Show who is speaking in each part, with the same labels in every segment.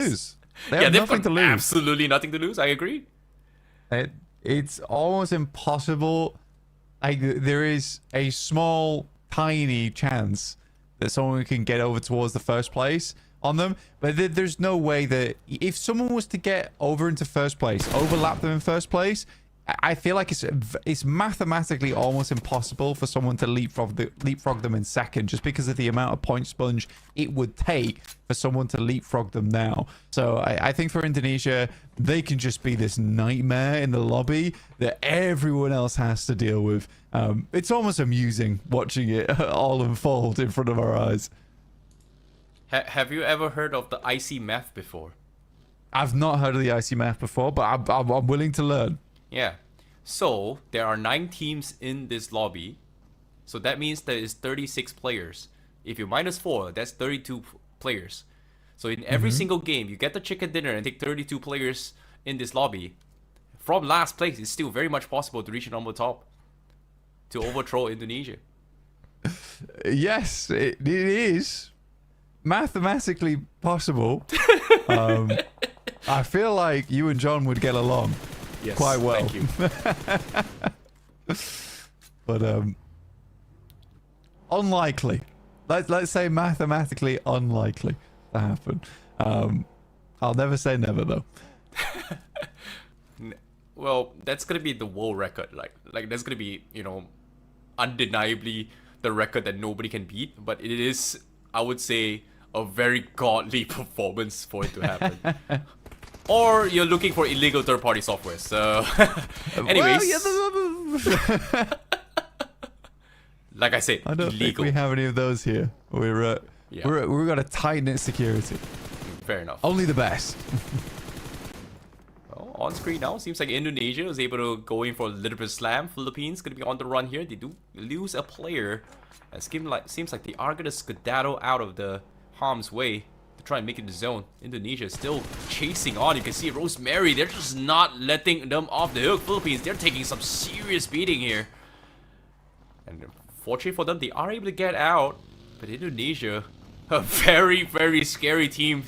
Speaker 1: lose.
Speaker 2: Yeah, they've
Speaker 1: nothing
Speaker 2: got
Speaker 1: to lose.
Speaker 2: absolutely nothing to lose. I agree.
Speaker 1: It's almost impossible. Like, there is a small, tiny chance that someone can get over towards the first place on them, but there's no way that if someone was to get over into first place, overlap them in first place, I feel like it's mathematically almost impossible for someone to leapfrog them in second, just because of the amount of point sponge it would take for someone to leapfrog them now. So I think for Indonesia, they can just be this nightmare in the lobby that everyone else has to deal with. It's almost amusing watching it all unfold in front of our eyes.
Speaker 2: Have you ever heard of the icy math before?
Speaker 1: I've not heard of the icy math before, but I'm willing to learn.
Speaker 2: Yeah. So there are 9 teams in this lobby. So that means there is 36 players. If you minus 4, that's 32 players. So in every single game, you get the chicken dinner and take 32 players in this lobby. From last place, it's still very much possible to reach a number top to overthrow Indonesia.
Speaker 1: Yes, it is mathematically possible. I feel like you and John would get along.
Speaker 2: Yes,
Speaker 1: quite well.
Speaker 2: Thank you.
Speaker 1: But unlikely. Let's say mathematically unlikely to happen. I'll never say never though.
Speaker 2: Well, that's gonna be the world record. Like that's gonna be, you know, undeniably the record that nobody can beat. But it is, I would say, a very godly performance for it to happen. Or you're looking for illegal third-party software. So, anyways, like I said,
Speaker 1: I don't think
Speaker 2: illegal.
Speaker 1: we have any of those here. We've got a tight-knit security.
Speaker 2: Fair enough.
Speaker 1: Only the best.
Speaker 2: Well, on screen now, seems like Indonesia is able to go in for a little bit of slam. Philippines gonna be on the run here. They do lose a player. It seems like they are gonna skedaddle out of the harm's way to try and make it the zone. Indonesia is still chasing on. You can see Rosemary, they're just not letting them off the hook. Philippines, they're taking some serious beating here. And fortunately for them, they are able to get out. But Indonesia, a very, very scary team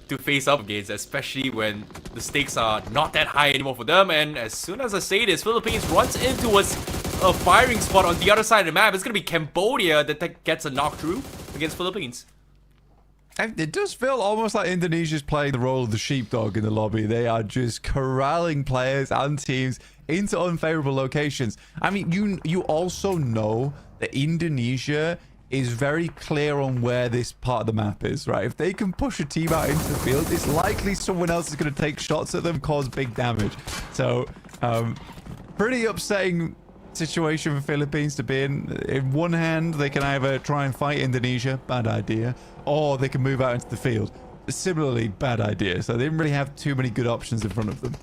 Speaker 2: to face up against, especially when the stakes are not that high anymore for them. And as soon as I say this, Philippines runs into a firing spot on the other side of the map. It's going to be Cambodia that gets a knock through against Philippines.
Speaker 1: And it does feel almost like Indonesia's playing the role of the sheepdog in the lobby. They are just corralling players and teams into unfavorable locations. I mean, you also know that Indonesia is very clear on where this part of the map is, right? If they can push a team out into the field, it's likely someone else is going to take shots at them, cause big damage. So, pretty upsetting situation for Philippines to be in. In one hand, they can either try and fight Indonesia, bad idea, or they can move out into the field. Similarly, bad idea. So they didn't really have too many good options in front of them.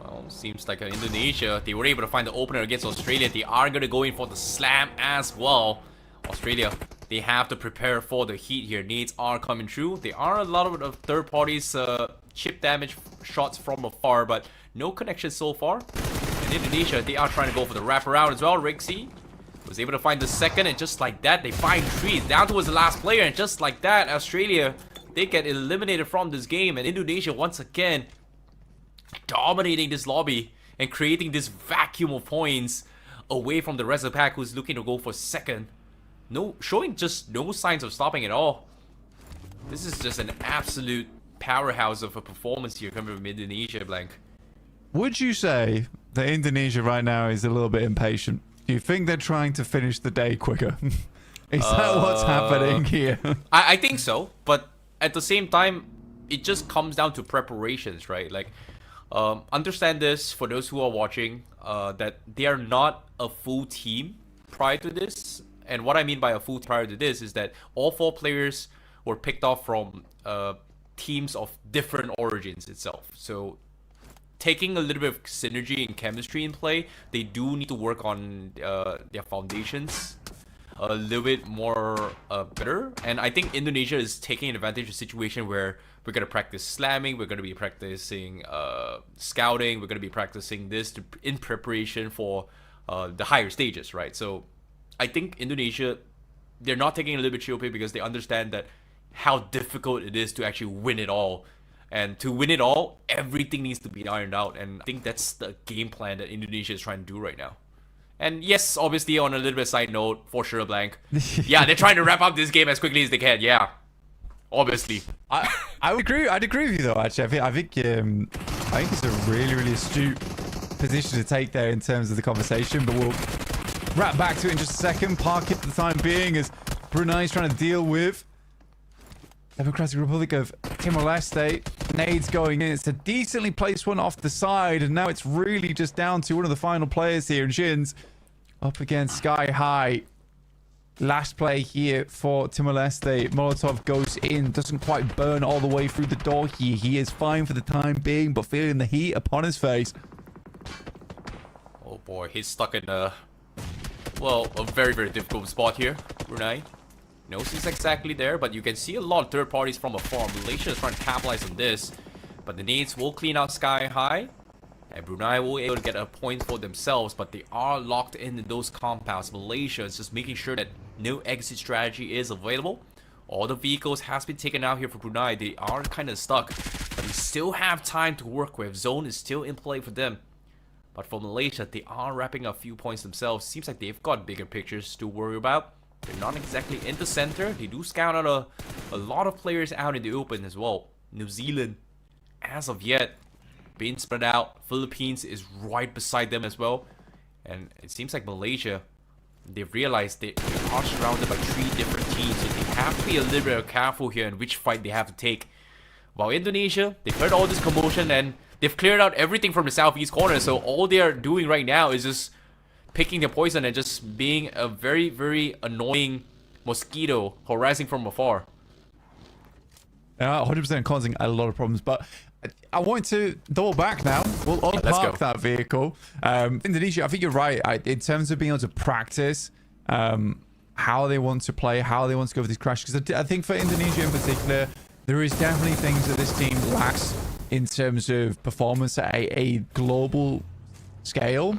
Speaker 2: Well, seems like Indonesia, they were able to find the opener against Australia. They are going to go in for the slam as well. Australia, they have to prepare for the heat here. Nades are coming through. There are a lot of third parties chip damage shots from afar, but no connection so far. And Indonesia, they are trying to go for the wraparound as well. Rixie was able to find the second, and just like that, they find trees down towards the last player, and just like that, Australia, they get eliminated from this game. And Indonesia, once again, dominating this lobby and creating this vacuum of points away from the rest of the pack, who's looking to go for second. Showing just no signs of stopping at all. This is just an absolute powerhouse of a performance here coming from Indonesia, Blank.
Speaker 1: Would you say that Indonesia right now is a little bit impatient? Do you think they're trying to finish the day quicker? Is that what's happening here?
Speaker 2: I think so, but at the same time, it just comes down to preparations, right? Like, understand this for those who are watching, that they are not a full team prior to this. And what I mean by a full team prior to this is that all 4 players were picked off from teams of different origins itself. So taking a little bit of synergy and chemistry in play, they do need to work on their foundations a little bit more better. And I think Indonesia is taking advantage of a situation where we're going to practice slamming, we're going to be practicing scouting, we're going to be practicing this in preparation for the higher stages, right? So I think Indonesia, they're not taking a little bit chill pill because they understand that how difficult it is to actually win it all. And to win it all, everything needs to be ironed out. And I think that's the game plan that Indonesia is trying to do right now. And yes, obviously, on a little bit side note, for sure, Blank. Yeah, they're trying to wrap up this game as quickly as they can. Yeah, obviously.
Speaker 1: I would agree. I'd agree with you though. Actually, I think it's a really astute position to take there in terms of the conversation. But we'll wrap back to it in just a second. Park it for the time being as Brunei's trying to deal with Democratic Republic of Timor-Leste. Nades going in. It's a decently placed one off the side, and now it's really just down to one of the final players here. And Shins up against Sky High. Last play here for Timor-Leste. Molotov goes in, doesn't quite burn all the way through the door here. He is fine for the time being, but feeling the heat upon his face.
Speaker 2: Oh boy, he's stuck in a very difficult spot here. Brunei knows he's exactly there, but you can see a lot of third parties from afar. Malaysia is trying to capitalize on this, but the nades will clean out Sky High, and Brunei will be able to get a point for themselves, but they are locked in those compounds. Malaysia is just making sure that no exit strategy is available. All the vehicles has been taken out here for Brunei. They are kind of stuck, but they still have time to work with. Zone is still in play for them. But for Malaysia, they are wrapping up a few points themselves. Seems like they've got bigger pictures to worry about. They're not exactly in the center. They do scout out a lot of players out in the open as well. New Zealand, as of yet, being spread out. Philippines is right beside them as well. And it seems like Malaysia, they've realized they are surrounded by 3 different teams. So they have to be a little bit careful here in which fight they have to take. While Indonesia, they've heard all this commotion and they've cleared out everything from the southeast corner. So all they are doing right now is just picking the poison and just being a very annoying mosquito harassing from afar.
Speaker 1: 100% causing a lot of problems, but I want to double back now. We'll unpark that vehicle. Indonesia, I think you're right. In terms of being able to practice how they want to play, how they want to go for these crashes. Because I think for Indonesia in particular, there is definitely things that this team lacks in terms of performance at a global scale.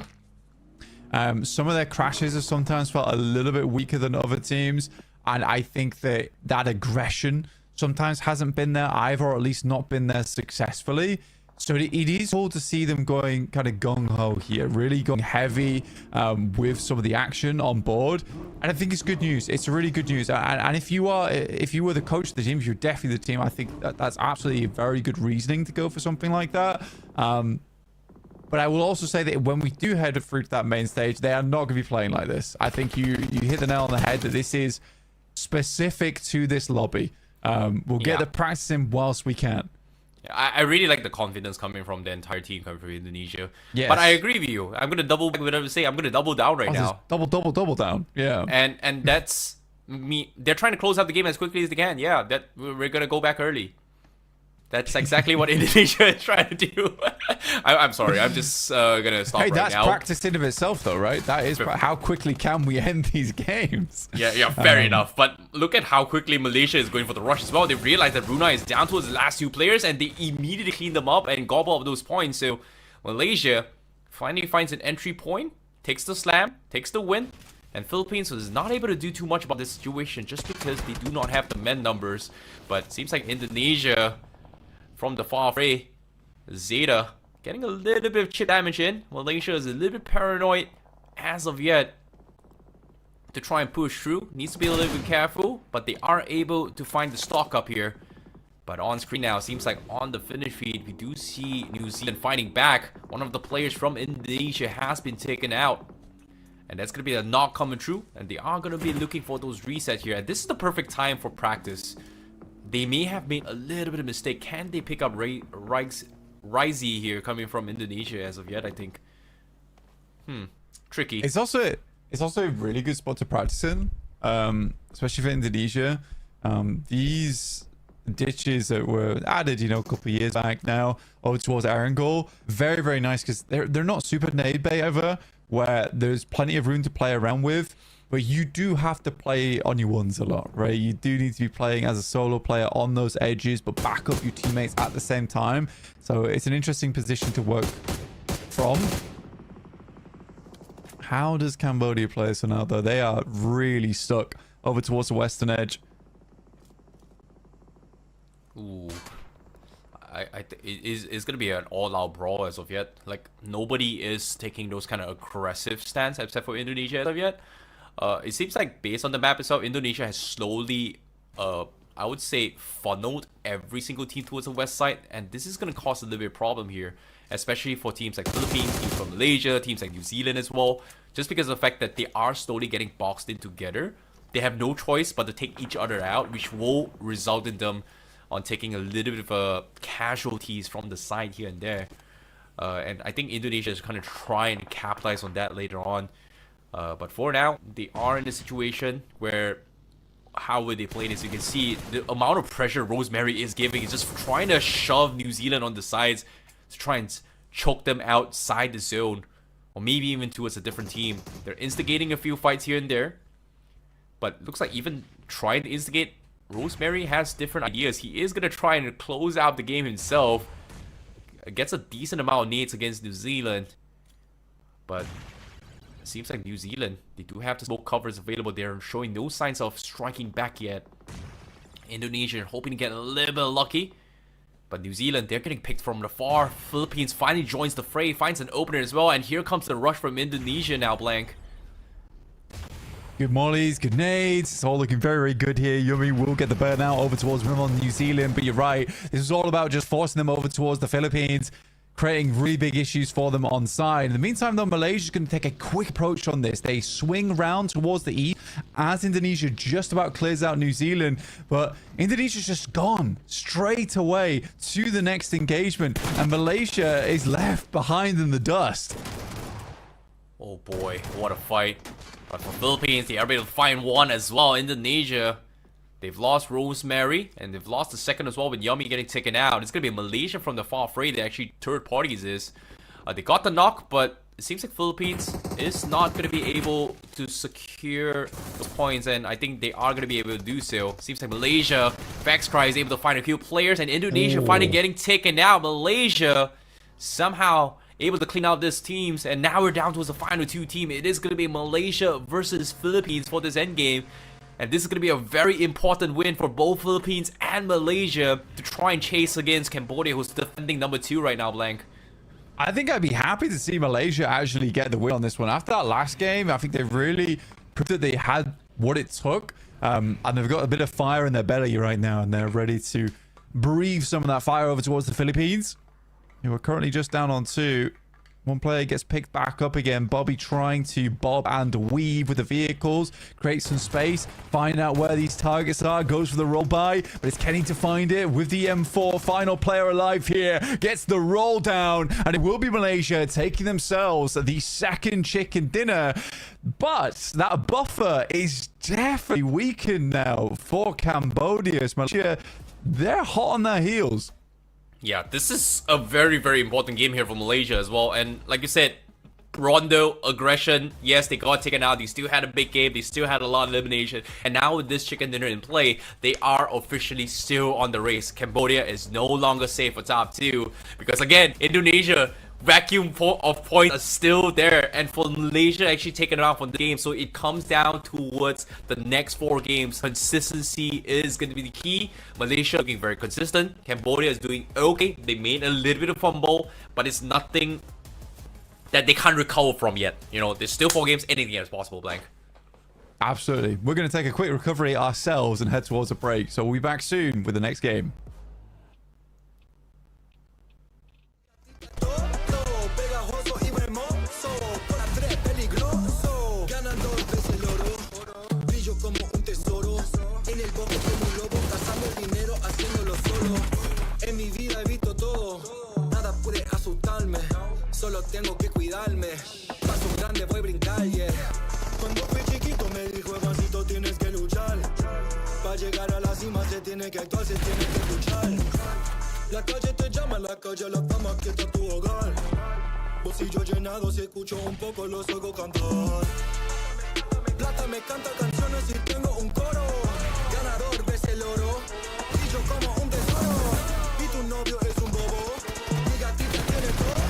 Speaker 1: Some of their crashes have sometimes felt a little bit weaker than other teams, and I think that aggression sometimes hasn't been there either, or at least not been there successfully. So it is cool to see them going kind of gung-ho here, really going heavy with some of the action on board, and I think it's good news. It's really good news. And if you were the coach of the team, if you're definitely the team, I think that's absolutely very good reasoning to go for something like that. But I will also say that when we do head through to that main stage, they are not going to be playing like this. I think you hit the nail on the head that this is specific to this lobby. We'll get the practice in whilst we can.
Speaker 2: I really like the confidence coming from the entire team coming from Indonesia.
Speaker 1: Yes.
Speaker 2: But I agree with you. I'm going to double back what I was saying. I'm going to double down right now.
Speaker 1: Double down. Yeah.
Speaker 2: And that's me. They're trying to close out the game as quickly as they can. Yeah, that we're going to go back early. That's exactly what Indonesia is trying to do. I'm sorry. I'm just going to stop right now.
Speaker 1: Hey, that's practice in of itself, though, right? That is how quickly can we end these games?
Speaker 2: Yeah, fair enough. But look at how quickly Malaysia is going for the rush as well. They realize that Brunei is down to his last 2 players, and they immediately clean them up and gobble up those points. So Malaysia finally finds an entry point, takes the slam, takes the win, and Philippines was not able to do too much about this situation just because they do not have the men numbers. But it seems like Indonesia, from the far away, Zeta getting a little bit of chip damage in. Malaysia is a little bit paranoid as of yet to try and push through. Needs to be a little bit careful, but they are able to find the stock up here. But on screen now, seems like on the finish feed, we do see New Zealand fighting back. One of the players from Indonesia has been taken out, and that's going to be a knock coming through, and they are going to be looking for those resets here. And this is the perfect time for practice. They may have made a little bit of mistake. Can they pick up Rizy here coming from Indonesia as of yet? I think. Tricky.
Speaker 1: It's also a really good spot to practice in, especially for Indonesia. These ditches that were added, a couple of years back now over towards Erangel, very nice because they're not super nade bay ever, where there's plenty of room to play around with. But you do have to play on your ones a lot, right? You do need to be playing as a solo player on those edges, but back up your teammates at the same time. So it's an interesting position to work from. How does Cambodia play so now, though? They are really stuck over towards the western edge.
Speaker 2: Ooh. It's gonna be an all-out brawl as of yet. Like, nobody is taking those kind of aggressive stance except for Indonesia as of yet. It seems like based on the map itself, Indonesia has slowly, I would say, funneled every single team towards the west side, and this is gonna cause a little bit of problem here, especially for teams like Philippines, teams from Malaysia, teams like New Zealand as well. Just because of the fact that they are slowly getting boxed in together, they have no choice but to take each other out, which will result in them on taking a little bit of casualties from the side here and there. And I think Indonesia is going to try and capitalize on that later on. But for now, they are in a situation where, how will they play this? You can see the amount of pressure Rosemary is giving is just trying to shove New Zealand on the sides to try and choke them outside the zone, or maybe even towards a different team. They're instigating a few fights here and there, but looks like even trying to instigate, Rosemary has different ideas. He is going to try and close out the game himself. Gets a decent amount of nades against New Zealand. But it seems like New Zealand, they do have the smoke covers available. They're showing no signs of striking back yet. Indonesia hoping to get a little bit lucky. But New Zealand, they're getting picked from the far. Philippines finally joins the fray, finds an opener as well. And here comes the rush from Indonesia now, Blank.
Speaker 1: Good mollies, good nades. It's all looking very, very good here. Yumi will get the burnout over towards on New Zealand, but you're right. This is all about just forcing them over towards the Philippines, creating really big issues for them on side. In the meantime, though, Malaysia's going to take a quick approach on this. They swing round towards the east as Indonesia just about clears out New Zealand, but Indonesia's just gone straight away to the next engagement, and Malaysia is left behind in the dust.
Speaker 2: Oh boy, what a fight. But for Philippines, they are able to find one as well. Indonesia, they've lost Rosemary, and they've lost the second as well with Yummy getting taken out. It's going to be Malaysia from the far fray that actually third parties is. They got the knock, but it seems like Philippines is not going to be able to secure those points, and I think they are going to be able to do so. Seems like Malaysia, Vexcry is able to find a few players, and Indonesia finally getting taken out. Malaysia somehow able to clean out this teams, and now we're down to the final two team. It is going to be Malaysia versus Philippines for this endgame, and this is going to be a very important win for both Philippines and Malaysia to try and chase against Cambodia, who's defending number 2 right now, Blank.
Speaker 1: I think I'd be happy to see Malaysia actually get the win on this one. After that last game, I think they really proved that they had what it took, and they've got a bit of fire in their belly right now, and they're ready to breathe some of that fire over towards the Philippines, who are currently just down on 2. One player gets picked back up again. Bobby trying to bob and weave with the vehicles, create some space, find out where these targets are, goes for the roll by, but it's Kenny to find it with the M4. Final player alive here, gets the roll down, and it will be Malaysia taking themselves the second chicken dinner. But that buffer is definitely weakened now for Cambodia. Malaysia, they're hot on their heels.
Speaker 2: Yeah, this is a very, very important game here for Malaysia as well. And like you said, Rondo, aggression, yes, they got taken out. They still had a big game. They still had a lot of elimination. And now with this chicken dinner in play, they are officially still on the race. Cambodia is no longer safe for top 2. Because again, Indonesia, vacuum of points are still there, and for Malaysia actually taken it off on the game. So it comes down towards the next 4 games. Consistency is going to be the key. Malaysia looking very consistent. Cambodia is doing okay. They made a little bit of fumble, but it's nothing that they can't recover from yet. You know, there's still 4 games. Anything is possible, Blank.
Speaker 1: Absolutely. We're going to take a quick recovery ourselves and head towards a break. So we'll be back soon with the next game.
Speaker 3: Solo tengo que cuidarme. Paso grande voy a brincar, yeah. Cuando fui chiquito me dijo, Evancito, tienes que luchar. Para llegar a la cima se tiene que actuar, se tiene que luchar. La calle te llama, la calle la fama que está tu hogar. Bolsillo llenado, si escucho un poco los oigo cantar. Plata me canta canciones y tengo un coro. Ganador ves el oro, brillo como un tesoro. Y tu novio es un bobo, mi gatita tiene todo.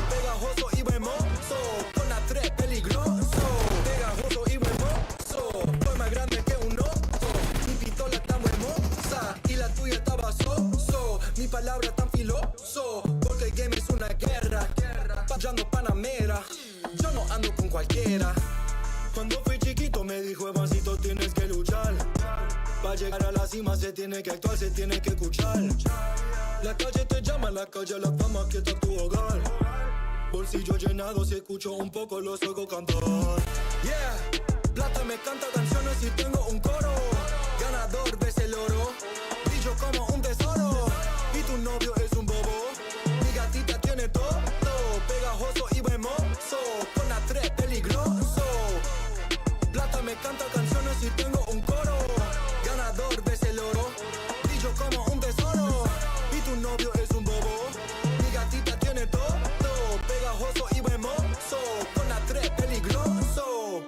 Speaker 3: Pegajoso y hermoso, con la 3 peligroso. Pegajoso y hermoso, soy más grande que un oso. Mi pistola está muy hermosa y la tuya está vaso. palabras tan filoso, porque el game es una guerra. Payando Panamera, yo no ando con cualquiera. Cuando fui chiquito me dijo, Evancito, tienes que luchar. Para llegar a la cima se tiene que actuar, se tiene que escuchar. La calle te llama, la calle, la fama que está tu hogar. Bolsillo llenado, si escucho un poco los oigo cantar. Yeah, plata me canta canciones y tengo un coro. Ganador ves el oro, brillo como un tesoro. Y tu novio es un bobo, mi gatita tiene todo. Pegajoso y hermoso, con la 3 peligroso. Plata me canta canciones y tengo un coro. Ganador ves el oro, brillo como un tesoro. Y tu novio es un bobo, mi gatita tiene todo. Pegajoso y hermoso, con la 3 peligroso.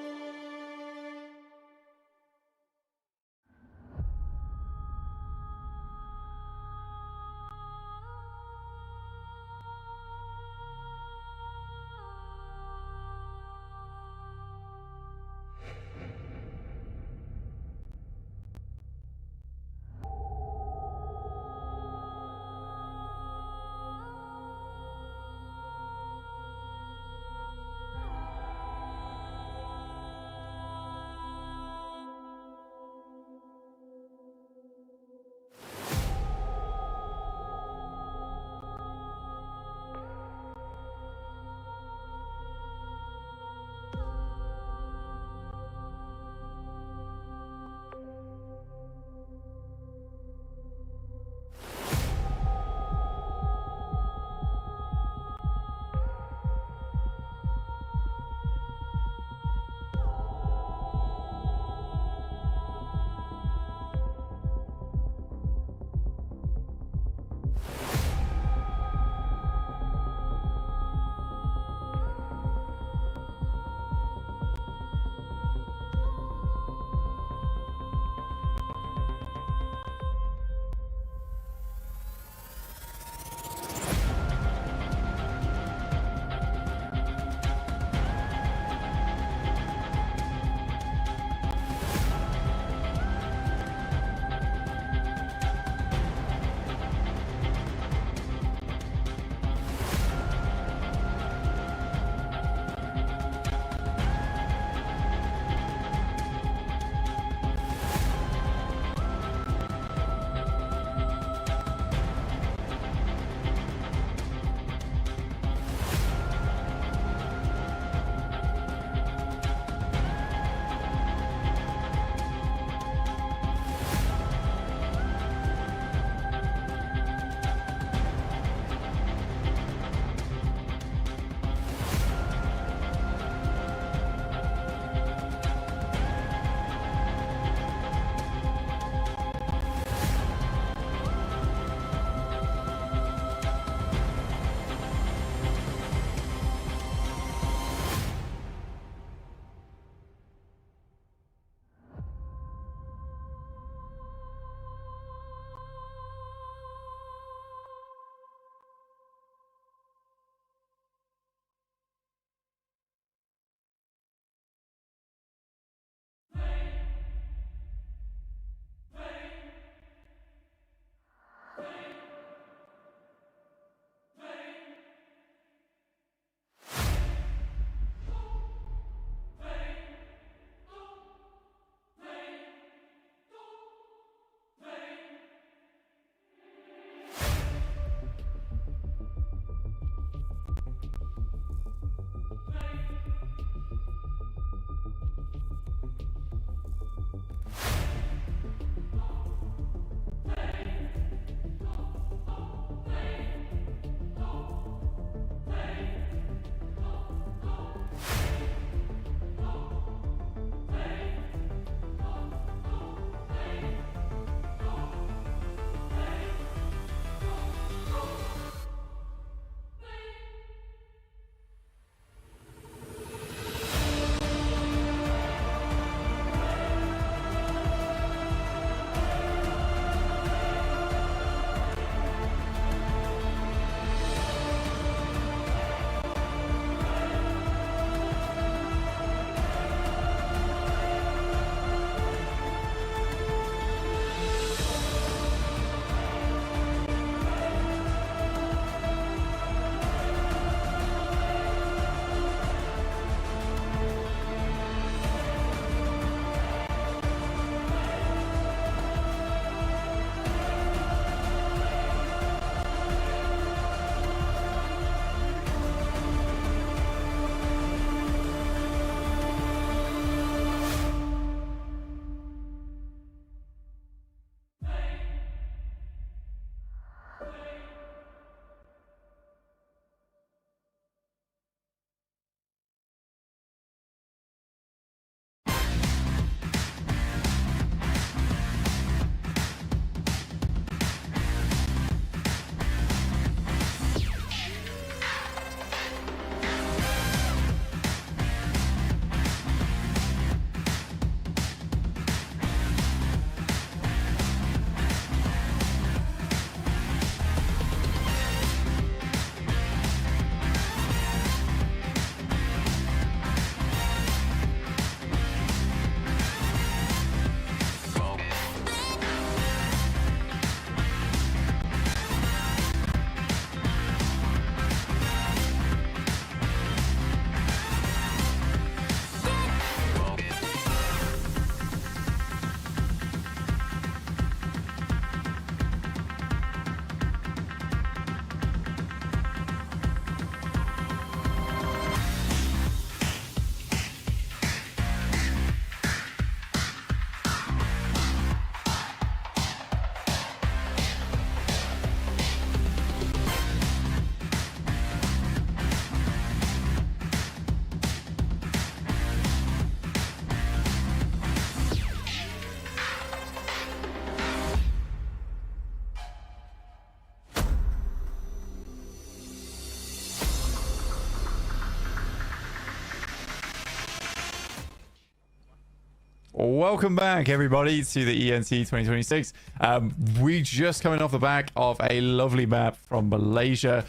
Speaker 1: Welcome back, everybody, to the ENC26. We just coming off the back of a lovely map from Malaysia.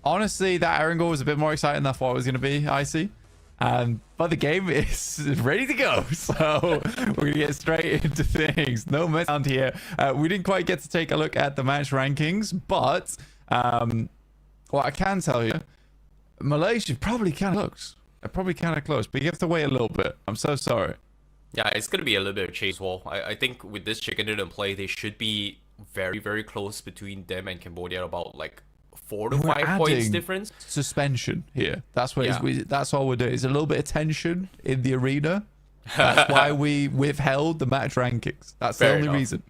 Speaker 1: Honestly, that Iron Goal was a bit more exciting than I thought it was going to be, Icy. But the game is ready to go, so we're going to get straight into things. No mess around here. We didn't quite get to take a look at the match rankings, but what I can tell you, Malaysia probably kind of close. They're probably kind of close, but you have to wait a little bit. I'm so sorry.
Speaker 2: Yeah, it's going to be a little bit of chase wall. I think with this chicken dinner play, they should be very, very close between them and Cambodia, about like 4 to 5 points difference.
Speaker 1: Suspension here. That's what that's all we're doing. It's a little bit of tension in the arena. That's why we withheld the match rankings. That's the only reason.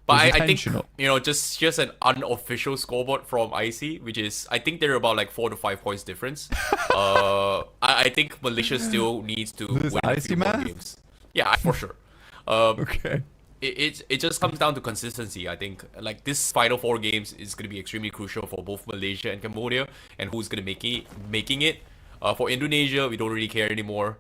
Speaker 2: But I think, you know, just an unofficial scoreboard from IC, which is, I think they're about like 4 to 5 points difference. I think Malaysia still needs to win a few more games. Yeah, for sure.
Speaker 1: Okay.
Speaker 2: It just comes down to consistency. I think like this final 4 games is going to be extremely crucial for both Malaysia and Cambodia, and who's going to making it. For Indonesia, we don't really care anymore.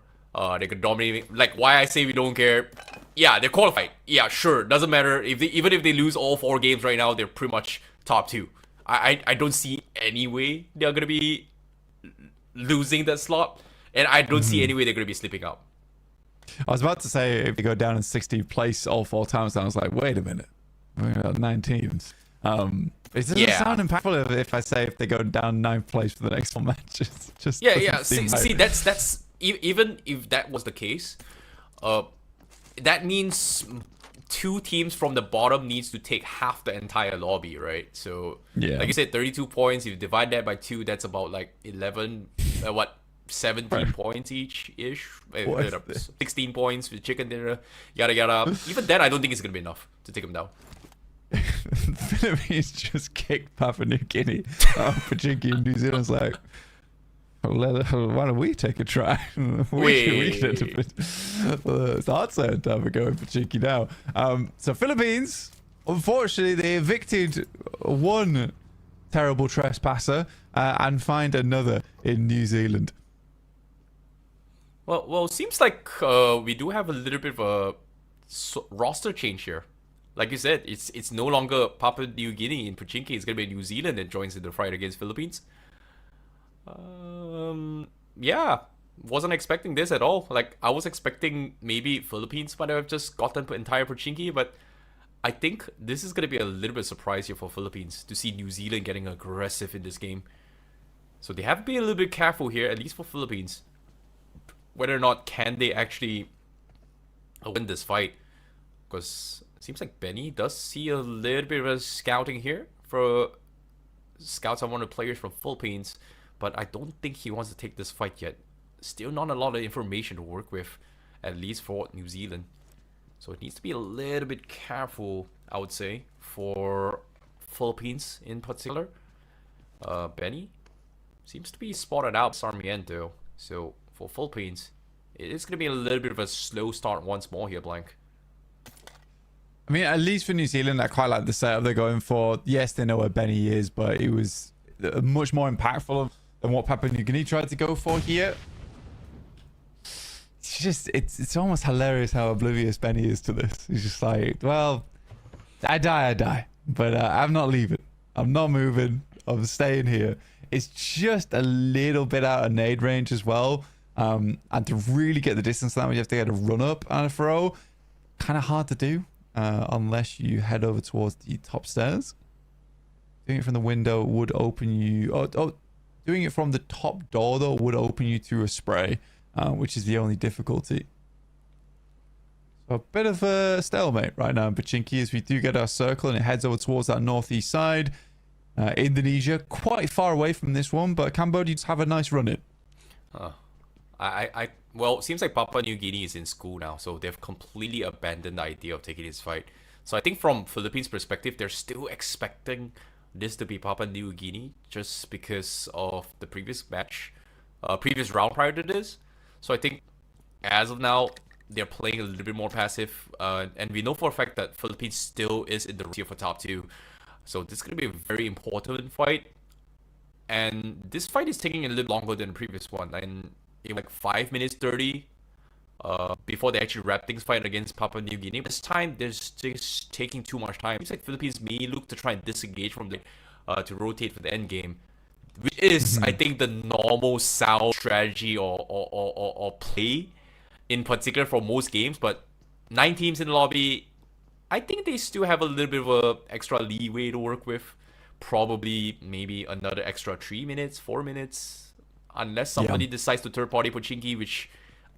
Speaker 2: They could dominate. Like, why I say we don't care? Yeah, they're qualified. Yeah, sure, doesn't matter if even if they lose all 4 games right now, they're pretty much top 2. I don't see any way they're gonna be losing that slot, and I don't see any way they're gonna be slipping up.
Speaker 1: I was about to say if they go down in 16th place all 4 times, and I was like, wait a minute, we're at 19th. It doesn't sound impactful if I say if they go down 9th place for the next 4 matches. Just
Speaker 2: See, that's even if that was the case, that means 2 teams from the bottom needs to take half the entire lobby, right? So, like you said, 32 points. If you divide that by 2, that's about like 11, 17 points each-ish. 16 points with chicken dinner, yada yada. Even then, I don't think it's gonna be enough to take them down.
Speaker 1: The Philippines just kicked Papua New Guinea. Pachinki in New Zealand's like, why don't we take a try? It's hard saying time to go in Pachinki now. So Philippines, unfortunately, they evicted 1 terrible trespasser and find another in New Zealand.
Speaker 2: Well, seems like we do have a little bit of a roster change here. Like you said, it's no longer Papua New Guinea in Pachinki. It's gonna be New Zealand that joins in the fight against Philippines. Yeah, wasn't expecting this at all. Like, I was expecting maybe Philippines might have just gotten entire Pachinki, but I think this is gonna be a little bit surprise here for Philippines to see New Zealand getting aggressive in this game. So they have to be a little bit careful here, at least for Philippines, whether or not can they actually win this fight. Because it seems like Benny does see a little bit of a scouting here for scouts on one of the players from Philippines, but I don't think he wants to take this fight yet. Still not a lot of information to work with, at least for New Zealand. So it needs to be a little bit careful, I would say, for Philippines in particular. Benny seems to be spotted out Sarmiento. So for Philippines, it is going to be a little bit of a slow start once more here, Blank.
Speaker 1: I mean, at least for New Zealand, I quite like the setup they're going for. Yes, they know where Benny is, but it was much more impactful than what Papua New Guinea tried to go for here. It's just, it's almost hilarious how oblivious Benny is to this. He's just like, well, I die. But I'm not leaving. I'm not moving. I'm staying here. It's just a little bit out of nade range as well. And to really get the distance that you have to get a run up and a throw. Kind of hard to do. Unless you head over towards the top stairs. Doing it from the window would open you... doing it from the top door, though, would open you through a spray, which is the only difficulty. So a bit of a stalemate right now in Pachinki as we do get our circle and it heads over towards that northeast side. Indonesia, quite far away from this one, but Cambodia just have a nice run in.
Speaker 2: Well, it seems like Papua New Guinea is in school now, so they've completely abandoned the idea of taking this fight. So I think from Philippines' perspective, they're still expecting this to be Papua New Guinea just because of the previous match, previous round prior to this. So I think as of now, they're playing a little bit more passive, and we know for a fact that Philippines still is in the race here for top 2. So this is going to be a very important fight, and this fight is taking a little longer than the previous one. And in like 5 minutes 30, before they actually wrap things fight against Papua New Guinea. This time, they're just taking too much time. It's like Philippines may look to try and disengage from the to rotate for the end game, which is I think the normal South strategy or play in particular for most games. But 9 teams in the lobby, I think they still have a little bit of a extra leeway to work with. Probably maybe another extra 3 minutes, 4 minutes, unless somebody decides to third party Pochinki, which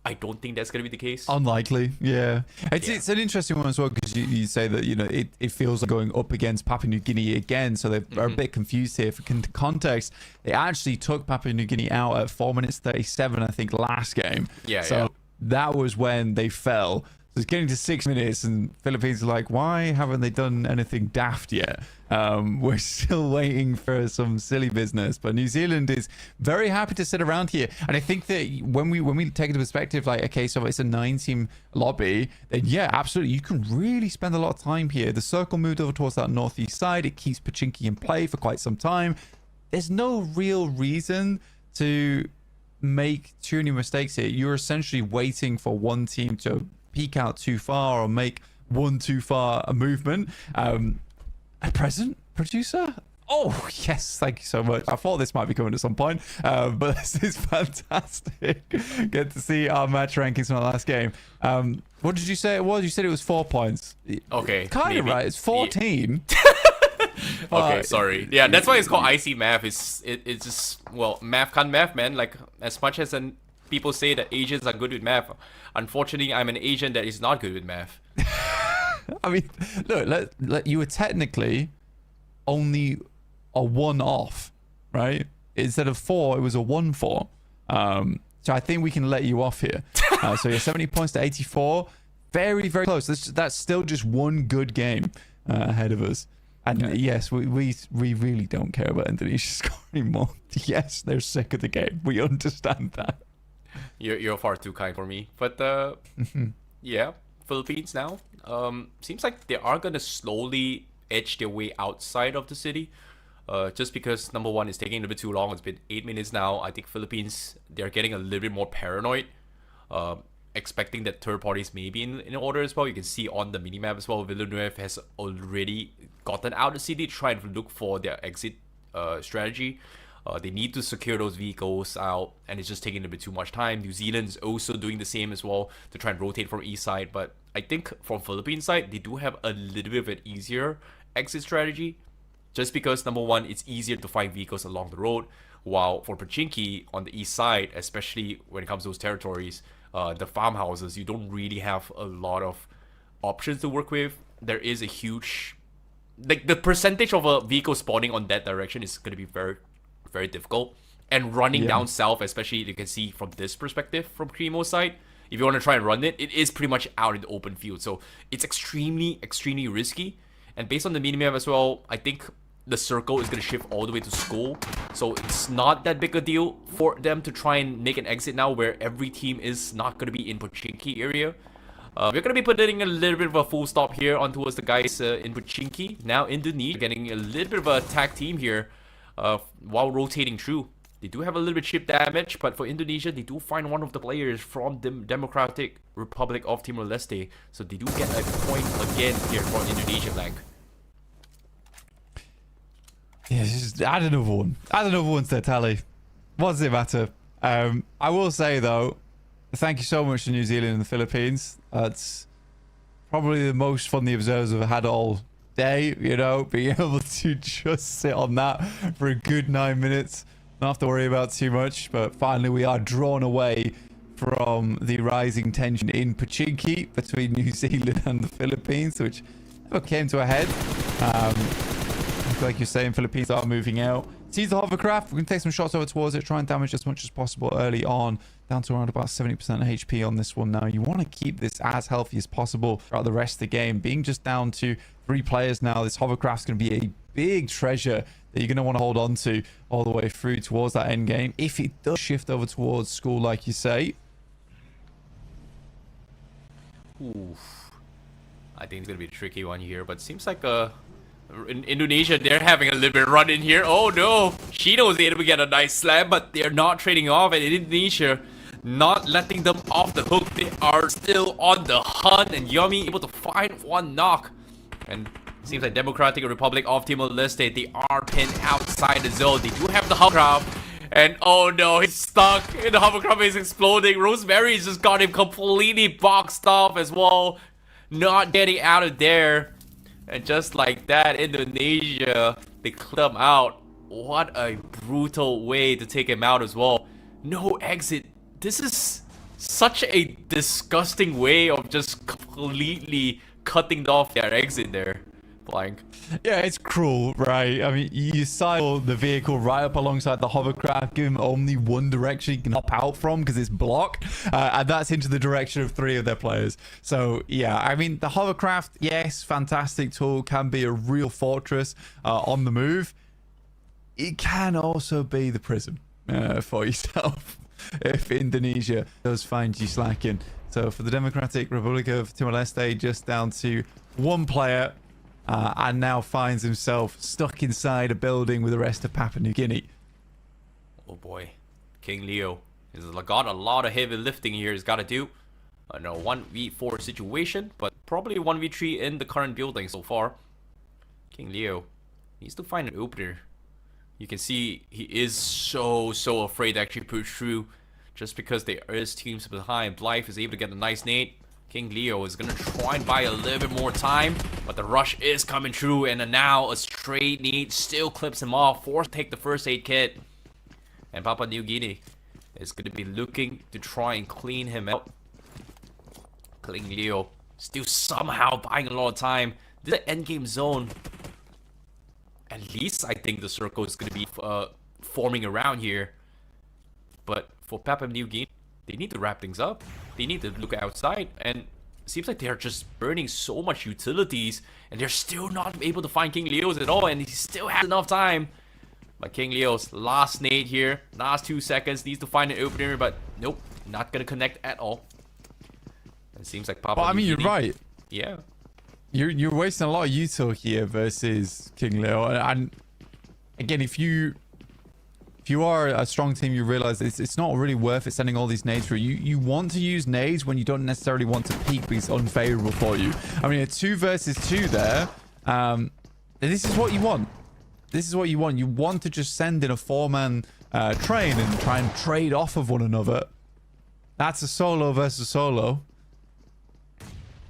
Speaker 2: I don't think that's going to be the case.
Speaker 1: Unlikely, yeah. It's an interesting one as well, because you say that, you know, it feels like going up against Papua New Guinea again, so they're a bit confused here. For context, they actually took Papua New Guinea out at 4 minutes 37, I think, last game. So that was when they fell. So it's getting to 6 minutes, and Philippines are like, why haven't they done anything daft yet? We're still waiting for some silly business, but New Zealand is very happy to sit around here. And I think that when we take the perspective, like, okay, so it's a 9-team lobby, then yeah, absolutely, you can really spend a lot of time here. The circle moved over towards that northeast side. It keeps Pochinki in play for quite some time. There's no real reason to make too many mistakes here. You're essentially waiting for one team to peek out too far or make one too far a movement. A present, producer? Oh, yes, thank you so much. I thought this might be coming at some point, but this is fantastic. Get to see our match rankings from the last game. What did you say it was? You said it was 4 points.
Speaker 2: Okay.
Speaker 1: Kind of right. It's 14.
Speaker 2: Okay, sorry. Yeah, that's why it's called IC math. It's just, well, math can't math, man. Like, as much as people say that Asians are good with math, unfortunately, I'm an Asian that is not good with math.
Speaker 1: I mean, look, you were technically only a 1 off, right? Instead of 4, it was a 1-4. So I think we can let you off here. So you're 70 points to 84. Very, very close. That's still just one good game ahead of us. And yes, we really don't care about Indonesia scoring more. Yes, they're sick of the game. We understand that.
Speaker 2: You're far too kind for me. But yeah, Philippines now. Seems like they are gonna slowly edge their way outside of the city. Just because number one, it's taking a bit too long. It's been 8 minutes now. I think Philippines, they're getting a little bit more paranoid. Expecting that third parties may be in order as well. You can see on the minimap as well, Villeneuve has already gotten out of the city, trying to look for their exit strategy. They need to secure those vehicles out, and it's just taking a bit too much time. New Zealand is also doing the same as well to try and rotate from east side, but I think from Philippine side, they do have a little bit of an easier exit strategy, just because number one, it's easier to find vehicles along the road, while for Pochinki on the east side, especially when it comes to those territories, the farmhouses, you don't really have a lot of options to work with. There is a huge, like, the percentage of a vehicle spawning on that direction is going to be very, very difficult. And running down south, especially you can see from this perspective from Cremo's side, if you want to try and run it, it is pretty much out in the open field. So it's extremely, extremely risky. And based on the minimap as well, I think the circle is going to shift all the way to school. So it's not that big a deal for them to try and make an exit now where every team is not going to be in Pochinki area. We're going to be putting a little bit of a full stop here on towards the guys in Pochinki. Now Indonesia getting a little bit of a tag team here while rotating through. They do have a little bit chip damage, but for Indonesia, they do find one of the players from the Democratic Republic of Timor-Leste. So they do get a point again here for Indonesia flank.
Speaker 1: Yeah, just add another one. Add another one to the tally. What does it matter? I will say, though, thank you so much to New Zealand and the Philippines. That's probably the most fun the observers have had all day, you know, being able to just sit on that for a good 9 minutes. Not have to worry about too much, but finally we are drawn away from the rising tension in Pochinki between New Zealand and the Philippines, which never came to a head. Like you're saying, Philippines are moving out. Sees the hovercraft. We can take some shots over towards it, try and damage as much as possible early on. Down to around about 70% HP on this one now. You want to keep this as healthy as possible throughout the rest of the game. Being just down to 3 players now, this hovercraft's going to be a big treasure that you're going to want to hold on to all the way through towards that end game. If it does shift over towards school, like you say.
Speaker 2: Oof. I think it's going to be a tricky one here, but seems like in Indonesia, they're having a little bit of run in here. Oh no, Shino was able to get a nice slam, but they're not trading off. And in Indonesia, not letting them off the hook. They are still on the hunt, and Yummy able to find one knock. And seems like Democratic Republic of Timor-Leste, they are pinned outside the zone. They do have the hovercraft, and oh no, he's stuck. And the hovercraft is exploding. Rosemary just got him completely boxed off as well, not getting out of there. And just like that, Indonesia, they clip him out. What a brutal way to take him out as well. No exit. This is such a disgusting way of just completely cutting off their exit there. Blank.
Speaker 1: Yeah, it's cruel, right? I mean, you cycle the vehicle right up alongside the hovercraft, give him only one direction he can hop out from because it's blocked, and that's into the direction of 3 of their players. So, yeah, I mean, the hovercraft, yes, fantastic tool, can be a real fortress on the move. It can also be the prison for yourself if Indonesia does find you slacking. So, for the Democratic Republic of Timor-Leste, just down to 1 player. And now finds himself stuck inside a building with the rest of Papua New Guinea.
Speaker 2: Oh boy, King Leo has got a lot of heavy lifting here. He's got to do. No 1v4 situation, but probably 1v3 in the current building so far. King Leo needs to find an opener. You can see he is so afraid to actually push through, just because there is teams behind. Blythe is able to get a nice nade. King Leo is going to try and buy a little bit more time, but the rush is coming through, and now a straight nade still clips him off, forced to take the first aid kit. And Papua New Guinea is going to be looking to try and clean him out. King Leo still somehow buying a lot of time. This is an endgame zone. At least I think the circle is going to be forming around here. But for Papua New Guinea, they need to wrap things up. They need to look outside, and it seems like they are just burning so much utilities, and they're still not able to find King Leo's at all, and he still has enough time. But King Leo's last nade here, last 2 seconds, needs to find an opener, but nope, not gonna connect at all. It seems like Papa.
Speaker 1: Well, I mean, you're right.
Speaker 2: Yeah.
Speaker 1: You're wasting a lot of util here versus King Leo, and again, if you are a strong team, you realize it's not really worth it sending all these nades through. You want to use nades when you don't necessarily want to peek because it's unfavorable for you. I mean, a 2 versus 2 there. This is what you want. This is what you want. You want to just send in a 4-man train and try and trade off of one another. That's a solo versus solo.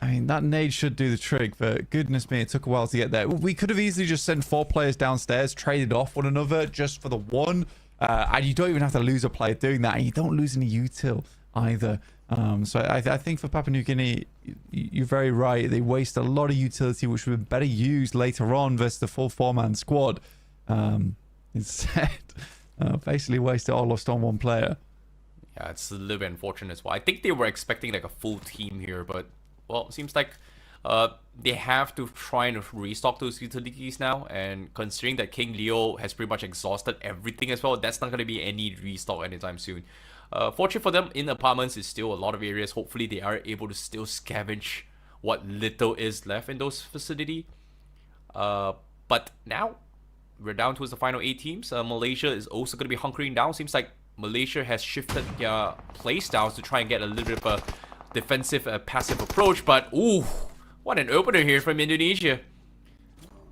Speaker 1: I mean, that nade should do the trick, but goodness me, it took a while to get there. We could have easily just sent 4 players downstairs, traded off one another just for the 1. And you don't even have to lose a player doing that, and you don't lose any util either. So I think for Papua New Guinea, you're very right. They waste a lot of utility, which would have been better used later on versus the full 4-man squad. Instead, basically wasted all lost on 1 player.
Speaker 2: Yeah, it's a little bit unfortunate as well. I think they were expecting like a full team here, but well, it seems like they have to try and restock those utilities now, and considering that King Leo has pretty much exhausted everything as well, that's not going to be any restock anytime soon. Fortunate for them, in apartments is still a lot of areas. Hopefully they are able to still scavenge what little is left in those facility. But now we're down towards the final 8 teams. Malaysia is also going to be hunkering down. Seems like Malaysia has shifted their playstyles to try and get a little bit of a defensive passive approach, but ooh, what an opener here from Indonesia.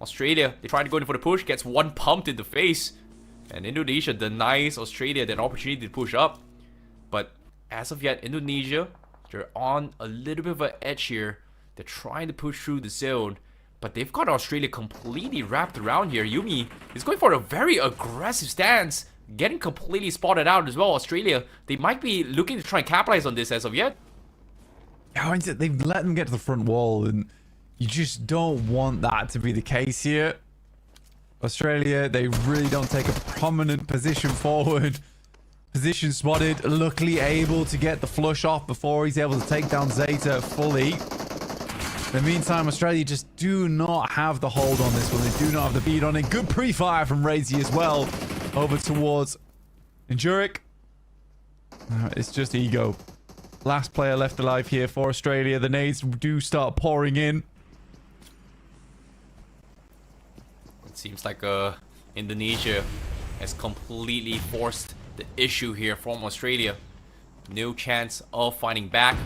Speaker 2: Australia, they try to go in for the push, gets 1 pumped in the face, and Indonesia denies Australia that opportunity to push up. But as of yet, Indonesia, they're on a little bit of an edge here. They're trying to push through the zone, but they've got Australia completely wrapped around here. Yumi is going for a very aggressive stance, getting completely spotted out as well. Australia, they might be looking to try and capitalize on this as of yet.
Speaker 1: They've let them get to the front wall, and you just don't want that to be the case here. Australia, they really don't take a prominent position forward. Position spotted, luckily able to get the flush off before he's able to take down Zeta fully. In the meantime, Australia just do not have the hold on this one. They do not have the beat on it. Good pre-fire from Razy as well. Over towards Enduric. It's just ego. Last player left alive here for Australia. The nades do start pouring in.
Speaker 2: It seems like Indonesia has completely forced the issue here from Australia. no chance of fighting back.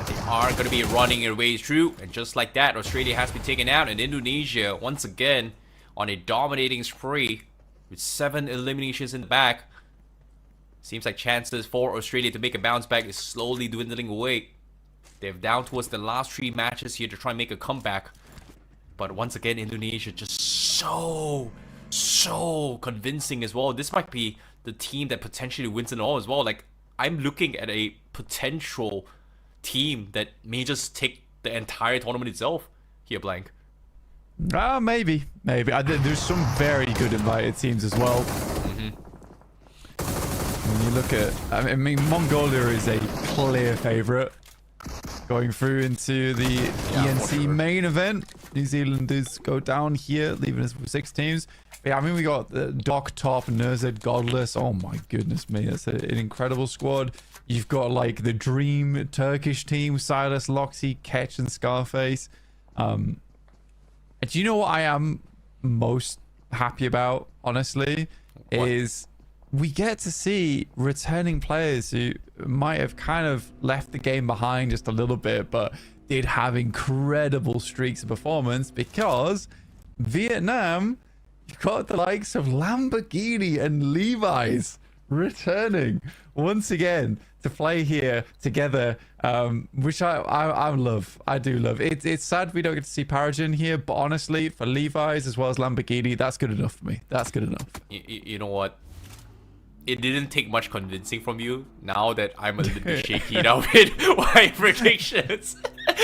Speaker 2: They are going to be running their way through, and just like that, Australia has been taken out, and Indonesia once again on a dominating spree with 7 eliminations in the back. Seems like chances for Australia to make a bounce back is slowly dwindling away. They're down towards the last 3 matches here to try and make a comeback. But once again, Indonesia just so convincing as well. This might be the team that potentially wins it all as well. Like, I'm looking at a potential team that may just take the entire tournament itself here, Blank.
Speaker 1: Maybe. There's some very good invited teams as well. When you look at, I mean, Mongolia is a clear favorite going through into the ENC main event. New Zealanders go down here, leaving us with 6 teams. But yeah, I mean, we got the Doc Top, Nurzed Godless. Oh my goodness me, that's an incredible squad. You've got like the Dream Turkish team, Silas, Loxy, Ketch, and Scarface. Do you know what I am most happy about, honestly?
Speaker 2: What?
Speaker 1: Is we get to see returning players who might have kind of left the game behind just a little bit, but did have incredible streaks of performance, because Vietnam, you got the likes of Lamborghini and Levi's returning once again to play here together, which I love. I do love. It's sad we don't get to see Paragon here, but honestly, for Levi's as well as Lamborghini, that's good enough for me. That's good enough.
Speaker 2: You know what? It didn't take much convincing from you. Now that I'm a little bit shaky now with my predictions,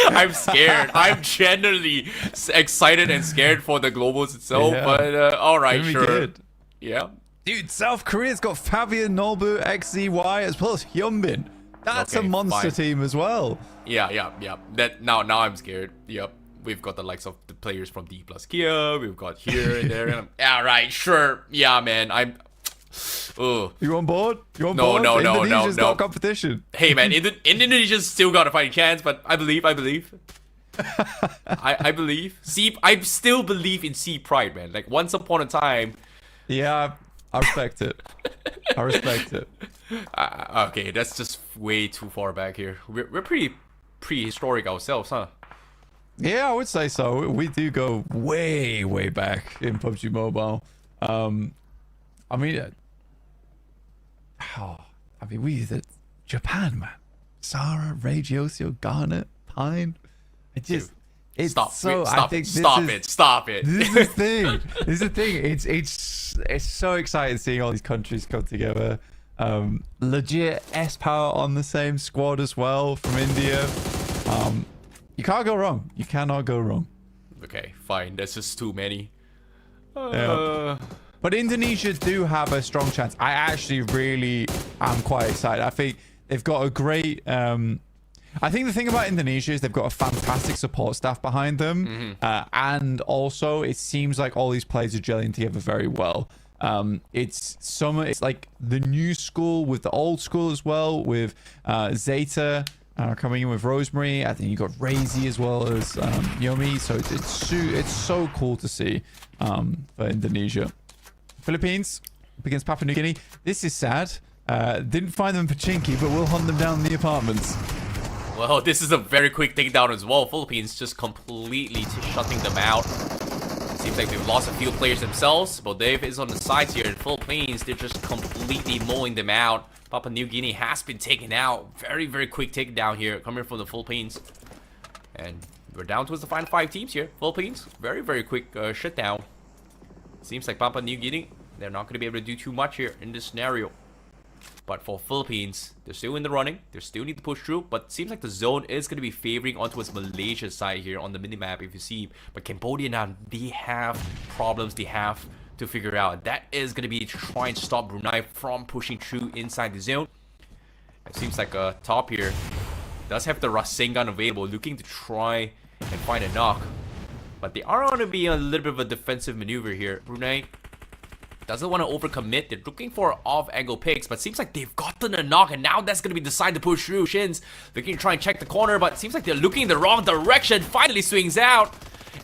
Speaker 2: I'm scared. I'm genuinely excited and scared for the globals itself.
Speaker 1: Yeah.
Speaker 2: But all right, sure.
Speaker 1: Good.
Speaker 2: Yeah.
Speaker 1: Dude, South Korea's got Fabian, Nobu, XZY, as well as Hyunbin. That's
Speaker 2: Okay,
Speaker 1: a monster
Speaker 2: fine.
Speaker 1: team as well.
Speaker 2: Yeah. That now I'm scared. Yep. We've got the likes of the players from D plus Kia. We've got here and there. And yeah, right, sure. Yeah, man. Ugh.
Speaker 1: You on board? You on
Speaker 2: No,
Speaker 1: board?
Speaker 2: no.
Speaker 1: Indonesia's got competition.
Speaker 2: Hey, man, Indonesia's still got a fighting chance, but I believe. I believe. I still believe in Sea Pride, man. Like, once upon a time.
Speaker 1: Yeah, I respect it. I respect it.
Speaker 2: Okay, that's just way too far back here. We're pretty prehistoric ourselves, huh?
Speaker 1: Yeah, I would say so. We do go way, way back in PUBG Mobile. I mean, we did Japan, man. Sarah, Rage, Yosio, Garnet, Pine. It's
Speaker 2: Stop.
Speaker 1: so.
Speaker 2: Stop
Speaker 1: I think
Speaker 2: it. Stop it.
Speaker 1: This is the thing. This is the thing. It's so exciting seeing all these countries come together. Legit S-Power on the same squad as well from India. You can't go wrong. You cannot go wrong.
Speaker 2: Okay, fine. That's just too many.
Speaker 1: Yeah. But Indonesia do have a strong chance. I actually really am quite excited. I think they've got a great... I think the thing about Indonesia is they've got a fantastic support staff behind them. And also, it seems like all these players are gelling together very well. It's like the new school with the old school as well, with Zeta coming in with Rosemary. I think you got Razy as well as Yomi. So it's so cool to see for Indonesia. Philippines against Papua New Guinea. This is sad. Didn't find them for Chinky, but we'll hunt them down in the apartments.
Speaker 2: Well, this is a very quick takedown as well. Philippines just completely shutting them out. Seems like they've lost a few players themselves. But Dave is on the sides here. In Philippines, they're just completely mowing them out. Papua New Guinea has been taken out. Very, very quick takedown here coming from the Philippines. And we're down towards the final 5 teams here. Philippines, very, very quick shutdown. Seems like Papua New Guinea, they're not going to be able to do too much here in this scenario. But for Philippines, they're still in the running. They still need to push through. But it seems like the zone is going to be favoring onto its Malaysia side here on the minimap, if you see. But Cambodia now, they have problems they have to figure out. That is going to be to try and stop Brunei from pushing through inside the zone. It seems like top here does have the Rasengan available, looking to try and find a knock. But they are going to be a little bit of a defensive maneuver here. Brunei doesn't want to overcommit. They're looking for off-angle picks, but seems like they've gotten a knock, and now that's going to be the side to push through. Shins looking to try and check the corner, but it seems like they're looking in the wrong direction. Finally swings out,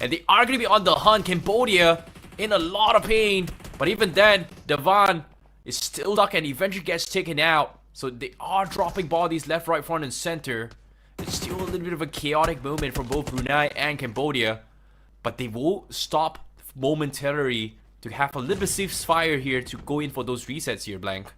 Speaker 2: and they are going to be on the hunt. Cambodia in a lot of pain, but even then, Devan is still stuck and eventually gets taken out. So they are dropping bodies left, right, front, and center. It's still a little bit of a chaotic moment from both Brunei and Cambodia. But they will stop momentarily to have a little bit of ceasefire here to go in for those resets here, Blank.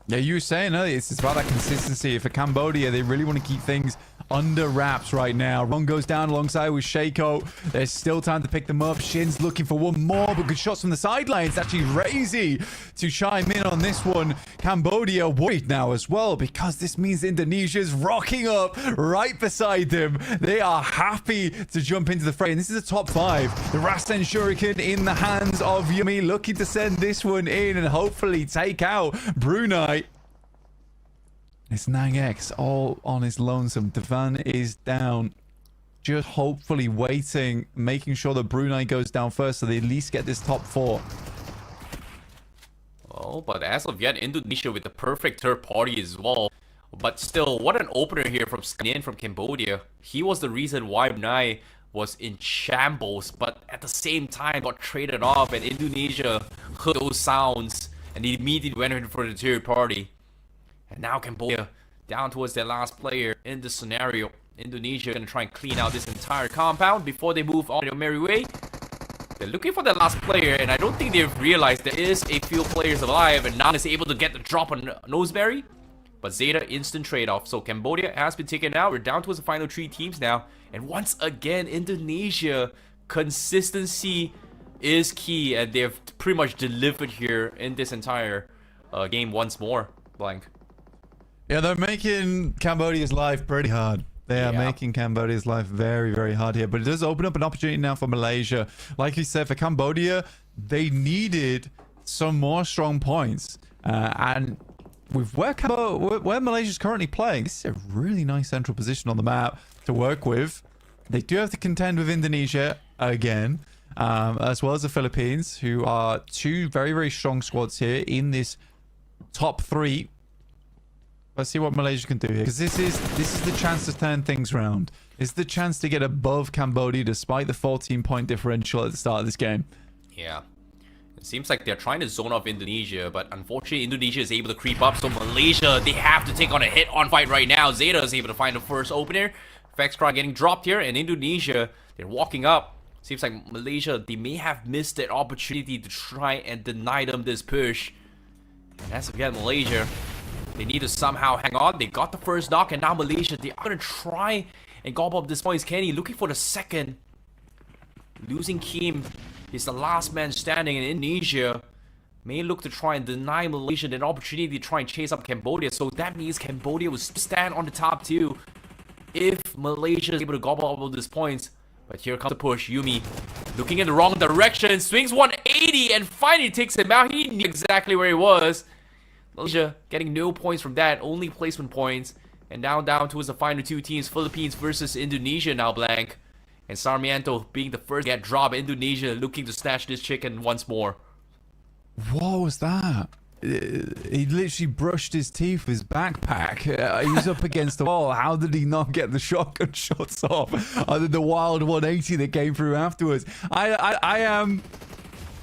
Speaker 1: Yeah, you were saying earlier, it's about that consistency. For Cambodia, they really want to keep things under wraps right now. Ron goes down alongside with Shaco. There's still time to pick them up. Shin's looking for one more, but good shots from the sidelines. Actually, Razy to chime in on this one. Cambodia worried now as well, because this means Indonesia's rocking up right beside them. They are happy to jump into the fray, and this is a top 5. The Rasen Shuriken in the hands of Yumi, looking to send this one in and hopefully take out Brunei. It's Nang-X all on his lonesome. Devan is down. Just hopefully waiting, making sure that Brunei goes down first so they at least get this top 4.
Speaker 2: Oh, but as of yet, Indonesia with the perfect third party as well. But still, what an opener here from Skin from Cambodia. He was the reason why Brunei was in shambles, but at the same time got traded off, and Indonesia heard those sounds and they immediately went in for the third party. And now Cambodia down towards their last player in this scenario. Indonesia gonna try and clean out this entire compound before they move on their merry way. They're looking for their last player, and I don't think they've realized there is a few players alive, and Nan is able to get the drop on Noseberry. But Zeta instant trade-off. So Cambodia has been taken out. We're down towards the final 3 teams now. And once again, Indonesia, consistency is key, and they've pretty much delivered here in this entire game once more. Blank.
Speaker 1: Yeah, they're making Cambodia's life pretty hard. They are making Cambodia's life very, very hard here. But it does open up an opportunity now for Malaysia. Like you said, for Cambodia, they needed some more strong points. And with where Malaysia's currently playing, this is a really nice central position on the map to work with. They do have to contend with Indonesia again, as well as the Philippines, who are 2 very, very strong squads here in this top 3. Let's see what Malaysia can do here, because this is the chance to turn things around. It's the chance to get above Cambodia despite the 14-point differential at the start of this game.
Speaker 2: Yeah. It seems like they're trying to zone off Indonesia, but unfortunately Indonesia is able to creep up, so Malaysia, they have to take on a hit-on fight right now. Zeta is able to find the first opener. Vexcry getting dropped here, and Indonesia, they're walking up. Seems like Malaysia, they may have missed that opportunity to try and deny them this push. And as of yet, Malaysia, they need to somehow hang on. They got the first knock, and now Malaysia, they are going to try and gobble up this points. Kenny looking for the second. Losing Kim is the last man standing, in Indonesia may look to try and deny Malaysia an opportunity to try and chase up Cambodia. So that means Cambodia will stand on the top 2 if Malaysia is able to gobble up all these points. But here comes the push. Yumi looking in the wrong direction, swings 180 and finally takes him out. He knew exactly where he was. Malaysia getting no points from that, only placement points. And now down towards the final 2 teams, Philippines versus Indonesia now, Blank. And Sarmiento being the first to get dropped. Indonesia looking to snatch this chicken once more.
Speaker 1: What was that? He literally brushed his teeth with his backpack. He was up against the wall. How did he not get the shotgun shots off? Other than the wild 180 that came through afterwards. I am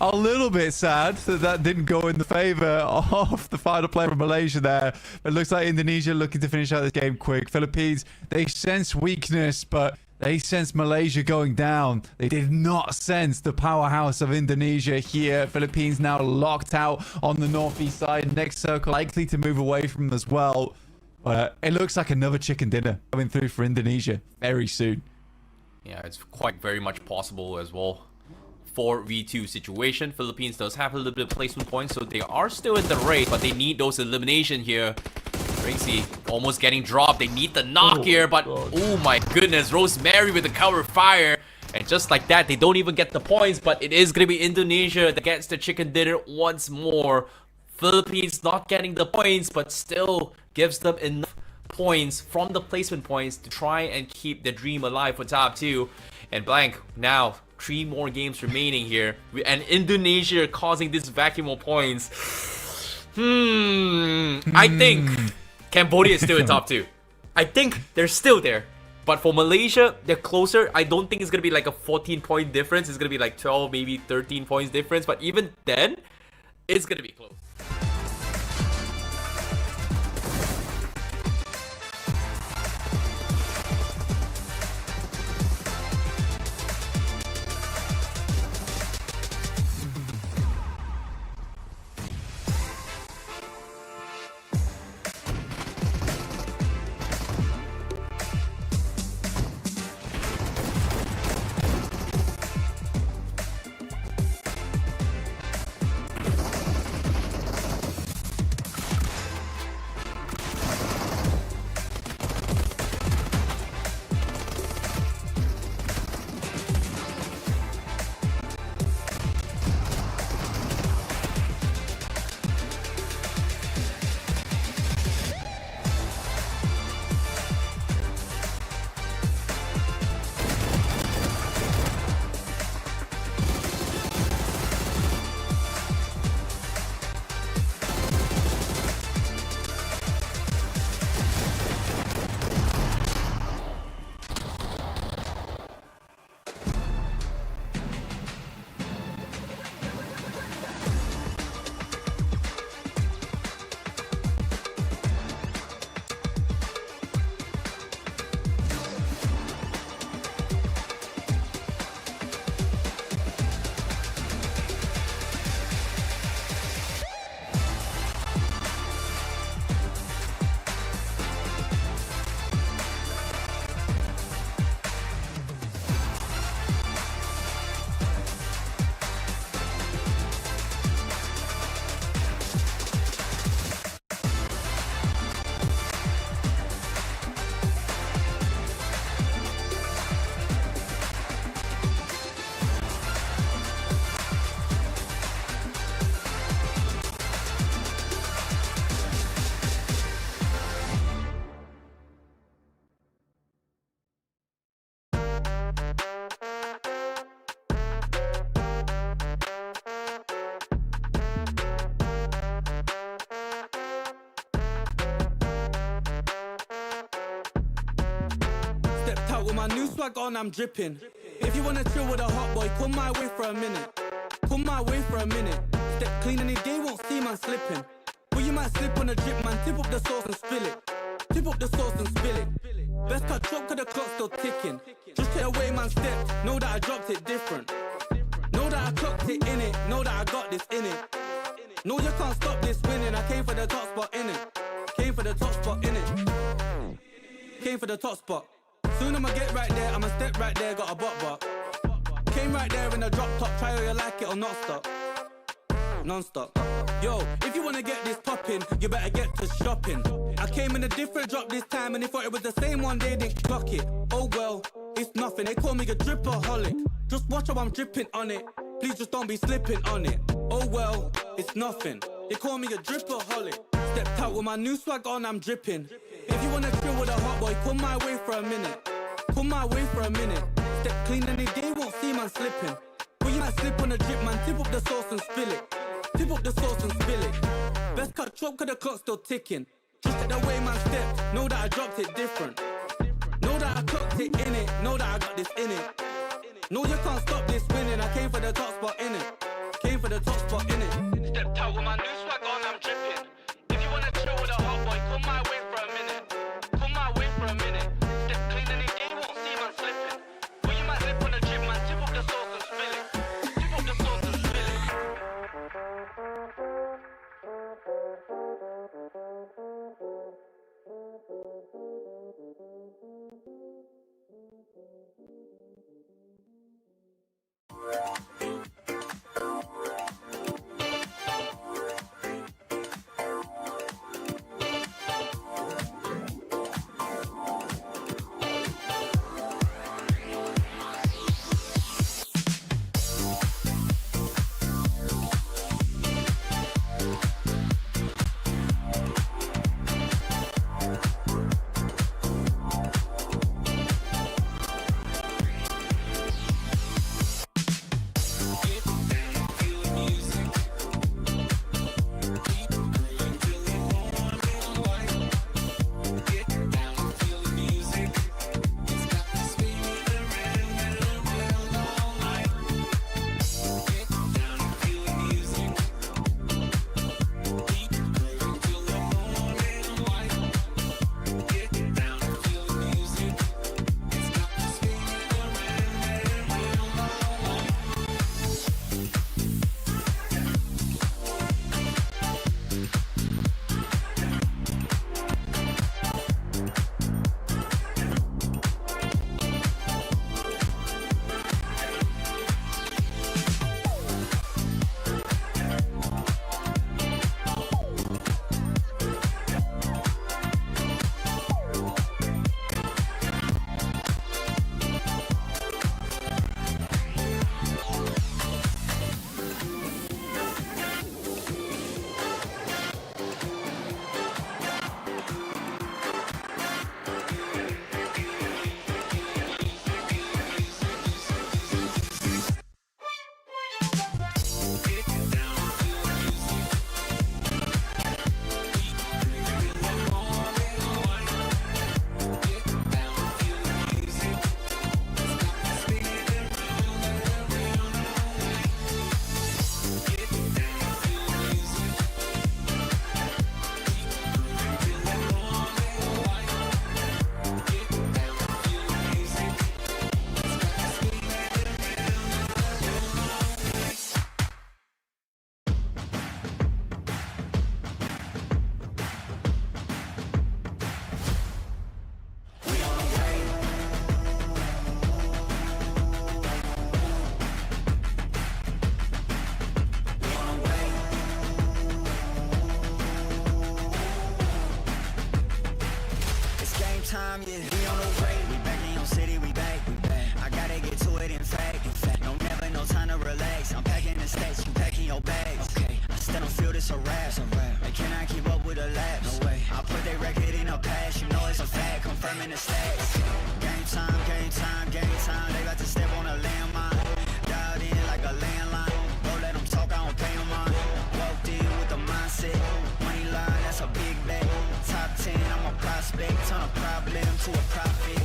Speaker 1: a little bit sad that didn't go in the favor of the final player from Malaysia there. It looks like Indonesia looking to finish out this game quick. Philippines, they sense weakness, but they sense Malaysia going down. They did not sense the powerhouse of Indonesia here. Philippines now locked out on the northeast side. Next circle likely to move away from them as well. But it looks like another chicken dinner coming through for Indonesia very soon.
Speaker 2: Yeah, it's quite very much possible as well. 4v2 situation. Philippines does have a little bit of placement points, so they are still in the race, but they need those elimination here. Crazy, almost getting dropped. They need the knock here, but oh my goodness, Rosemary with the cover fire. And just like that, they don't even get the points, but it is going to be Indonesia that gets the chicken dinner once more. Philippines not getting the points, but still gives them enough points from the placement points to try and keep the dream alive for top 2. And Blank, now 3 more games remaining here, and Indonesia causing this vacuum of points. I think Cambodia is still in top 2. I think they're still there. But for Malaysia, they're closer. I don't think it's going to be like a 14-point difference. It's going to be like 12, maybe 13 points difference. But even then, it's going to be close.
Speaker 3: out with my new swag on, I'm dripping. If you wanna chill with a hot boy, come my way for a minute. Come my way for a minute. Step clean any day, won't see man slipping. But you might slip on a drip, man. Tip up the sauce and spill it. Tip up the sauce and spill it. Best cut chop, cause the clock's still ticking. Just take away man steps, know that I dropped it different. Know that I clocked it in it, know that I got this in it. No, you can't stop this winning. I came for the top spot in it. Came for the top spot in it. Came for the top spot. Soon I'ma get right there, I'ma step right there, got a bot. Came right there in the drop top, try how you like it or not stop. Non-stop. Yo, if you wanna get this poppin', you better get to shopping. I came in a different drop this time and they thought it was the same one, they didn't clock it. Oh well, it's nothing, they call me a dripaholic. Just watch how I'm dripping on it, please just don't be slipping on it. Oh well, it's nothing, they call me a dripaholic. Stepped out with my new swag on, I'm dripping. If you wanna chill with a hot boy, come my way for a minute. Come my way for a minute. Step clean any day, won't see man slipping. But you might slip on a drip, man, tip up the sauce and spill it. Tip up the sauce and spill it. Best cut chop, cause the clock's still ticking. Just take the way man steps, know that I dropped it different. Know that I clocked it in it, know that I got this in it. No, you can't stop this winning, I came for the top spot in it. Came for the top spot in it. Stepped out with my new swag on, I'm dripping. If you wanna chill with a hot boy, come my way for a minute. Come my way for a minute. Step clean any day, won't see man slipping. But you might slip on a drip, man, tip up the sauce and spill it. Tip up the sauce and spill it.
Speaker 4: time, yeah. We on the way, we back in your city, we back. I gotta get to it, in fact. No, never no time to relax. I'm packing the stacks, you packing your bags. Okay, I still don't feel this a rap. They cannot keep up with the laps. No way. I put their record in a pass, you know it's a fact. Confirming the stats. Game time, game time, game time. They about to step on a landmine. Dialed in like a landline. Don't let them talk, I don't pay them on. Walked in with the mindset. Money line, that's a big bet. Top 10, I'm a prospect. Turn a problem to a profit.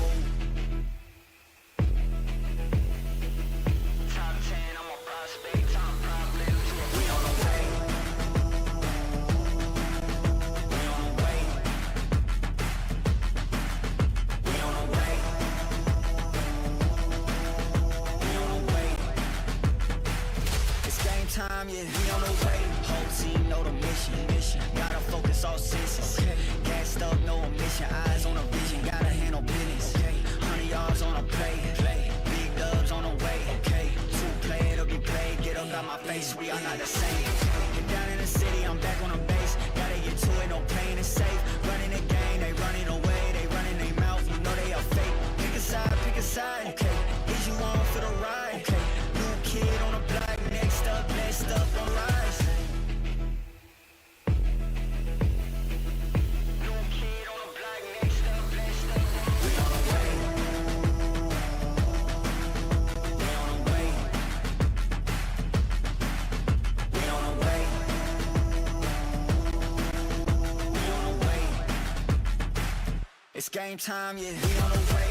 Speaker 4: It's game time, yeah. We on the way.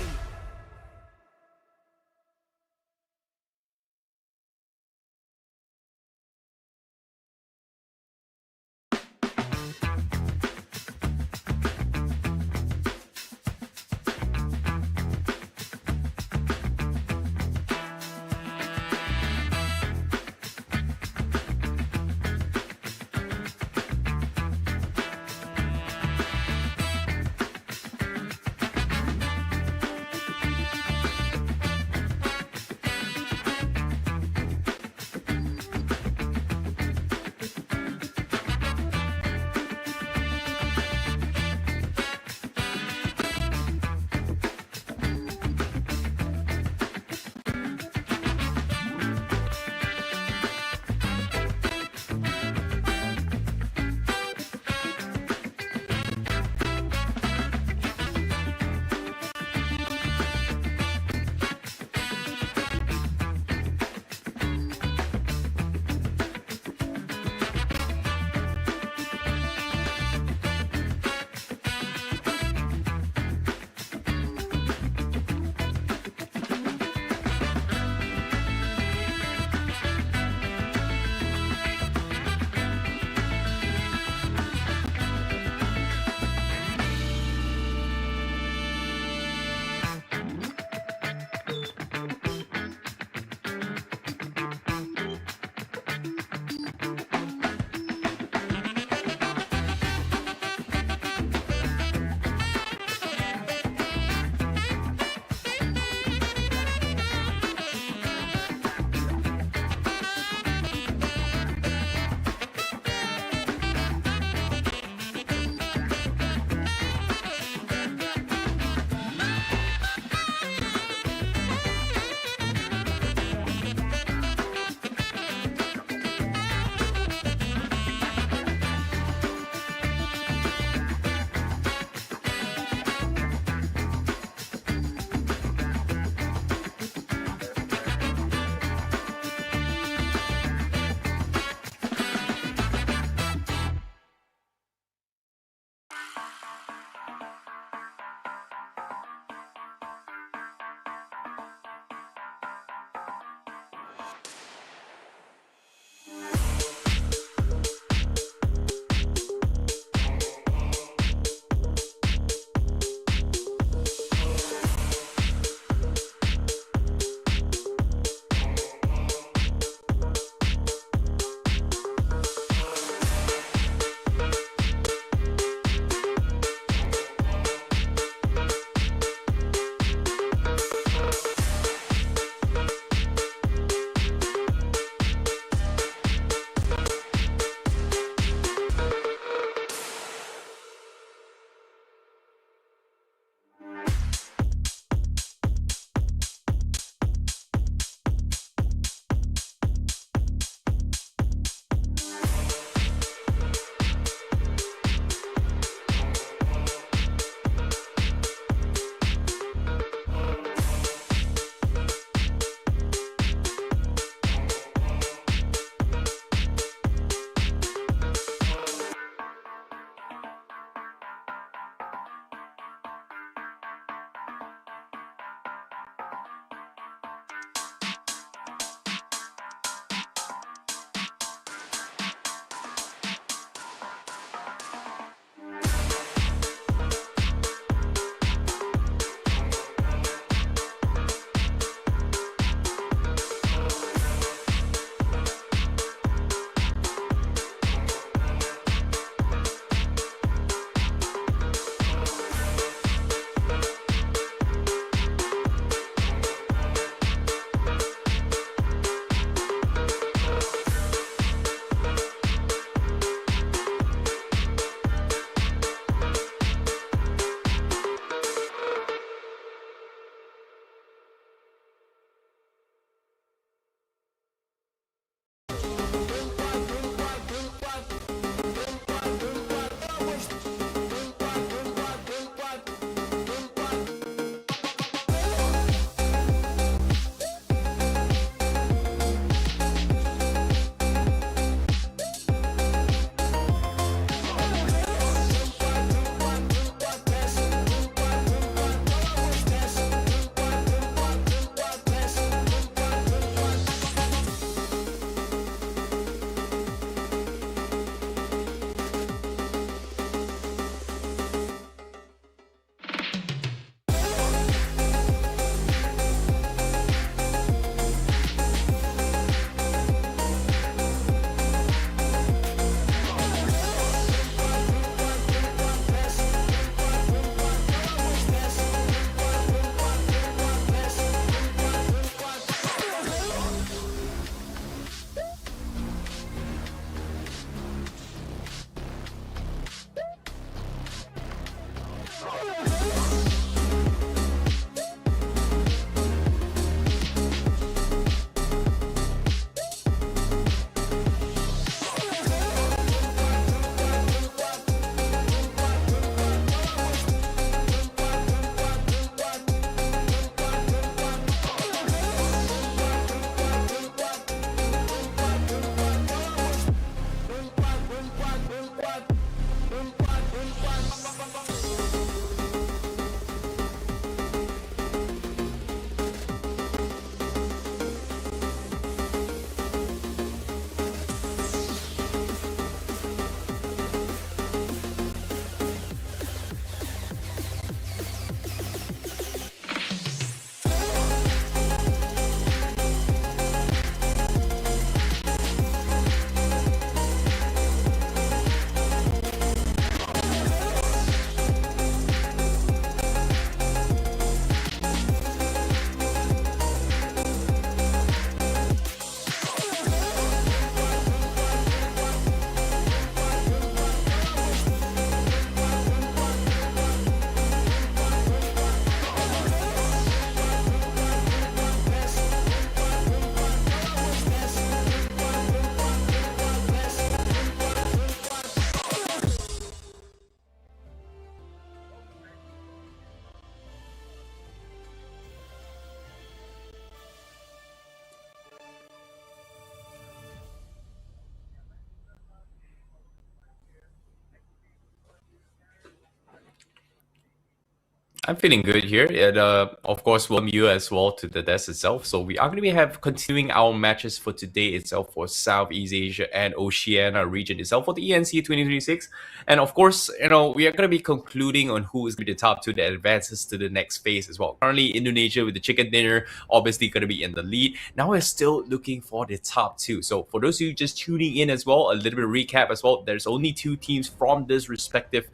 Speaker 2: I'm feeling good here, and of course, welcome you as well to the desk itself. So we are going to be continuing our matches for today itself for Southeast Asia and Oceania region itself for the ENC26, and of course, we are going to be concluding on who is going to be the top two that advances to the next phase as well. Currently, Indonesia with the chicken dinner obviously going to be in the lead. Now we're still looking for the top two. So for those of you just tuning in as well, a little bit of recap as well. There's only two teams from this respective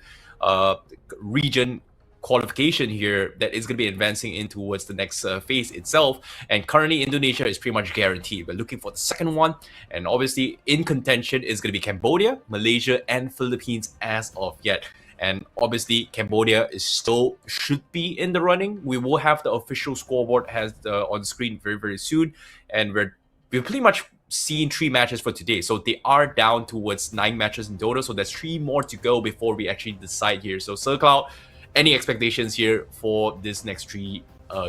Speaker 2: region qualification here that is going to be advancing in towards the next phase itself, and currently Indonesia is pretty much guaranteed. We're looking for the second one, and obviously in contention is going to be Cambodia, Malaysia, and Philippines as of yet. And obviously Cambodia is still should be in the running. We will have the official scoreboard on screen very, very soon, and we've pretty much seen 3 matches for today, so they are down towards 9 matches in total, so there's 3 more to go before we actually decide here. So Sir Cloud, any expectations here for this next 3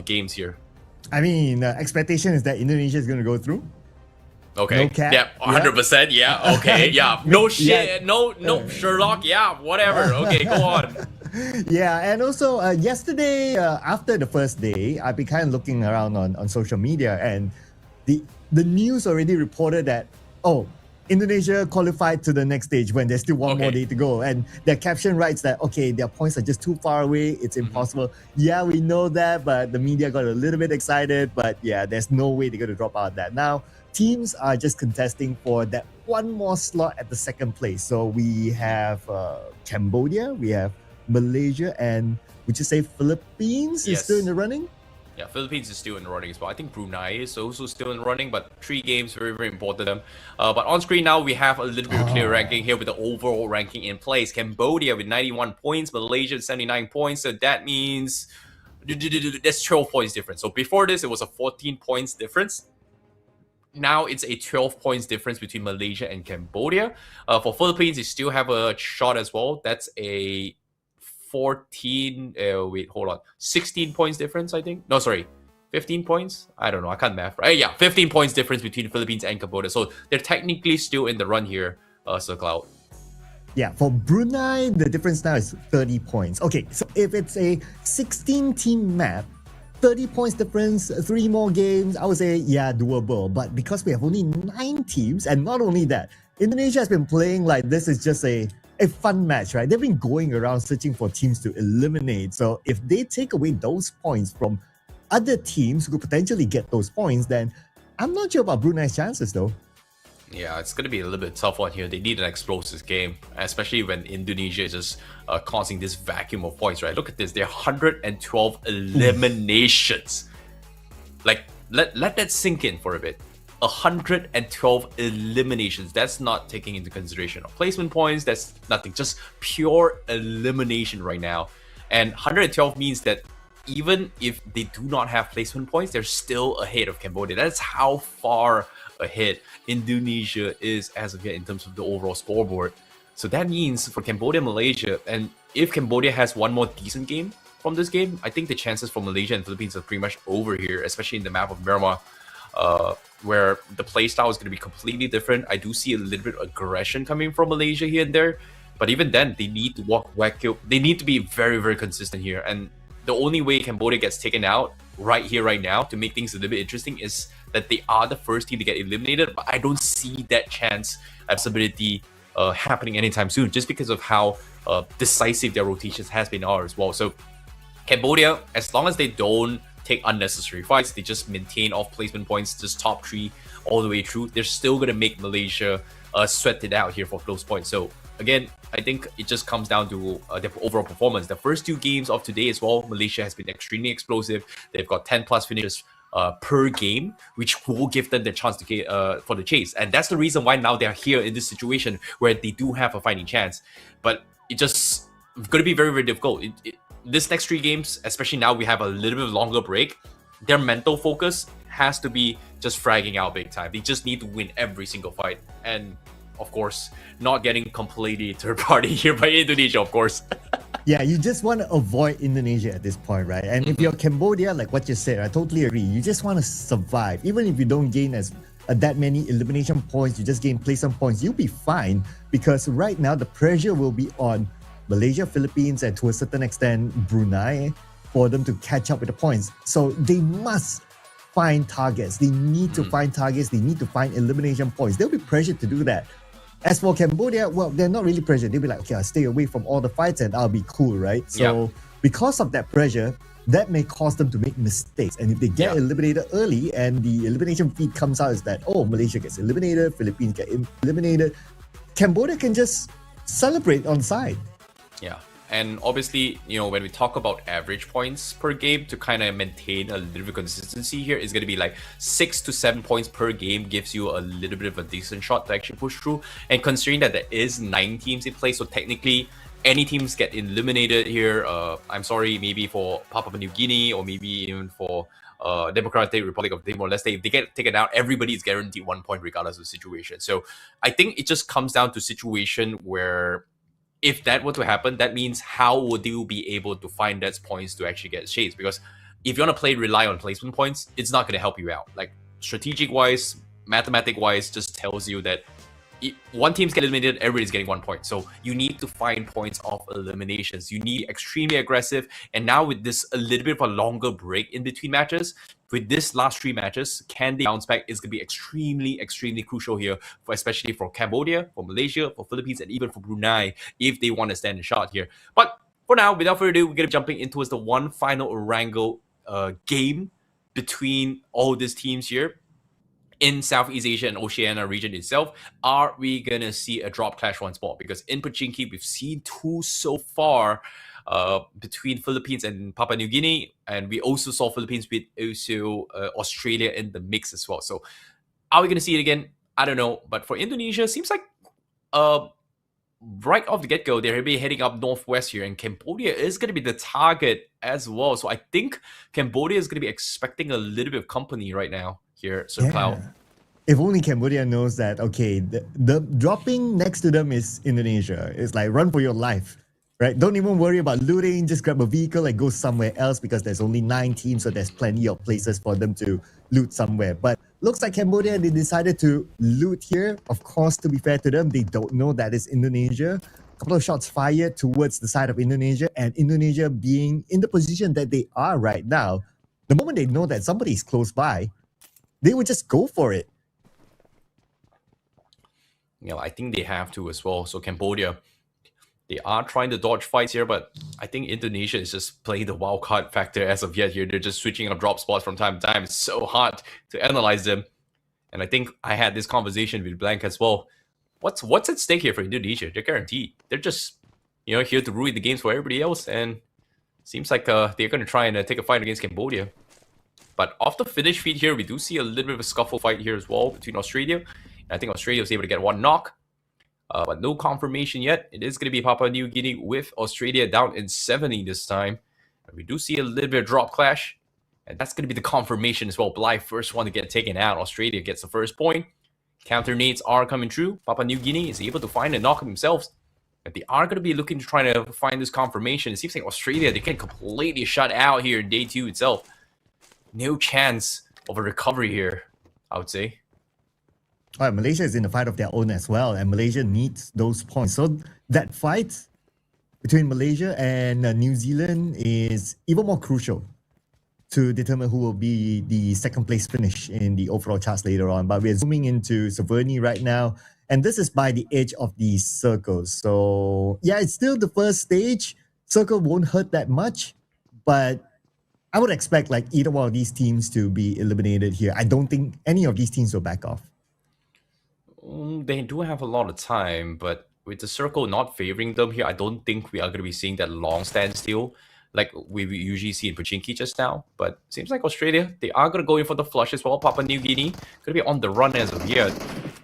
Speaker 2: games here?
Speaker 5: I mean, expectation is that Indonesia is going to go through.
Speaker 2: Okay.
Speaker 5: No cap.
Speaker 2: Yeah, 100%. Yeah. Okay. Yeah. No shit.
Speaker 5: Yeah.
Speaker 2: No Sherlock. Yeah. Whatever. Okay. Go on.
Speaker 5: Yeah, and also yesterday after the first day, I've been kind of looking around on social media, and the news already reported that Indonesia qualified to the next stage when there's still one more day to go. And their caption writes that, their points are just too far away. It's impossible. Yeah, we know that, but the media got a little bit excited. But yeah, there's no way they're going to drop out of that. Now, teams are just contesting for that one more slot at the second place. So we have Cambodia, we have Malaysia, and would you say Philippines is still in the running?
Speaker 2: Yeah, Philippines is still in the running as well. I think Brunei is also still in the running, but 3 games, very, very important to them. But on screen now, we have a little bit of clear ranking here with the overall ranking in place. Cambodia with 91 points, Malaysia with 79 points. So that means that's 12 points difference. So before this, it was a 14 points difference. Now it's a 12 points difference between Malaysia and Cambodia. For Philippines, they still have a shot as well. That's a 16 points difference, I think. No, sorry, 15 points? I don't know, I can't math, right? Yeah, 15 points difference between the Philippines and Cambodia. So they're technically still in the run here, Sir Cloud.
Speaker 5: Yeah, for Brunei, the difference now is 30 points. Okay, so if it's a 16-team map, 30 points difference, 3 more games, I would say, yeah, doable. But because we have only 9 teams, and not only that, Indonesia has been playing like this is just a fun match, right? They've been going around searching for teams to eliminate. So if they take away those points from other teams who could potentially get those points, then I'm not sure about Brunei's chances though.
Speaker 2: Yeah, it's going to be a little bit tough one here. They need an explosive game, especially when Indonesia is just causing this vacuum of points, right? Look at this. There are 112 eliminations. Like, let that sink in for a bit. 112 eliminations. That's not taking into consideration of placement points. That's nothing. Just pure elimination right now. And 112 means that even if they do not have placement points, they're still ahead of Cambodia. That's how far ahead Indonesia is as of yet in terms of the overall scoreboard. So that means for Cambodia, Malaysia, and if Cambodia has one more decent game from this game, I think the chances for Malaysia and Philippines are pretty much over here, especially in the map of Myanmar, where the playstyle is going to be completely different. I do see a little bit of aggression coming from Malaysia here and there, but even then, they need to they need to be very, very consistent here. And the only way Cambodia gets taken out right here, right now, to make things a little bit interesting is that they are the first team to get eliminated, but I don't see that chance possibility happening anytime soon, just because of how decisive their rotations has been as well. So Cambodia, as long as they don't take unnecessary fights, they just maintain off placement points, just top 3 all the way through, they're still going to make Malaysia sweat it out here for close points. So again, I think it just comes down to their overall performance. The first 2 games of today as well, Malaysia has been extremely explosive. They've got 10 plus finishes per game, which will give them the chance to for the chase. And that's the reason why now they're here in this situation where they do have a fighting chance. But it just going to be very, very difficult. This next 3 games, especially now we have a little bit longer break, their mental focus has to be just fragging out big time. They just need to win every single fight. And of course, not getting completely third party here by Indonesia, of course.
Speaker 5: Yeah, you just want to avoid Indonesia at this point, right? And if you're Cambodia, like what you said, I totally agree. You just want to survive. Even if you don't gain that many elimination points, you just gain placement points, you'll be fine. Because right now, the pressure will be on Malaysia, Philippines, and to a certain extent, Brunei. for them to catch up with the points. So they must find targets. They need to find targets. They need to find elimination points. They'll be pressured to do that. As for Cambodia, well, they're not really pressured. They'll be like, okay, I'll stay away from all the fights and I'll be cool, right? So because of that pressure, that may cause them to make mistakes. And if they get eliminated early and the elimination feed comes out is that, oh, Malaysia gets eliminated, Philippines get eliminated, Cambodia can just celebrate on the side.
Speaker 2: Yeah. And obviously, you know, when we talk about average points per game to kind of maintain a little bit of consistency here, it's going to be like 6 to 7 points per game gives you a little bit of a decent shot to actually push through. And considering that there is 9 teams in play, so technically any teams get eliminated here, I'm sorry, maybe for Papua New Guinea or maybe even for Democratic Republic of Timor-Leste, if they get taken out, everybody is guaranteed 1 point regardless of the situation. So I think it just comes down to situation where if that were to happen, that means how would you be able to find that points to actually get shades? Because if you want to rely on placement points, it's not going to help you out. Like strategic-wise, mathematic-wise, just tells you that one team's get eliminated, everybody's getting 1 point. So you need to find points of eliminations. You need extremely aggressive. And now with this a little bit of a longer break in between matches, with this last 3 matches, can they bounce back is going to be extremely, extremely crucial here, especially for Cambodia, for Malaysia, for Philippines, and even for Brunei, if they want to stand a shot here. But for now, without further ado, we're going to be jumping into the one final wrangle game between all these teams here in Southeast Asia and Oceania region itself. Are we going to see a drop clash once more? Because in Pochinki, we've seen 2 so far, between Philippines and Papua New Guinea, and we also saw Philippines with also Australia in the mix as well. So are we going to see it again? I don't know. But for Indonesia, seems like right off the get-go, they're going to be heading up northwest here, and Cambodia is going to be the target as well. So I think Cambodia is going to be expecting a little bit of company right now here, Sir Cloud.
Speaker 5: If only Cambodia knows that, okay, the dropping next to them is Indonesia. It's like, run for your life. Right? Don't even worry about looting. Just grab a vehicle and go somewhere else because there's only 9 teams, so there's plenty of places for them to loot somewhere. But looks like Cambodia, they decided to loot here. Of course, to be fair to them, they don't know that is Indonesia. A couple of shots fired towards the side of Indonesia, and Indonesia being in the position that they are right now, the moment they know that somebody is close by, they would just go for it.
Speaker 2: You know, I think they have to as well. So Cambodia, they are trying to dodge fights here, but I think Indonesia is just playing the wild card factor as of yet here. They're just switching up drop spots from time to time. It's so hard to analyze them. And I think I had this conversation with Blank as well. What's at stake here for Indonesia? They're guaranteed. They're just, you know, here to ruin the games for everybody else. And seems like they're going to try and take a fight against Cambodia. But off the finish feed here, we do see a little bit of a scuffle fight here as well between Australia. And I think Australia was able to get 1 knock. But no confirmation yet. It is going to be Papua New Guinea with Australia down in 70 this time. And we do see a little bit of drop clash. And that's going to be the confirmation as well. Bly, first one to get taken out. Australia gets the first point. Counter nades are coming through. Papua New Guinea is able to find a knock themselves. But they are going to be looking to try to find this confirmation. It seems like Australia, they get completely shut out here in day 2 itself. No chance of a recovery here, I would say.
Speaker 5: All right, Malaysia is in a fight of their own as well, and Malaysia needs those points. So that fight between Malaysia and New Zealand is even more crucial to determine who will be the second place finish in the overall charts later on. But we're zooming into Severny right now, and this is by the edge of the circles. So yeah, it's still the first stage. Circle won't hurt that much, but I would expect like either one of these teams to be eliminated here. I don't think any of these teams will back off.
Speaker 2: They do have a lot of time, but with the circle not favoring them here, I don't think we are going to be seeing that long standstill like we usually see in Pochinki just now. But seems like Australia, they are going to go in for the flush as well. Papua New Guinea going to be on the run as of yet.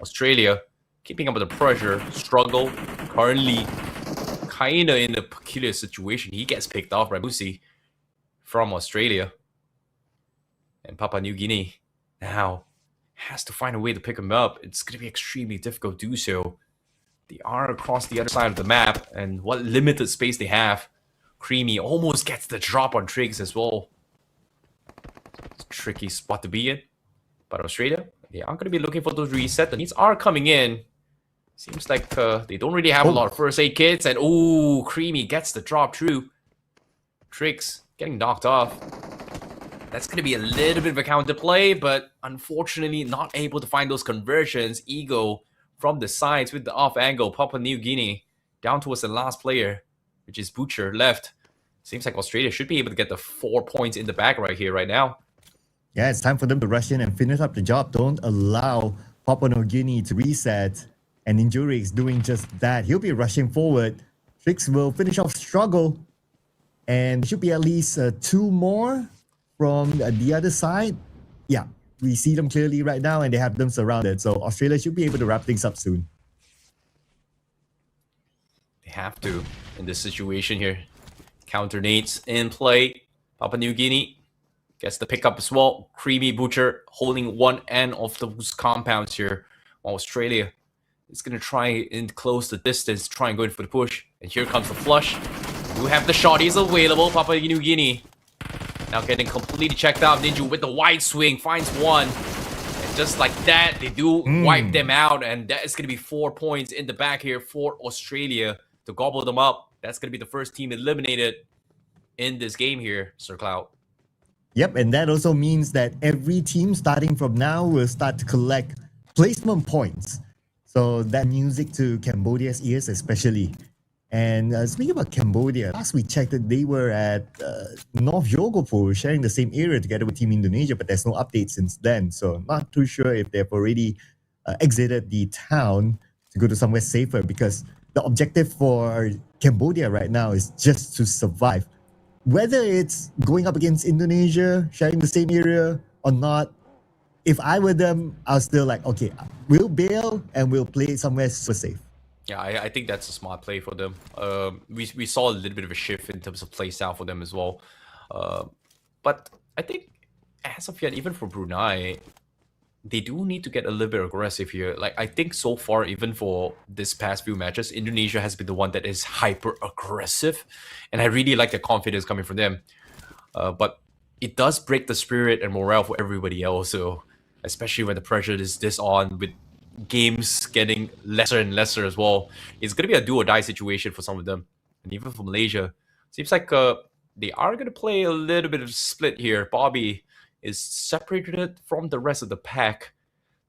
Speaker 2: Australia keeping up with the pressure, struggle, currently kind of in a peculiar situation. He gets picked off by Musi from Australia. And Papua New Guinea now has to find a way to pick him up. It's going to be extremely difficult to do so. They are across the other side of the map, and what limited space they have. Creamy almost gets the drop on Triggs as well. It's a tricky spot to be in. But Australia, they are going to be looking for those resets. The needs are coming in. Seems like they don't really have a lot of first aid kits. And Creamy gets the drop through. Triggs getting knocked off. That's going to be a little bit of a counter play, but unfortunately not able to find those conversions. Ego from the sides with the off angle. Papua New Guinea down towards the last player, which is Butcher left. Seems like Australia should be able to get the 4 points in the back right here, right now.
Speaker 5: Yeah, it's time for them to rush in and finish up the job. Don't allow Papua New Guinea to reset. And Injuri is doing just that. He'll be rushing forward. Trix will finish off struggle. And there should be at least 2 more from the other side. Yeah, we see them clearly right now and they have them surrounded. So Australia should be able to wrap things up soon.
Speaker 2: They have to in this situation here. Counter nades in play. Papua New Guinea gets the pickup as well. Creamy Butcher holding one end of those compounds here. While Australia is going to try and close the distance, try and go in for the push. And here comes the flush. We have the shotties available. Papua New Guinea now getting completely checked out. Ninja with the wide swing finds one. And just like that, they do wipe them out. And that is going to be 4 points in the back here for Australia to gobble them up. That's going to be the first team eliminated in this game here, Sir Cloud.
Speaker 5: Yep, and that also means that every team starting from now will start to collect placement points. So that music to Cambodia's ears especially. And speaking about Cambodia, last we checked that they were at North Yogopur, sharing the same area together with Team Indonesia, but there's no update since then. So not too sure if they've already exited the town to go to somewhere safer, because the objective for Cambodia right now is just to survive. Whether it's going up against Indonesia, sharing the same area or not, if I were them, I'll still like, okay, we'll bail and we'll play somewhere super safe.
Speaker 2: Yeah, I think that's a smart play for them. We saw a little bit of a shift in terms of play style for them as well. But I think as of yet, even for Brunei, they do need to get a little bit aggressive here. Like, I think so far, even for this past few matches, Indonesia has been the one that is hyper aggressive. And I really like the confidence coming from them. But it does break the spirit and morale for everybody else. So, especially when the pressure is this on, with games getting lesser and lesser as well. It's going to be a do or die situation for some of them. And even for Malaysia, seems like they are going to play a little bit of split here. Bobby is separated from the rest of the pack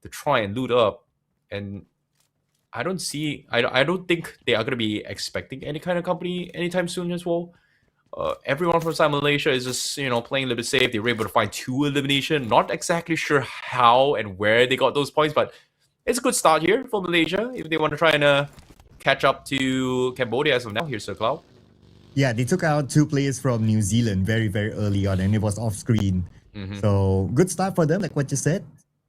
Speaker 2: to try and loot up. And I don't think they are going to be expecting any kind of company anytime soon as well. Everyone from South Malaysia is just, playing a little bit safe. They were able to find 2 elimination. Not exactly sure how and where they got those points, but it's a good start here for Malaysia if they want to try and catch up to Cambodia as of now. Here's Sir Cloud.
Speaker 5: Yeah, they took out 2 players from New Zealand very, very early on, and it was off screen. So good start for them, like what you said.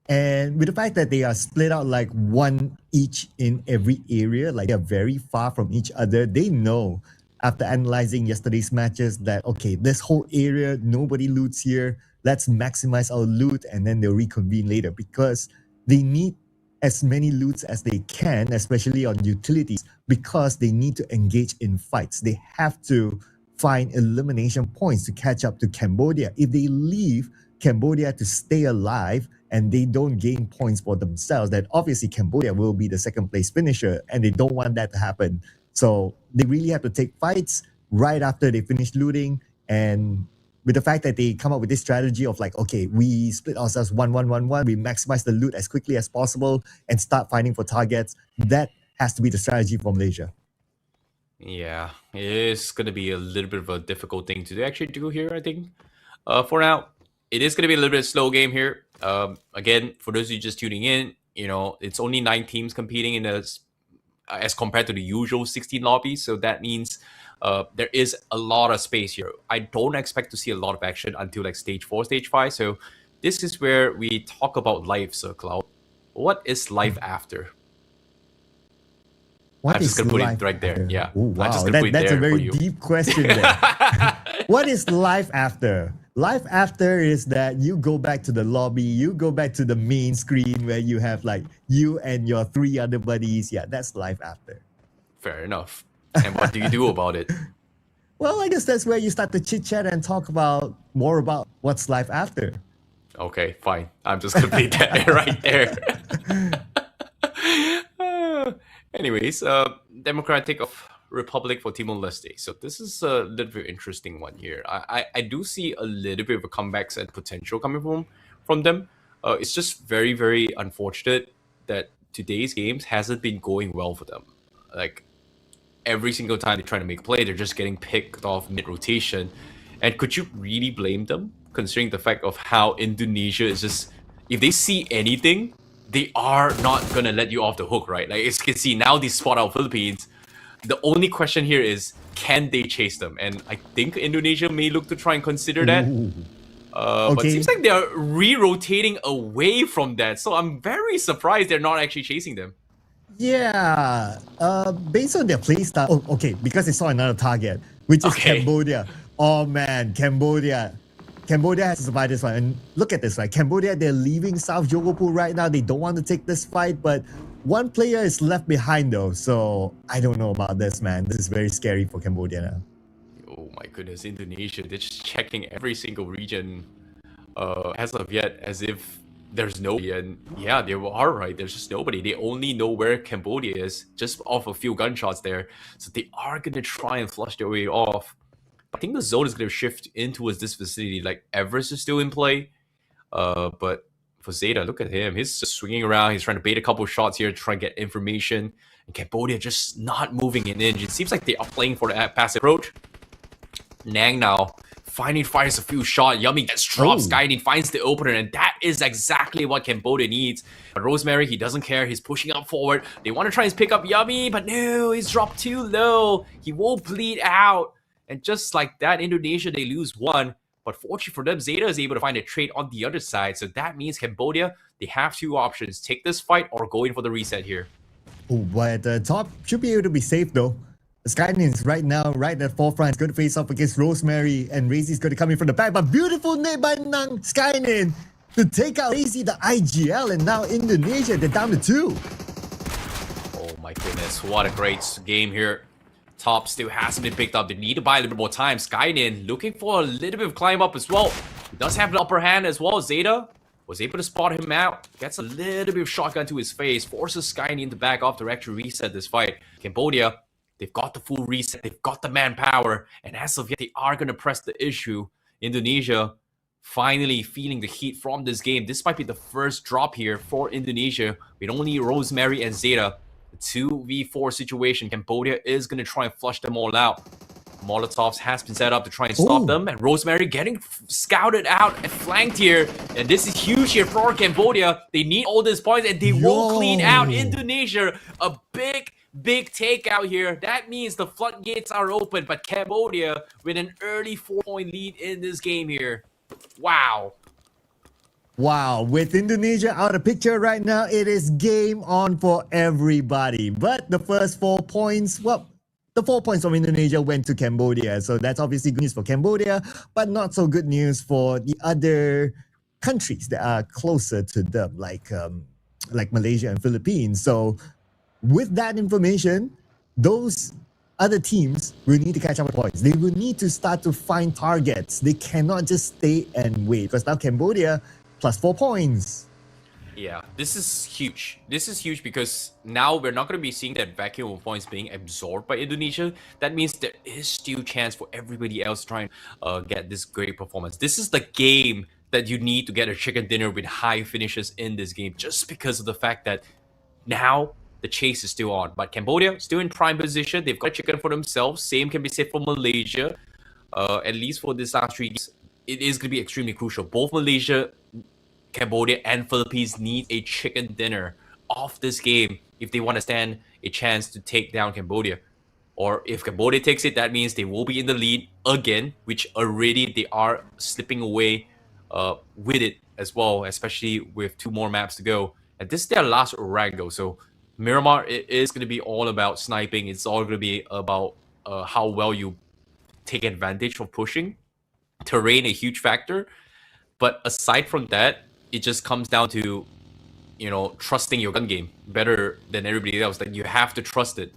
Speaker 5: And with the fact that they are split out like 1 each in every area, like they're very far from each other, they know after analyzing yesterday's matches that, okay, this whole area, nobody loots here. Let's maximize our loot, and then they'll reconvene later, because they need as many loots as they can, especially on utilities, because they need to engage in fights. They have to find elimination points to catch up to Cambodia. If they leave Cambodia to stay alive and they don't gain points for themselves, then obviously Cambodia will be the second place finisher, and they don't want that to happen. So they really have to take fights right after they finish looting. And with the fact that they come up with this strategy of like, okay, we split ourselves 1-1-1-1, we maximize the loot as quickly as possible and start fighting for targets, that has to be the strategy for Malaysia.
Speaker 2: Yeah, it is going to be a little bit of a difficult thing to actually do here, I think. For now, it is going to be a little bit of a slow game here. Again, for those of you just tuning in, it's only 9 teams competing in as compared to the usual 16 lobbies. So that means there is a lot of space here. I don't expect to see a lot of action until like stage 4, stage 5. So this is where we talk about life, Sir Cloud. What is life after?
Speaker 5: What
Speaker 2: I'm
Speaker 5: is
Speaker 2: just going to put
Speaker 5: life
Speaker 2: it right there.
Speaker 5: after?
Speaker 2: Yeah.
Speaker 5: Ooh, wow,
Speaker 2: I'm just gonna put it
Speaker 5: that's
Speaker 2: there
Speaker 5: a very
Speaker 2: for you.
Speaker 5: deep question there. What is life after? Life after is that you go back to the lobby, you go back to the main screen where you have like you and your 3 other buddies. Yeah, that's life after.
Speaker 2: Fair enough. And what do you do about it?
Speaker 5: Well, I guess that's where you start to chit chat and talk more about what's life after.
Speaker 2: Okay, fine. I'm just going to leave that right there. Anyways, Democratic of Republic for Timor-Leste. So this is a little bit interesting one here. I do see a little bit of a comebacks and potential coming from them. It's just very, very unfortunate that today's games hasn't been going well for them. Like every single time they try to make a play, they're just getting picked off mid-rotation. And could you really blame them, considering the fact of how Indonesia is just, if they see anything, they are not gonna let you off the hook, right? Like as you can see, now they spot out Philippines. The only question here is, can they chase them? And I think Indonesia may look to try and consider that. But it seems like they're re-rotating away from that. So I'm very surprised they're not actually chasing them.
Speaker 5: Yeah, based on their play style. Oh, okay, because they saw another target, which is Cambodia. Oh man, Cambodia has to survive this one. And look at this, right? Cambodia, they're leaving South Jogopul right now. They don't want to take this fight, but one player is left behind though. So I don't know about this, man. This is very scary for Cambodia now.
Speaker 2: Oh my goodness, Indonesia, they're just checking every single region as of yet, as if there's nobody. And yeah, they are right, there's just nobody. They only know where Cambodia is just off a few gunshots there. So they are going to try and flush their way off. I think the zone is going to shift in towards this vicinity. Like Everest is still in play. But for Zeta, look at him. He's just swinging around. He's trying to bait a couple shots here to try and get information. And Cambodia just not moving it in. It seems like they are playing for the passive approach. Nang now finally fires a few shots. Yummy gets dropped. Skydin finds the opener, and that is exactly what Cambodia needs. But Rosemary, he doesn't care. He's pushing up forward. They want to try and pick up Yummy, but no, he's dropped too low. He will bleed out. And just like that, Indonesia, they lose one. But fortunately for them, Zeta is able to find a trade on the other side. So that means Cambodia, they have two options. Take this fight or go in for the reset here.
Speaker 5: Oh, but top should be able to be safe though. Skydin is right now, right at forefront. He's going to face off against Rosemary, and Razy's going to come in from the back. But beautiful nade by Nang Skydin to take out Razy, the IGL, and now Indonesia, they're down to 2.
Speaker 2: Oh my goodness, what a great game here. Top still hasn't been picked up. They need to buy a little bit more time. Skydin looking for a little bit of climb up as well. He does have the upper hand as well. Zeta was able to spot him out. Gets a little bit of shotgun to his face. Forces Skydin to back off to actually reset this fight. Cambodia, they've got the full reset. They've got the manpower. And as of yet, they are going to press the issue. Indonesia finally feeling the heat from this game. This might be the first drop here for Indonesia with only Rosemary and Zeta. 2v4 situation. Cambodia is going to try and flush them all out. Molotovs has been set up to try and stop them. And Rosemary getting scouted out and flanked here. And this is huge here for Cambodia. They need all these points and they will clean out Indonesia. A big takeout here. That means the floodgates are open. But Cambodia with an early 4-point lead in this game here. Wow.
Speaker 5: Wow, with Indonesia out of picture right now, it is game on for everybody. But the first 4 points, well, the 4 points from Indonesia went to Cambodia. So that's obviously good news for Cambodia, but not so good news for the other countries that are closer to them, like Malaysia and Philippines. So with that information, those other teams will need to catch up with points. They will need to start to find targets. They cannot just stay and wait, because now Cambodia plus 4 points.
Speaker 2: Yeah, this is huge. This is huge because now we're not going to be seeing that vacuum of points being absorbed by Indonesia. That means there is still chance for everybody else to try and get this great performance. This is the game that you need to get a chicken dinner with high finishes in this game, just because of the fact that now the chase is still on. But Cambodia still in prime position. They've got chicken for themselves. Same can be said for Malaysia. At least for this last 3 games, it is going to be extremely crucial. Both Malaysia, Cambodia, and Philippines need a chicken dinner off this game if they want to stand a chance to take down Cambodia. Or if Cambodia takes it, that means they will be in the lead again, which already they are slipping away with it as well, especially with 2 more maps to go. And this is their last rank though, so Miramar, it is going to be all about sniping. It's all going to be about how well you take advantage of pushing. Terrain, a huge factor. But aside from that, it just comes down to, you know, trusting your gun game better than everybody else. Like, you have to trust it.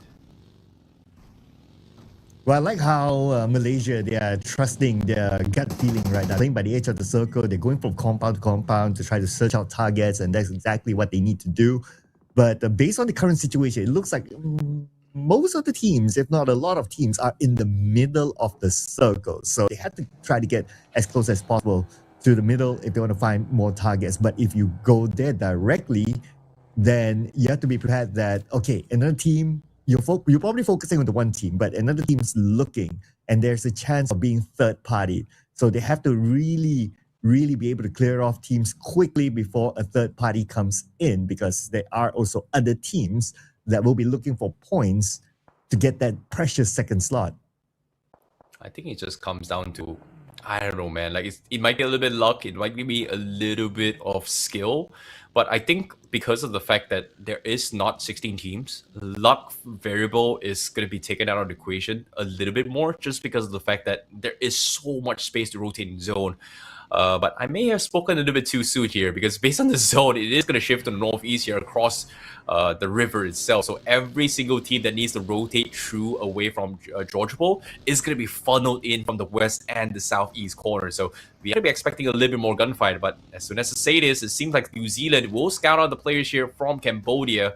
Speaker 5: Well, I like how Malaysia, they are trusting their gut feeling right now. Playing by the edge of the circle, they're going from compound to compound to try to search out targets, and that's exactly what they need to do. But based on the current situation, it looks like most of the teams, if not a lot of teams, are in the middle of the circle. So they have to try to get as close as possible to the middle if they want to find more targets. But if you go there directly, then you have to be prepared that, okay, another team, you're probably focusing on the one team, but another team's looking, and there's a chance of being third party. So they have to really be able to clear off teams quickly before a third party comes in, because there are also other teams that will be looking for points to get that precious second slot.
Speaker 2: I think it just comes down to, I don't know, man. Like it might be a little bit luck. It might be a little bit of skill. But I think because of the fact that there is not 16 teams, luck variable is going to be taken out of the equation a little bit more, just because of the fact that there is so much space to rotate in zone. But I may have spoken a little bit too soon here, because based on the zone, it is going to shift to the northeast here across the river itself. So every single team that needs to rotate through away from Georgia Bowl is going to be funneled in from the west and the southeast corner. So we are going to be expecting a little bit more gunfight. But as soon as I say this, it seems like New Zealand will scout out the players here from Cambodia.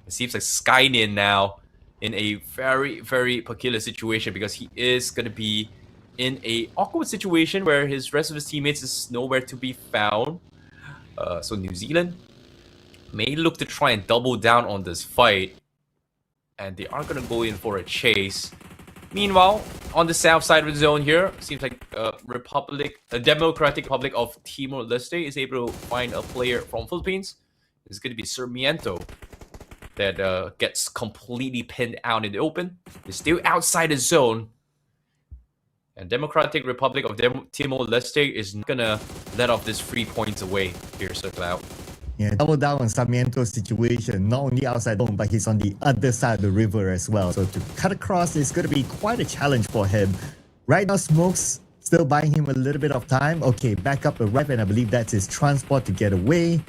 Speaker 2: It seems like Skynin now in a very, very peculiar situation, because he is going to be in a awkward situation where his rest of his teammates is nowhere to be found. So New Zealand may look to try and double down on this fight, and they are going to go in for a chase. Meanwhile, on the south side of the zone here, seems like Democratic Republic of Timor-Leste is able to find a player from Philippines. It's going to be Sarmiento that gets completely pinned out in the open. He's still outside the zone. And Democratic Republic of Timor-Leste is not going to let off this 3 points away here, Sir Cloud.
Speaker 5: Yeah, double down on Sarmiento's situation. Not only outside home, but he's on the other side of the river as well. So to cut across is going to be quite a challenge for him. Right now, Smoke's still buying him a little bit of time. Okay, back up arrived, and I believe that's his transport to get away.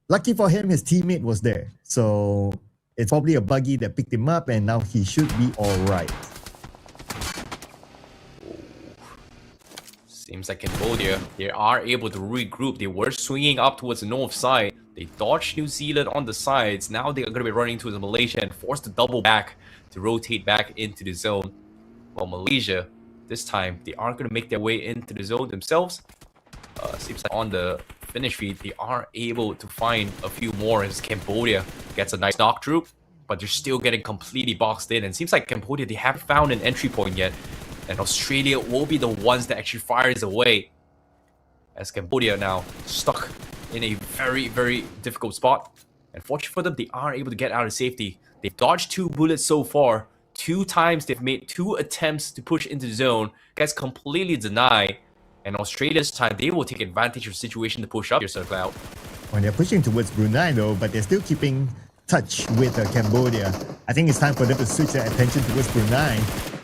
Speaker 5: Lucky for him, his teammate was there. So it's probably a buggy that picked him up, and now he should be all right.
Speaker 2: Seems like Cambodia, they are able to regroup. They were swinging up towards the north side. They dodged New Zealand on the sides. Now they are going to be running towards Malaysia and forced to double back to rotate back into the zone. While Malaysia, this time, they are going to make their way into the zone themselves. Seems like on the finish feed, they are able to find a few more as Cambodia gets a nice knock through, but they're still getting completely boxed in. And seems like Cambodia, they haven't found an entry point yet. And Australia will be the ones that actually fires away, as Cambodia now stuck in a very, very difficult spot. And fortunately for them, they are able to get out of safety. They've dodged 2 bullets so far. 2 times they've made 2 attempts to push into the zone. Gets completely denied. And Australia this time, they will take advantage of the situation to push up here, Sir Cloud.
Speaker 5: Well, they're pushing towards Brunei though, but they're still keeping touch with Cambodia. I think it's time for them to switch their attention towards Brunei.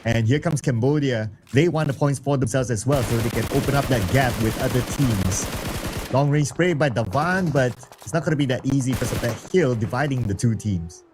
Speaker 5: And here comes Cambodia. They want the points for themselves as well, so they can open up that gap with other teams. Long range spray by Davan, but it's not going to be that easy because of that hill dividing the 2 teams.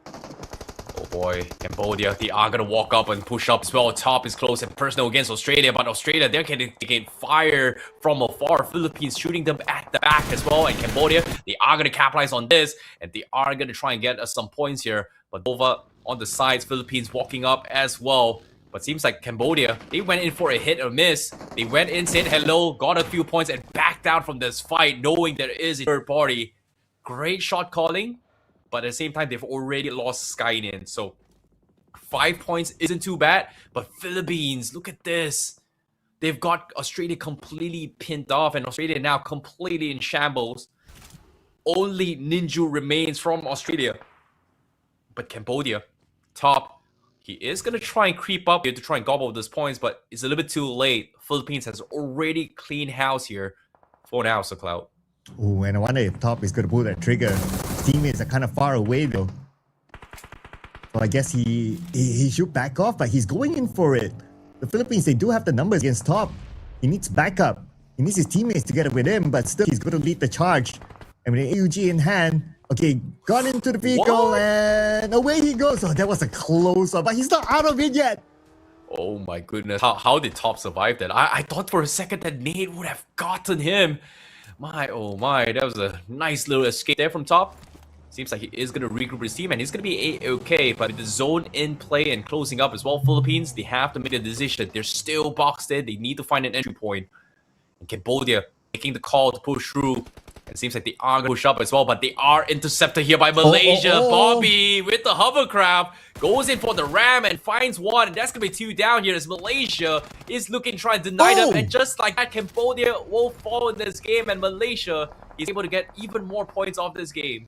Speaker 2: Oh boy, Cambodia, they are going to walk up and push up as well. Top is close and personal against Australia, but Australia, they're getting fire from afar. Philippines shooting them at the back as well. And Cambodia, they are going to capitalize on this, and they are going to try and get us some points here. But over on the sides, Philippines walking up as well. But seems like Cambodia, they went in for a hit or miss. They went in, said hello, got a few points, and backed out from this fight, knowing there is a third party. Great shot calling, but at the same time, they've already lost Skynin. So 5 points isn't too bad. But Philippines, look at this. They've got Australia completely pinned off, and Australia now completely in shambles. Only Ninju remains from Australia. But Cambodia, top. He is going to try and creep up here to try and gobble those points, but it's a little bit too late. Philippines has already cleaned house here for now, Sir Cloud.
Speaker 5: Oh, and I wonder if Top is going to pull that trigger. His teammates are kind of far away though. So I guess he should back off, but he's going in for it. The Philippines, they do have the numbers against Top. He needs backup. He needs his teammates together with him, but still he's going to lead the charge. And with the AUG in hand, okay, got into the vehicle and away he goes. Oh, that was a close one, but he's not out of it yet.
Speaker 2: Oh my goodness. How did Top survive that? I thought for a second that Nate would have gotten him. My, oh my, that was a nice little escape there from Top. Seems like he is going to regroup his team and he's going to be A-okay. But with the zone in play and closing up as well, Philippines, they have to make a decision. They're still boxed in. They need to find an entry point. And Cambodia making the call to push through. It seems like they are going to push up as well, but they are intercepted here by Malaysia. Bobby with the hovercraft goes in for the ram and finds one. And that's going to be 2 down here as Malaysia is looking to try and deny them. And just like that, Cambodia will fall in this game and Malaysia is able to get even more points off this game.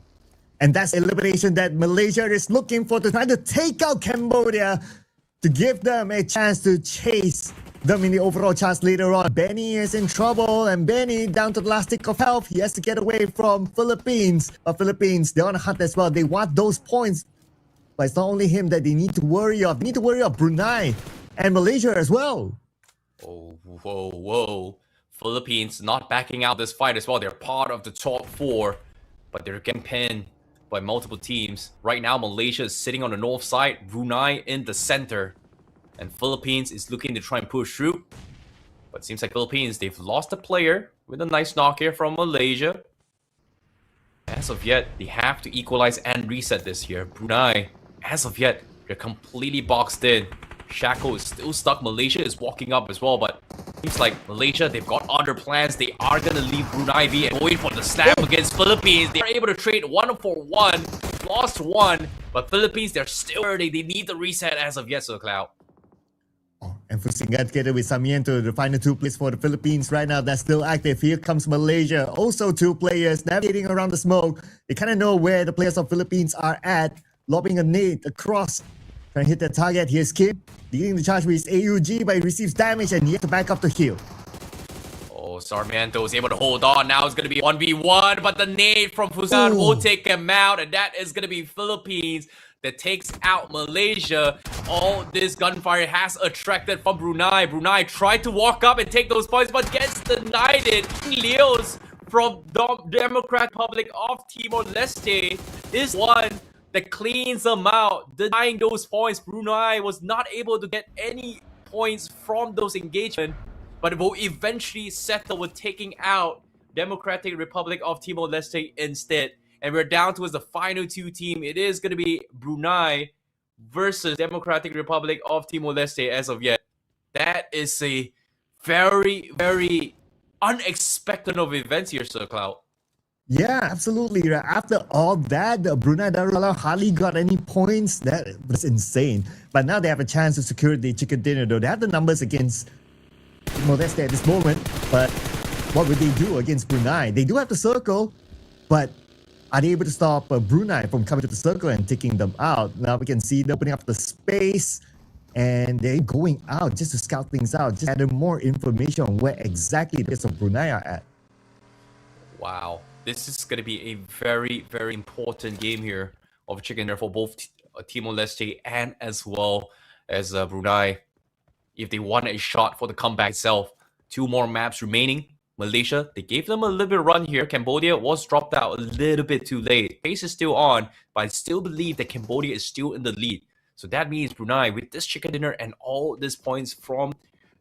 Speaker 5: And that's elimination that Malaysia is looking for to try to take out Cambodia to give them a chance to chase them in the overall charts later on. Benny is in trouble and Benny down to the last tick of health. He has to get away from Philippines. But Philippines, they're on a hunt as well. They want those points. But it's not only him that they need to worry of. They need to worry of Brunei and Malaysia as well.
Speaker 2: Oh, whoa. Philippines not backing out this fight as well. They're part of the top 4, but they're getting pinned by multiple teams. Right now, Malaysia is sitting on the north side, Brunei in the center, and Philippines is looking to try and push through. But it seems like Philippines, they've lost a player with a nice knock here from Malaysia. As of yet, they have to equalize and reset this here. Brunei, as of yet, they're completely boxed in. Shako is still stuck. Malaysia is walking up as well, but seems like Malaysia, they've got other plans. They are going to leave Brunei be and going for the slam against Philippines. They are able to trade 1-for-1, lost 1, but Philippines, they're still hurting. They need the reset as of yet, SirCloud.
Speaker 5: And Fusinga together with Sarmiento, the final 2 players for the Philippines right now, that's still active. Here comes Malaysia, also 2 players navigating around the smoke. They kind of know where the players of Philippines are at, lobbing a nade across, trying to hit the target. Here's Kim, leading the charge with his AUG, but he receives damage and he has to back up to heal.
Speaker 2: Oh, Sarmiento is able to hold on. Now it's going to be 1v1, but the nade from Fusan will take him out, and that is going to be Philippines that takes out Malaysia. All this gunfire has attracted from Brunei. Brunei tried to walk up and take those points, but gets denied it. Leos from the Democratic Republic of Timor-Leste is one that cleans them out, denying those points. Brunei was not able to get any points from those engagements, but it will eventually settle with taking out Democratic Republic of Timor-Leste instead. And we're down towards the final 2 team. It is going to be Brunei versus Democratic Republic of Timor-Leste as of yet. That is a very, very unexpected of events here, SirCloud.
Speaker 5: Yeah, absolutely. After all that, Brunei Darussalam hardly got any points. That was insane. But now they have a chance to secure the chicken dinner, though. They have the numbers against Timor-Leste at this moment. But what would they do against Brunei? They do have the circle, but are they able to stop Brunei from coming to the circle and taking them out? Now we can see them opening up the space and they're going out just to scout things out, just add more information on where exactly the players of Brunei are at.
Speaker 2: Wow. This is going to be a very, very important game here of chicken dinner for both Timor-Leste and as well as Brunei. If they want a shot for the comeback itself, 2 more maps remaining. Malaysia, they gave them a little bit of run here. Cambodia was dropped out a little bit too late. Pace is still on, but I still believe that Cambodia is still in the lead. So that means Brunei, with this chicken dinner and all these points from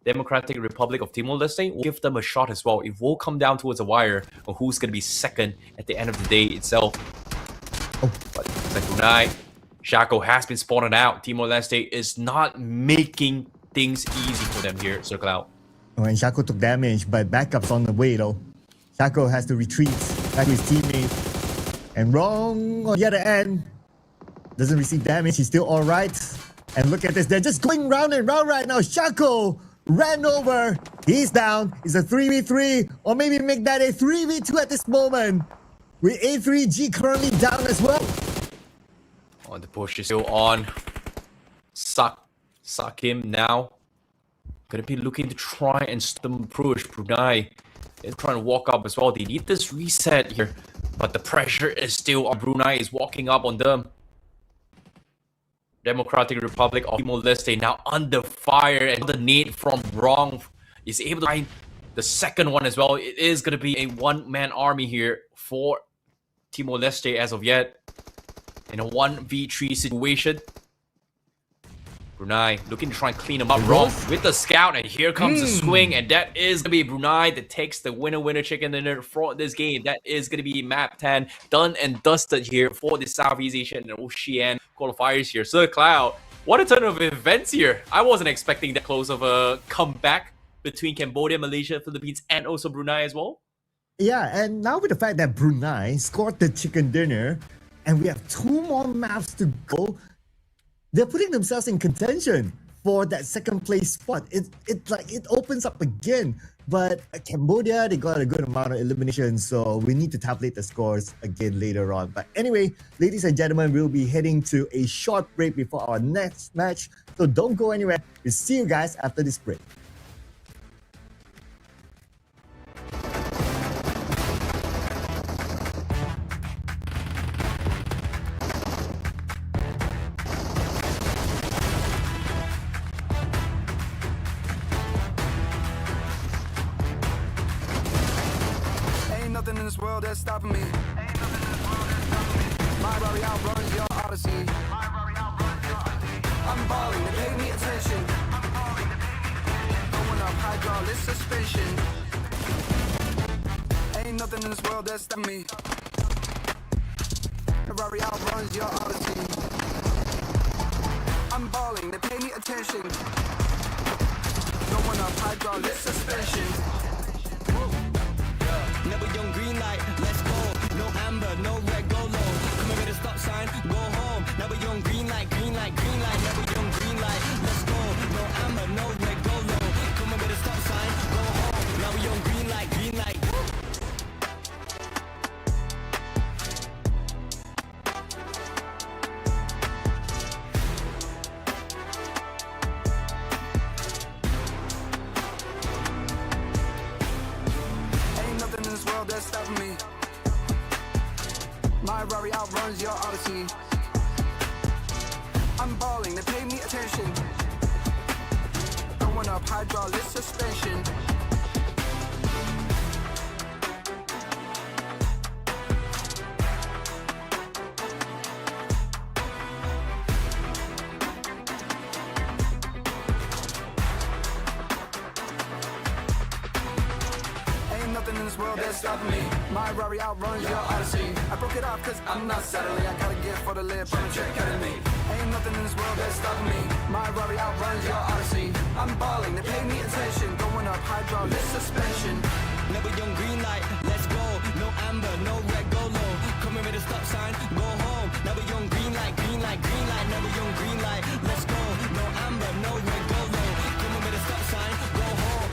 Speaker 2: Democratic Republic of Timor-Leste, will give them a shot as well. It will come down towards a wire of who's going to be second at the end of the day itself. But it's like Brunei, Shako has been spawning out. Timor-Leste is not making things easy for them here, SirCloud.
Speaker 5: Oh, and Shako took damage, but backup's on the way though. Shako has to retreat back to his teammate. And wrong on the other end. Doesn't receive damage, he's still alright. And look at this, they're just going round and round right now. Shako ran over, he's down. It's a 3v3, or maybe make that a 3v2 at this moment. With A3G currently down as well.
Speaker 2: Oh, the push is still on. Suck him now. Gonna be looking to try and stop them push. Brunei is trying to walk up as well. They need this reset here, but the pressure is still on. Brunei is walking up on them. Democratic Republic of Timor-Leste now under fire, and the need from Wrong is able to find the second one as well. It is gonna be a 1-man army here for Timor-Leste as of yet in a 1v3 situation. Brunei looking to try and clean them up raw with the scout, and here comes the swing, and that is gonna be Brunei that takes the winner chicken dinner for this game. That is gonna be map 10 done and dusted here for the Southeast Asian and Oceania qualifiers here. So Cloud, what a turn of events here. I wasn't expecting that close of a comeback between Cambodia, Malaysia, Philippines, and also Brunei as well.
Speaker 5: Yeah, and now with the fact that Brunei scored the chicken dinner, and we have 2 more maps to go, they're putting themselves in contention for that second place spot. It opens up again. But Cambodia, they got a good amount of elimination, so we need to tabulate the scores again later on. But anyway, ladies and gentlemen, we'll be heading to a short break before our next match. So don't go anywhere. We'll see you guys after this break.
Speaker 3: Ain't nothing in this world that's stopping me. My Rari outruns your Odyssey. I'm balling, they pay me attention. Going up hydraulic suspension. Ain't nothing in this world that's stopping me. Rari outruns your Odyssey. I'm balling, they pay me attention. Going up hydraulic suspension.
Speaker 4: Never young green light, let's go. No amber, no red, go low. Come over the stop sign, go home. Never young green light, green light, green light. Never young green light, let's go. No amber, no red, go low. Come over the stop sign, go home. Now we young green light, green light.
Speaker 3: Ain't nothing in this world that's stopping me. My Rari outruns your Odyssey. I'm balling, they pay me attention. Going up hydraulic suspension. Ain't nothing in this world that's stopping me. My Rari outruns your Odyssey. I broke it off cause I'm not settling. I gotta get for the lip from a check cutting me. Ain't nothing in this world that's stopping me. My Rari outruns your Odyssey. I'm balling, they pay me attention. Going up hydraulic suspension.
Speaker 4: Never young green light, let's go. No amber, no red, go low. Come over the stop sign, go home. Never young green light, green light, green light. Never young green light, let's go. No amber, no red, go low. Come over the stop sign, go home.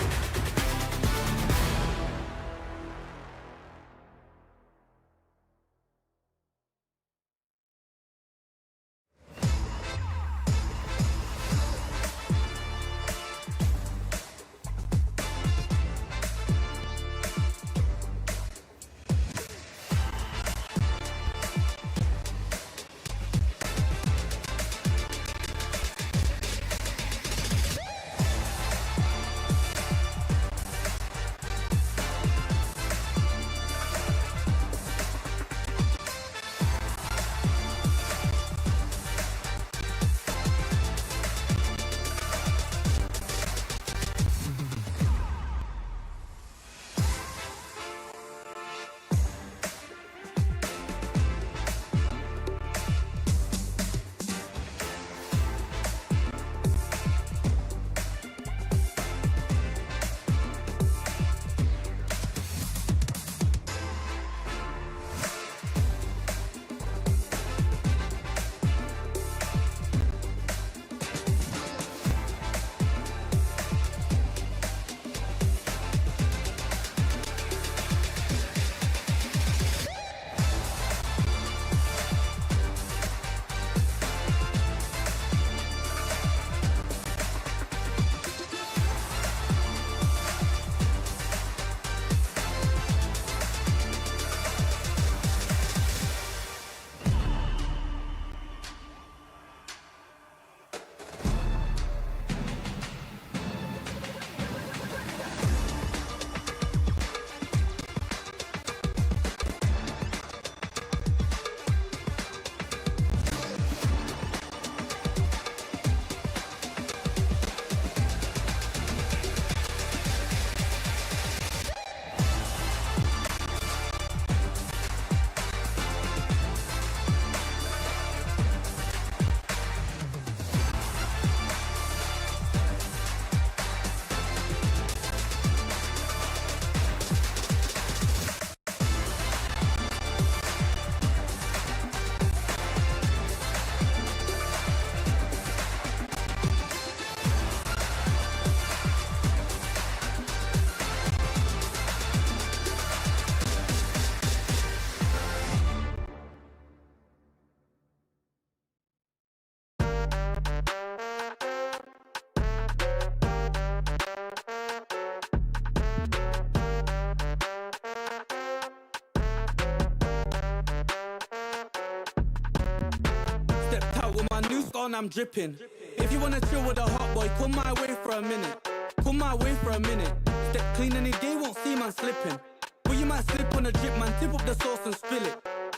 Speaker 3: with my new scar, I'm dripping. If you wanna chill with a hot boy, come my way for a minute. Come my way for a minute. Step clean any day, won't see man slipping. But you might slip on a drip, man. Tip up the sauce and spill it.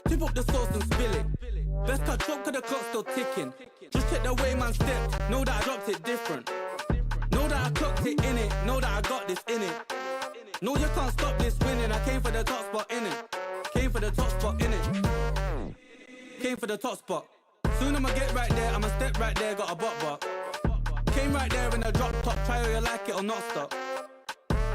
Speaker 3: Tip up the sauce and spill it. Best cut chop, cause the clock's still ticking. Just check the way man stepped. Know that I dropped it different. Know that I clocked it in it. Know that I got this in it. No, you can't stop this winning. I came for the top spot in it. Came for the top spot in it. Came for the top spot. Soon I'ma get right there. I'ma step right there. Got a butt. Came right there in a drop top. Try whether you like it or not stop.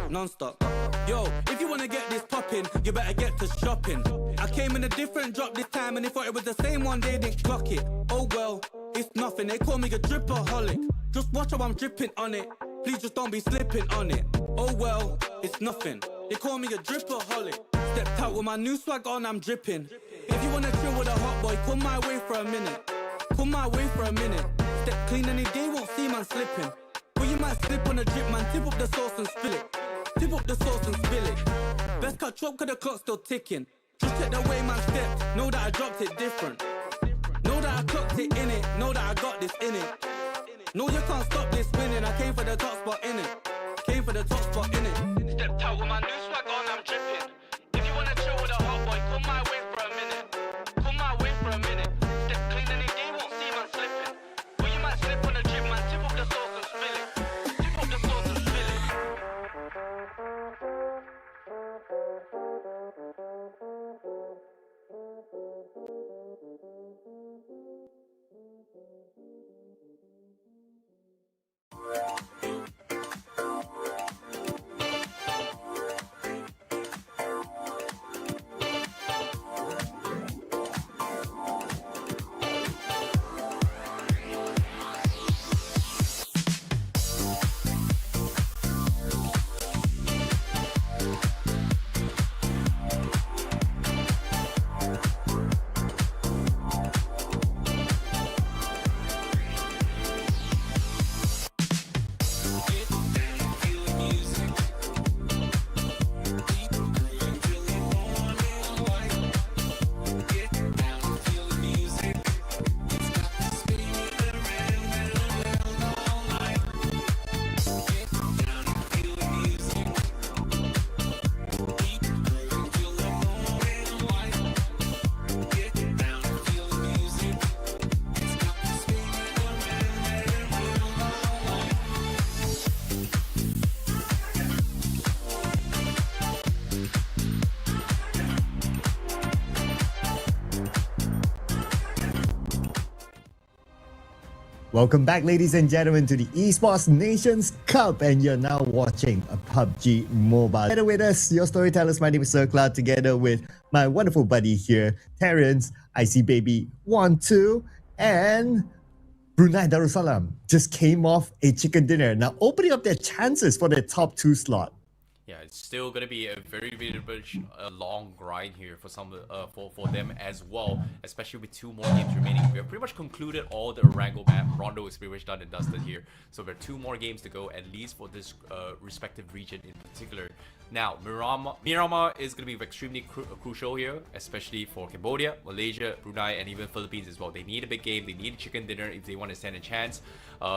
Speaker 3: Non-stop. Yo, if you wanna get this poppin', you better get to shopping. I came in a different drop this time, and they thought it was the same one, they didn't clock it. Oh well, it's nothing. They call me a dripaholic. Just watch how I'm dripping on it. Please just don't be slipping on it. Oh well, it's nothing. They call me a dripaholic. Stepped out with my new swag on, I'm dripping. If you wanna chill with a hot boy, come my way for a minute. Come my way for a minute. Step clean any day, won't see man slipping. But you might slip on a drip, man. Tip up the sauce and spill it. Tip up the sauce and spill it. Best cut chop, cause the clock's still ticking. Just check the way man stepped. Know that I dropped it different. Know that I clocked it in it. Know that I got this in it. No, you can't stop this winning. I came for the top spot in it. Came for the top spot in it. Stepped out with my new swag on, I'm dripping. If you wanna chill with a hot boy, come my way for a minute. Come my way for a minute. Step clean any day, won't see man slipping. But you might slip on a drip, man. Tip up the sauce and spill it. Tip up the sauce and spill it.
Speaker 5: Welcome back, ladies and gentlemen, to the Esports Nations Cup, and you're now watching a PUBG Mobile. Together with us, your storytellers, my name is Sir Cloud, together with my wonderful buddy here, Terrence, IC Baby 1-2, and Brunei Darussalam just came off a chicken dinner, now opening up their chances for their top 2 slot.
Speaker 2: Yeah, it's still gonna be a very much a long grind here for some for them as well, especially with 2 more games remaining. We have pretty much concluded all the Rango map. Rondo is pretty much done and dusted here, so there are 2 more games to go, at least for this respective region in particular. Now, Miramar is going to be extremely crucial here, especially for Cambodia, Malaysia, Brunei, and even Philippines as well. They need a big game. They need a chicken dinner if they want to stand a chance.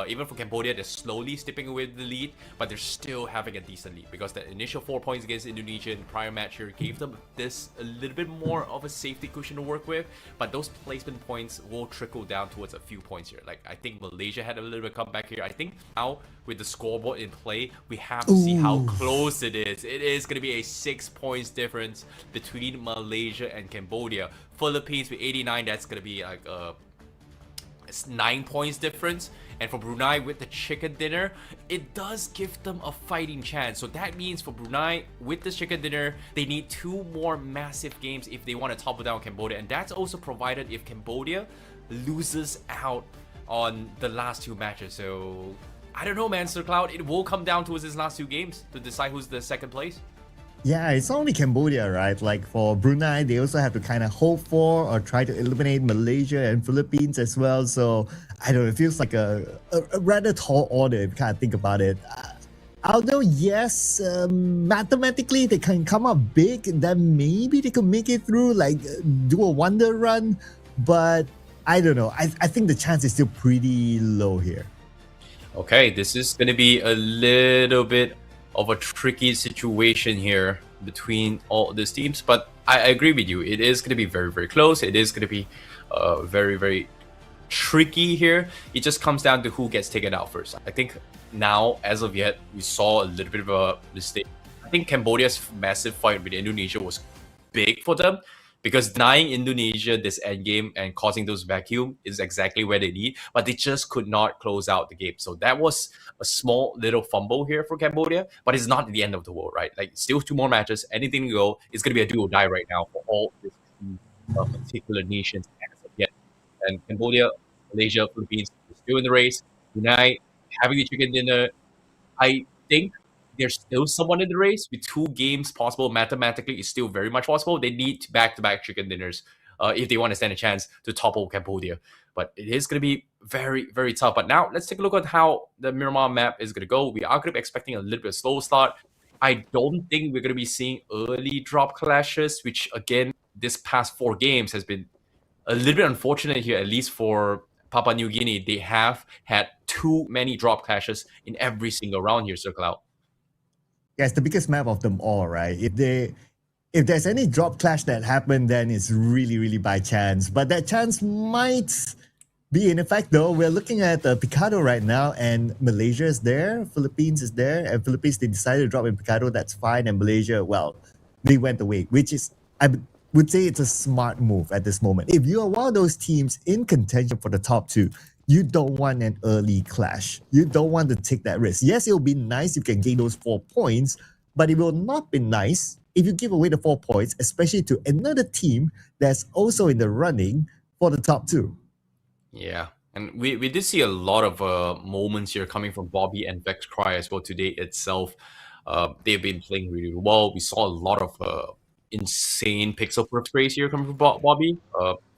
Speaker 2: Even for Cambodia, they're slowly stepping away the lead, but they're still having a decent lead because the initial 4 points against Indonesia in the prior match here gave them this a little bit more of a safety cushion to work with, but those placement points will trickle down towards a few points here. Like, I think Malaysia had a little bit of comeback here. I think now with the scoreboard in play, we have to see how close it is. It is going to be a 6 points difference between Malaysia and Cambodia. Philippines with 89, that's going to be like it's 9 points difference. And for Brunei with the chicken dinner, it does give them a fighting chance. So that means for Brunei with the chicken dinner, they need 2 more massive games if they want to topple down Cambodia. And that's also provided if Cambodia loses out on the last 2 matches. So I don't know, man, Sir Cloud, it will come down to his last 2 games to decide who's the second place.
Speaker 5: Yeah, it's only Cambodia, right? Like for Brunei, they also have to kind of hope for or try to eliminate Malaysia and Philippines as well. So I don't know, it feels like a rather tall order if you kind of think about it. Although, yes, mathematically they can come up big, then maybe they could make it through, like do a wonder run. But I don't know. I think the chance is still pretty low here.
Speaker 2: Okay, this is going to be a little bit of a tricky situation here between all these teams, but I agree with you. It is going to be very, very close. It is going to be very, very tricky here. It just comes down to who gets taken out first. I think now, as of yet, we saw a little bit of a mistake. I think Cambodia's massive fight with Indonesia was big for them, because denying Indonesia this endgame and causing those vacuum is exactly where they need, but they just could not close out the game. So that was a small little fumble here for Cambodia, but it's not the end of the world, right? Like, still 2 more matches, anything to go. It's going to be a do or die right now for all these particular nations as of yet. And Cambodia, Malaysia, Philippines are still in the race. Brunei having the chicken dinner. I think there's still someone in the race with 2 games possible. Mathematically, it's still very much possible. They need back-to-back chicken dinners if they want to stand a chance to topple Cambodia. But it is going to be very, very tough. But now let's take a look at how the Myanmar map is going to go. We are going to be expecting a little bit of slow start. I don't think we're going to be seeing early drop clashes, which again, this past 4 games has been a little bit unfortunate here, at least for Papua New Guinea. They have had too many drop clashes in every single round here, Circle Out.
Speaker 5: Yeah, it's the biggest map of them all, right? If there's any drop clash that happened, then it's really, really by chance. But that chance might be in effect, though. We're looking at Picado right now, and Malaysia is there, Philippines is there, and Philippines, they decided to drop in Picado, that's fine. And Malaysia, well, they went away, which is, I would say it's a smart move at this moment. If you are one of those teams in contention for the top 2, you don't want an early clash. You don't want to take that risk. Yes, it'll be nice if you can gain those 4 points, but it will not be nice if you give away the 4 points, especially to another team that's also in the running for the top 2.
Speaker 2: Yeah, and we did see a lot of moments here coming from Bobby and Vex Cry as well today itself. They've been playing really well. We saw a lot of insane pixel per sprays here coming from Bobby.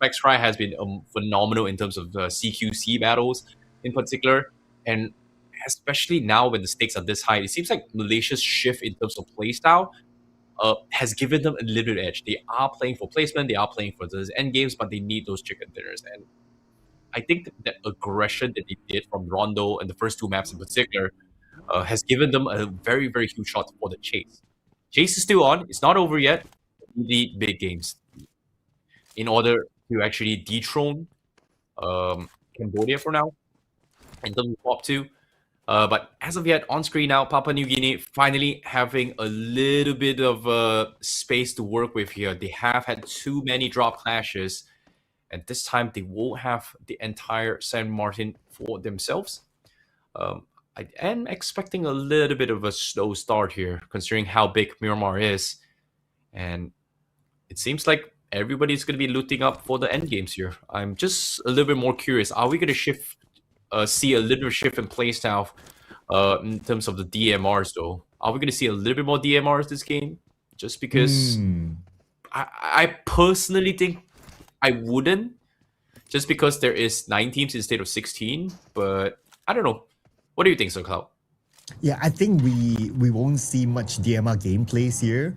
Speaker 2: Vex Cry has been phenomenal in terms of CQC battles in particular, and especially now when the stakes are this high, it seems like Malaysia's shift in terms of playstyle has given them a little bit edge. They are playing for placement, they are playing for those end games, but they need those chicken dinners. And I think that aggression that they did from Rondo and the first 2 maps in particular has given them a very, very huge shot for the chase. Chase is still on. It's not over yet. You need big games in order to actually dethrone Cambodia for now in terms of top 2. But as of yet, on screen now, Papua New Guinea finally having a little bit of space to work with here. They have had too many drop clashes, and this time they won't have the entire San Martin for themselves. I am expecting a little bit of a slow start here, considering how big Myanmar is. And it seems like everybody's going to be looting up for the end games here. I'm just a little bit more curious. Are we going to see a little shift in playstyle in terms of the DMRs, though? Are we going to see a little bit more DMRs this game? Just because I personally think I wouldn't. Just because there is 9 teams instead of 16. But I don't know. What do you think, SoCloud?
Speaker 5: Yeah, I think we won't see much DMR gameplays here.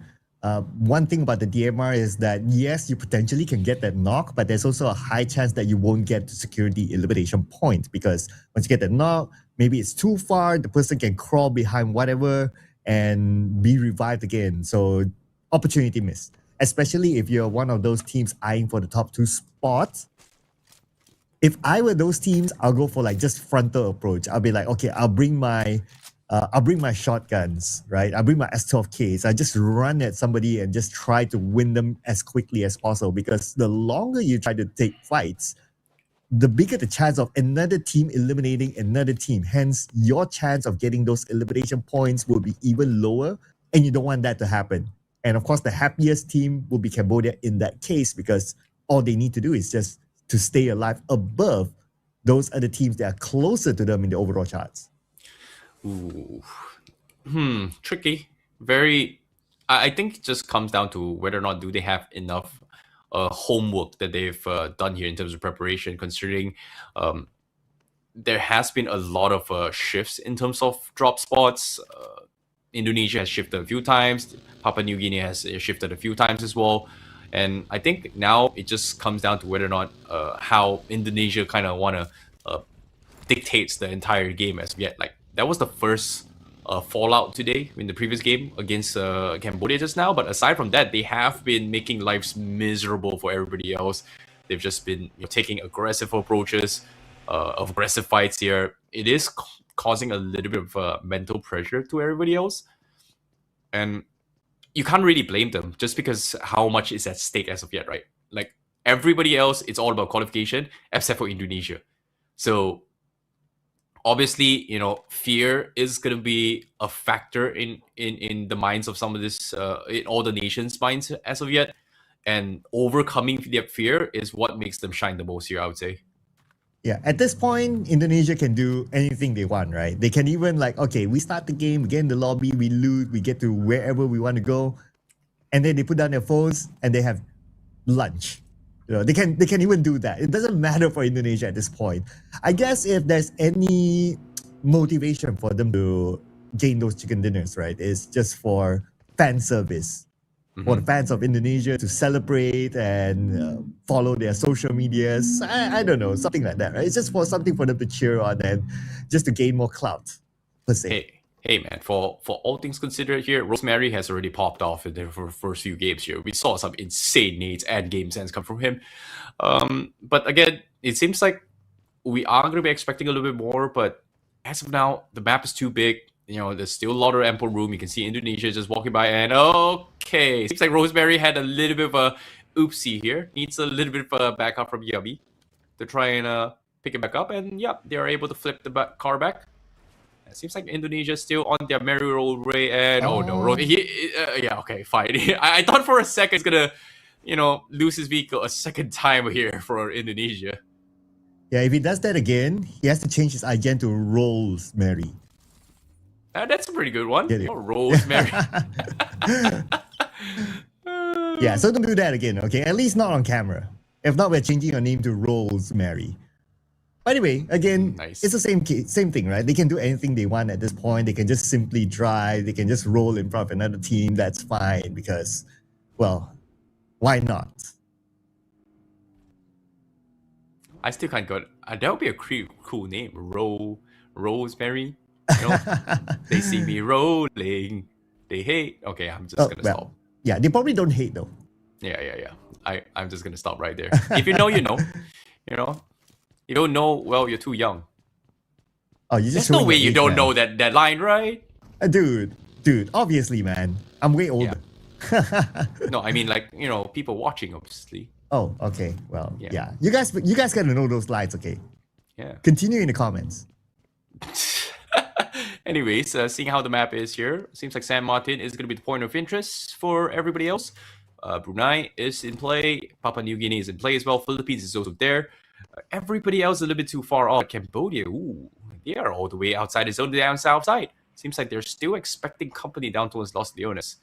Speaker 5: One thing about the DMR is that, yes, you potentially can get that knock, but there's also a high chance that you won't get to secure the elimination point, because once you get that knock, maybe it's too far, the person can crawl behind whatever and be revived again. So opportunity missed, especially if you're one of those teams eyeing for the top 2 spots. If I were those teams, I'll go for like just frontal approach. I'll be like, okay, I'll bring my shotguns, right? I'll bring my S12Ks. I just run at somebody and just try to win them as quickly as possible, because the longer you try to take fights, the bigger the chance of another team eliminating another team. Hence, your chance of getting those elimination points will be even lower, and you don't want that to happen. And of course, the happiest team will be Cambodia in that case, because all they need to do is just to stay alive above those other teams that are closer to them in the overall charts.
Speaker 2: Ooh. Tricky. Very. I think it just comes down to whether or not do they have enough homework that they've done here in terms of preparation, considering there has been a lot of shifts in terms of drop spots. Indonesia has shifted a few times. Papua New Guinea has shifted a few times as well. And I think now it just comes down to whether or not how Indonesia kind of want to dictates the entire game as yet. Like that was the first fallout today in the previous game against Cambodia just now. But aside from that, they have been making lives miserable for everybody else. They've just been taking aggressive approaches, of aggressive fights here. It is causing a little bit of mental pressure to everybody else, and you can't really blame them just because how much is at stake as of yet, right? Like everybody else, it's all about qualification except for Indonesia. So obviously, fear is going to be a factor in the minds of some of this, in all the nations' minds as of yet. And overcoming their fear is what makes them shine the most here, I would say.
Speaker 5: Yeah, at this point, Indonesia can do anything they want, right? They can even okay, we start the game, we get in the lobby, we loot, we get to wherever we want to go, and then they put down their phones and they have lunch. They can even do that. It doesn't matter for Indonesia at this point. I guess if there's any motivation for them to gain those chicken dinners, right, is just for fan service. For the fans of Indonesia to celebrate and follow their social medias. I don't know, something like that, right? It's just for something for them to cheer on and just to gain more clout, per se.
Speaker 2: Hey man, for all things considered here, Rosemary has already popped off in the first few games here. We saw some insane nades and game sense come from him. But again, it seems like we are going to be expecting a little bit more, but as of now, the map is too big. There's still a lot of ample room. You can see Indonesia just walking by, and okay, seems like Rosemary had a little bit of a oopsie here. Needs a little bit of a backup from Yummy to try and pick it back up, and yeah, they are able to flip the car back. It seems like Indonesia is still on their merry-roll way, and yeah, okay, fine. I thought for a second he's gonna, lose his vehicle a second time here for Indonesia.
Speaker 5: Yeah, if he does that again, he has to change his IGN to Rosemary.
Speaker 2: That's a pretty good one. Rosemary.
Speaker 5: Yeah, so don't do that again, okay? At least not on camera. If not, we're changing your name to Rosemary. Anyway, again,
Speaker 2: nice.
Speaker 5: It's the same thing, right? They can do anything they want at this point. They can just simply drive. They can just roll in front of another team. That's fine because, well, why not?
Speaker 2: I still can't go. That would be a cool name. Rosemary. They see me rolling. They hate. Okay, I'm just gonna stop.
Speaker 5: Yeah, they probably don't hate though.
Speaker 2: Yeah. I'm just gonna stop right there. If you know, you know. You don't know, well, you're too young.
Speaker 5: Oh, you just
Speaker 2: There's no way you don't know that line, right?
Speaker 5: Dude, obviously, man. I'm way older.
Speaker 2: Yeah. No, I mean people watching, obviously.
Speaker 5: Oh, okay. Well, yeah. You guys gotta know those lines, okay?
Speaker 2: Yeah.
Speaker 5: Continue in the comments.
Speaker 2: Anyways, seeing how the map is here, seems like San Martin is going to be the point of interest for everybody else. Brunei is in play. Papua New Guinea is in play as well. Philippines is also there. Everybody else is a little bit too far off. Cambodia, they are all the way outside the zone, down south side. Seems like they're still expecting company down towards Los Leones.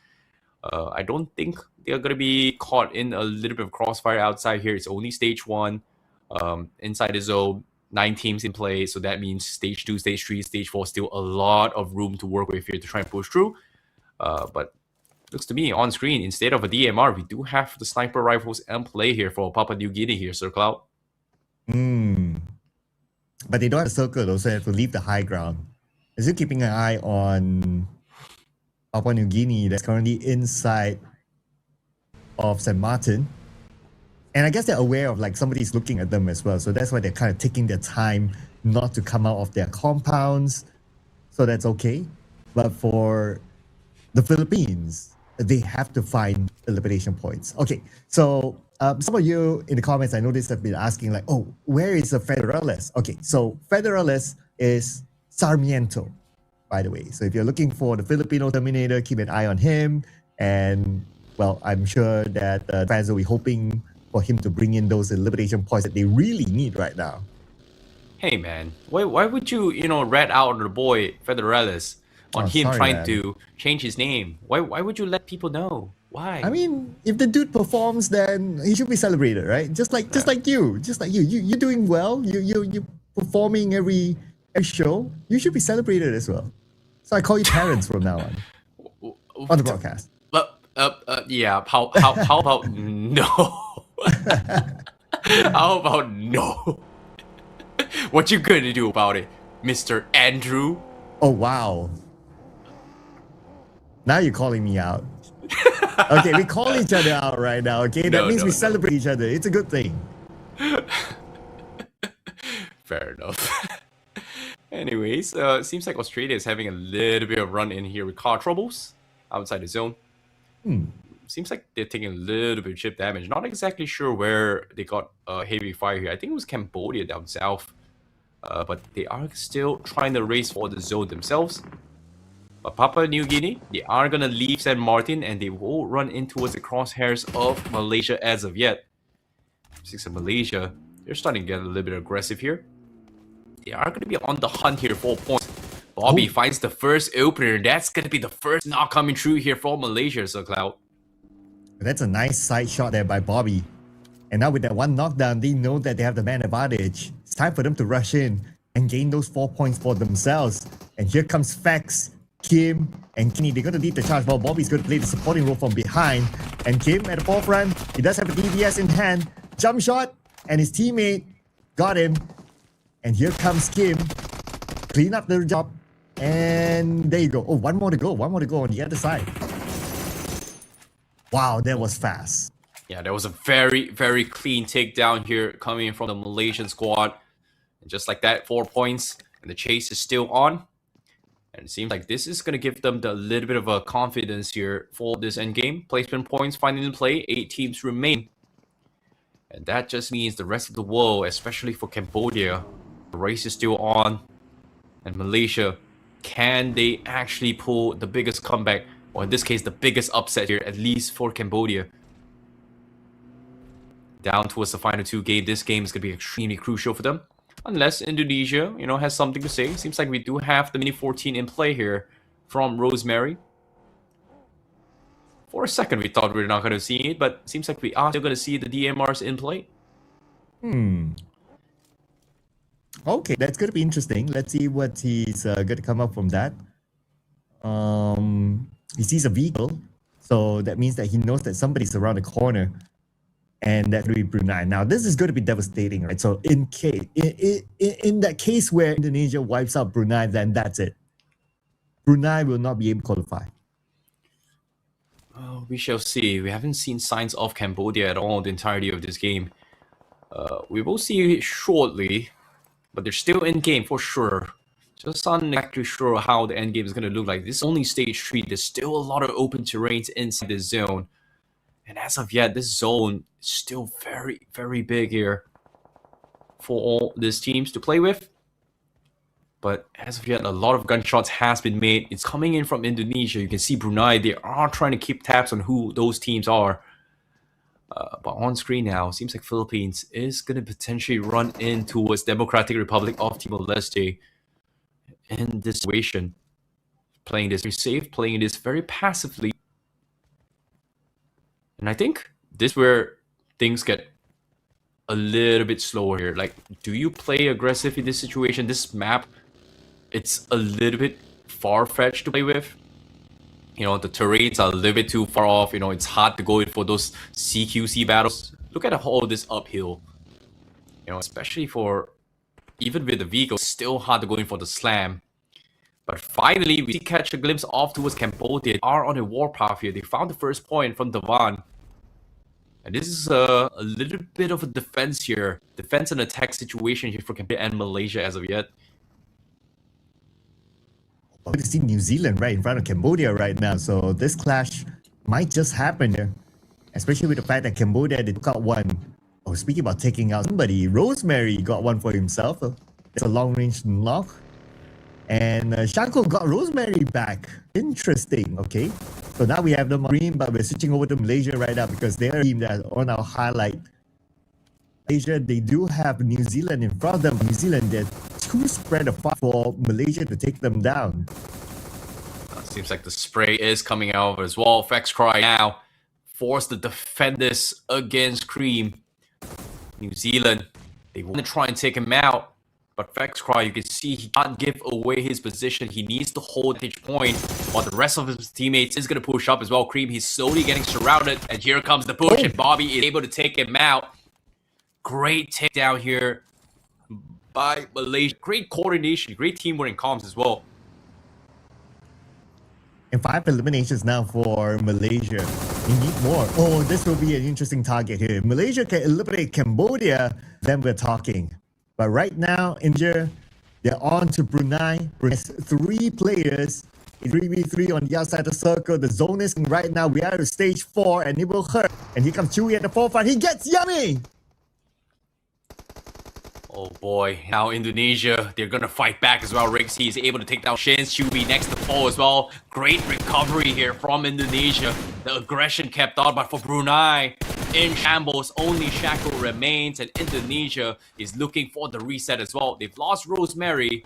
Speaker 2: I don't think they're going to be caught in a little bit of crossfire outside here. It's only stage 1. Inside the zone, 9 teams in play. So that means stage 2, stage 3, stage 4, still a lot of room to work with here to try and push through. But looks to me on screen, instead of a DMR, we do have the sniper rifles in play here for Papua New Guinea here, Sir Cloud.
Speaker 5: But they don't have a circle though, so they have to leave the high ground. Is it keeping an eye on Papua New Guinea that's currently inside of St. Martin? And I guess they're aware of somebody's looking at them as well. So that's why they're kind of taking their time not to come out of their compounds. So that's okay. But for the Philippines, they have to find elimination points. Okay, so some of you in the comments, I noticed, have been asking where is the Federales? Okay, so Federales is Sarmiento, by the way. So if you're looking for the Filipino Terminator, keep an eye on him. And, well, I'm sure that fans will be hoping for him to bring in those elimination points that they really need right now.
Speaker 2: Hey, man, why would you, rat out the boy Federales on him trying to change his name? Why would you let people know? Why?
Speaker 5: I mean, if the dude performs, then he should be celebrated, right? Just like you. You're doing well. You performing every show. You should be celebrated as well. So I call you parents from now on the broadcast.
Speaker 2: Yeah. How about no? How about no? What you gonna do about it, Mr. Andrew?
Speaker 5: Oh, wow. Now you're calling me out. Okay, we call each other out right now, okay? That
Speaker 2: No,
Speaker 5: means
Speaker 2: no,
Speaker 5: we
Speaker 2: no.
Speaker 5: celebrate each other. It's a good thing.
Speaker 2: Fair enough. Anyways, seems like Australia is having a little bit of run in here with car troubles outside the zone. Seems like they're taking a little bit of chip damage. Not exactly sure where they got heavy fire here. I think it was Cambodia down south. But they are still trying to race for the zone themselves. But Papua New Guinea, they are going to leave San Martin and they will run in towards the crosshairs of Malaysia as of yet. Since Malaysia, they're starting to get a little bit aggressive here. They are going to be on the hunt here for points. Bobby finds the first opener. That's going to be the first knock coming through here for Malaysia, so Cloud.
Speaker 5: That's a nice side shot there by Bobby. And now with that one knockdown, they know that they have the man advantage. It's time for them to rush in and gain those 4 points for themselves. And here comes Fax, Kim, and Kenny. They're going to lead the charge while Bobby's going to play the supporting role from behind. And Kim at the forefront, he does have a DBS in hand. Jump shot, and his teammate got him. And here comes Kim. Clean up the job. And there you go. Oh, one more to go. One more to go on the other side. Wow, that was fast.
Speaker 2: Yeah, there was a very, very clean takedown here coming from the Malaysian squad. And just like that, 4 points. And the chase is still on. And it seems like this is going to give them a little bit of a confidence here for this endgame. Placement points finally in play. 8 teams remain. And that just means the rest of the world, especially for Cambodia, the race is still on. And Malaysia, can they actually pull the biggest comeback? Or in this case, the biggest upset here, at least for Cambodia. Down towards the final 2 game. This game is going to be extremely crucial for them. Unless Indonesia, has something to say. Seems like we do have the Mini 14 in play here from Rosemary. For a second, we thought we were not going to see it, but seems like we are still going to see the DMRs in play.
Speaker 5: Okay, that's going to be interesting. Let's see what he's going to come up from that. He sees a vehicle, so that means that he knows that somebody's around the corner. And that will be Brunei. Now, this is going to be devastating, right? So in that case where Indonesia wipes out Brunei, then that's it. Brunei will not be able to qualify.
Speaker 2: We shall see. We haven't seen signs of Cambodia at all the entirety of this game. We will see shortly, but they're still in game for sure. Just not exactly sure how the end game is going to look like. This is only stage 3. There's still a lot of open terrains inside this zone. And as of yet, this zone is still very, very big here for all these teams to play with. But as of yet, a lot of gunshots has been made. It's coming in from Indonesia. You can see Brunei, they are trying to keep tabs on who those teams are. But on screen now, seems like Philippines is going to potentially run in towards Democratic Republic of Timor-Leste in this situation. Playing this very safe, playing this very passively. And I think this is where things get a little bit slower here. Like, do you play aggressive in this situation? This map, it's a little bit far-fetched to play with. The terrains are a little bit too far off. It's hard to go in for those CQC battles. Look at all this uphill. Especially for, even with the vehicle, still hard to go in for the slam. But finally, we catch a glimpse off towards Cambodia. They are on a warpath here. They found the first point from Davan. And this is a little bit of a defense here. Defense and attack situation here for Cambodia and Malaysia as of yet.
Speaker 5: We see New Zealand right in front of Cambodia right now. So this clash might just happen here. Especially with the fact that Cambodia, they took out one. Oh, speaking about taking out somebody, Rosemary got one for himself. It's a long-range knock. And Shanko got Rosemary back. Interesting, okay? So now we have them on green, but we're switching over to Malaysia right now because they're a team that's on our highlight. Malaysia, they do have New Zealand in front of them. New Zealand, they're too spread apart for Malaysia to take them down.
Speaker 2: Seems like the spray is coming out as well. Fax Cry now force the defenders against Cream. New Zealand, they want to try and take him out. But Vexcry, you can see he can't give away his position. He needs to hold vantage point while the rest of his teammates is going to push up as well. Cream, he's slowly getting surrounded. And here comes the push. And Bobby is able to take him out. Great takedown here by Malaysia. Great coordination. Great teamwork and comms as well.
Speaker 5: And 5 eliminations now for Malaysia. We need more. Oh, this will be an interesting target here. If Malaysia can eliminate Cambodia, then we're talking. But right now, India, they're on to Brunei. Brunei's 3 players. 3v3 on the outside of the circle. The zone is right now. We are at stage 4 and it will hurt. And here comes Chewy at the forefront. He gets Yummy!
Speaker 2: Oh boy, now Indonesia, they're gonna fight back as well. Riggs, he's able to take down Shin's Chewy next to Paul as well. Great recovery here from Indonesia. The aggression kept on, but for Brunei, in shambles, only Shackle remains, and Indonesia is looking for the reset as well. They've lost Rosemary,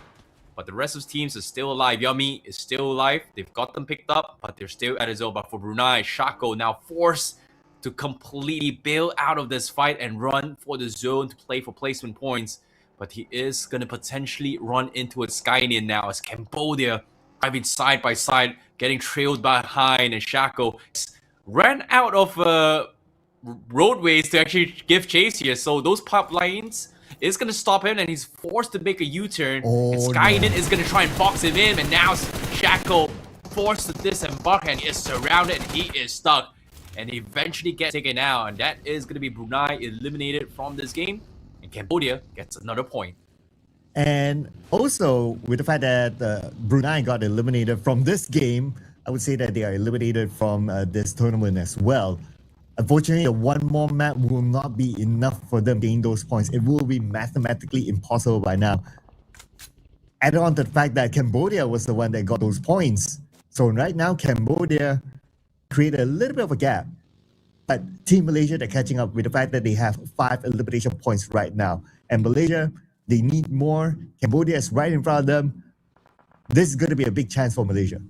Speaker 2: but the rest of the teams are still alive. Yummy is still alive. They've got them picked up, but they're still at his zone. But for Brunei, Shackle now forced to completely bail out of this fight and run for the zone to play for placement points. But he is going to potentially run into a Skynian now as Cambodia driving side by side, getting trailed behind, and Shackle ran out of roadways to actually give chase here. So those pop lines is going to stop him, and he's forced to make a U-turn. And Skynian is going to try and box him in, and now Shackle forced to disembark, and he is surrounded, and he is stuck. And he eventually gets taken out, and that is going to be Brunei eliminated from this game, and Cambodia gets another point.
Speaker 5: And also, with the fact that Brunei got eliminated from this game, I would say that they are eliminated from this tournament as well. Unfortunately, one more map will not be enough for them to gain those points. It will be mathematically impossible by now. Add on to the fact that Cambodia was the one that got those points. So right now, Cambodia create a little bit of a gap. But Team Malaysia, they're catching up with the fact that they have 5 elimination points right now. And Malaysia, they need more. Cambodia is right in front of them. This is going to be a big chance for Malaysia.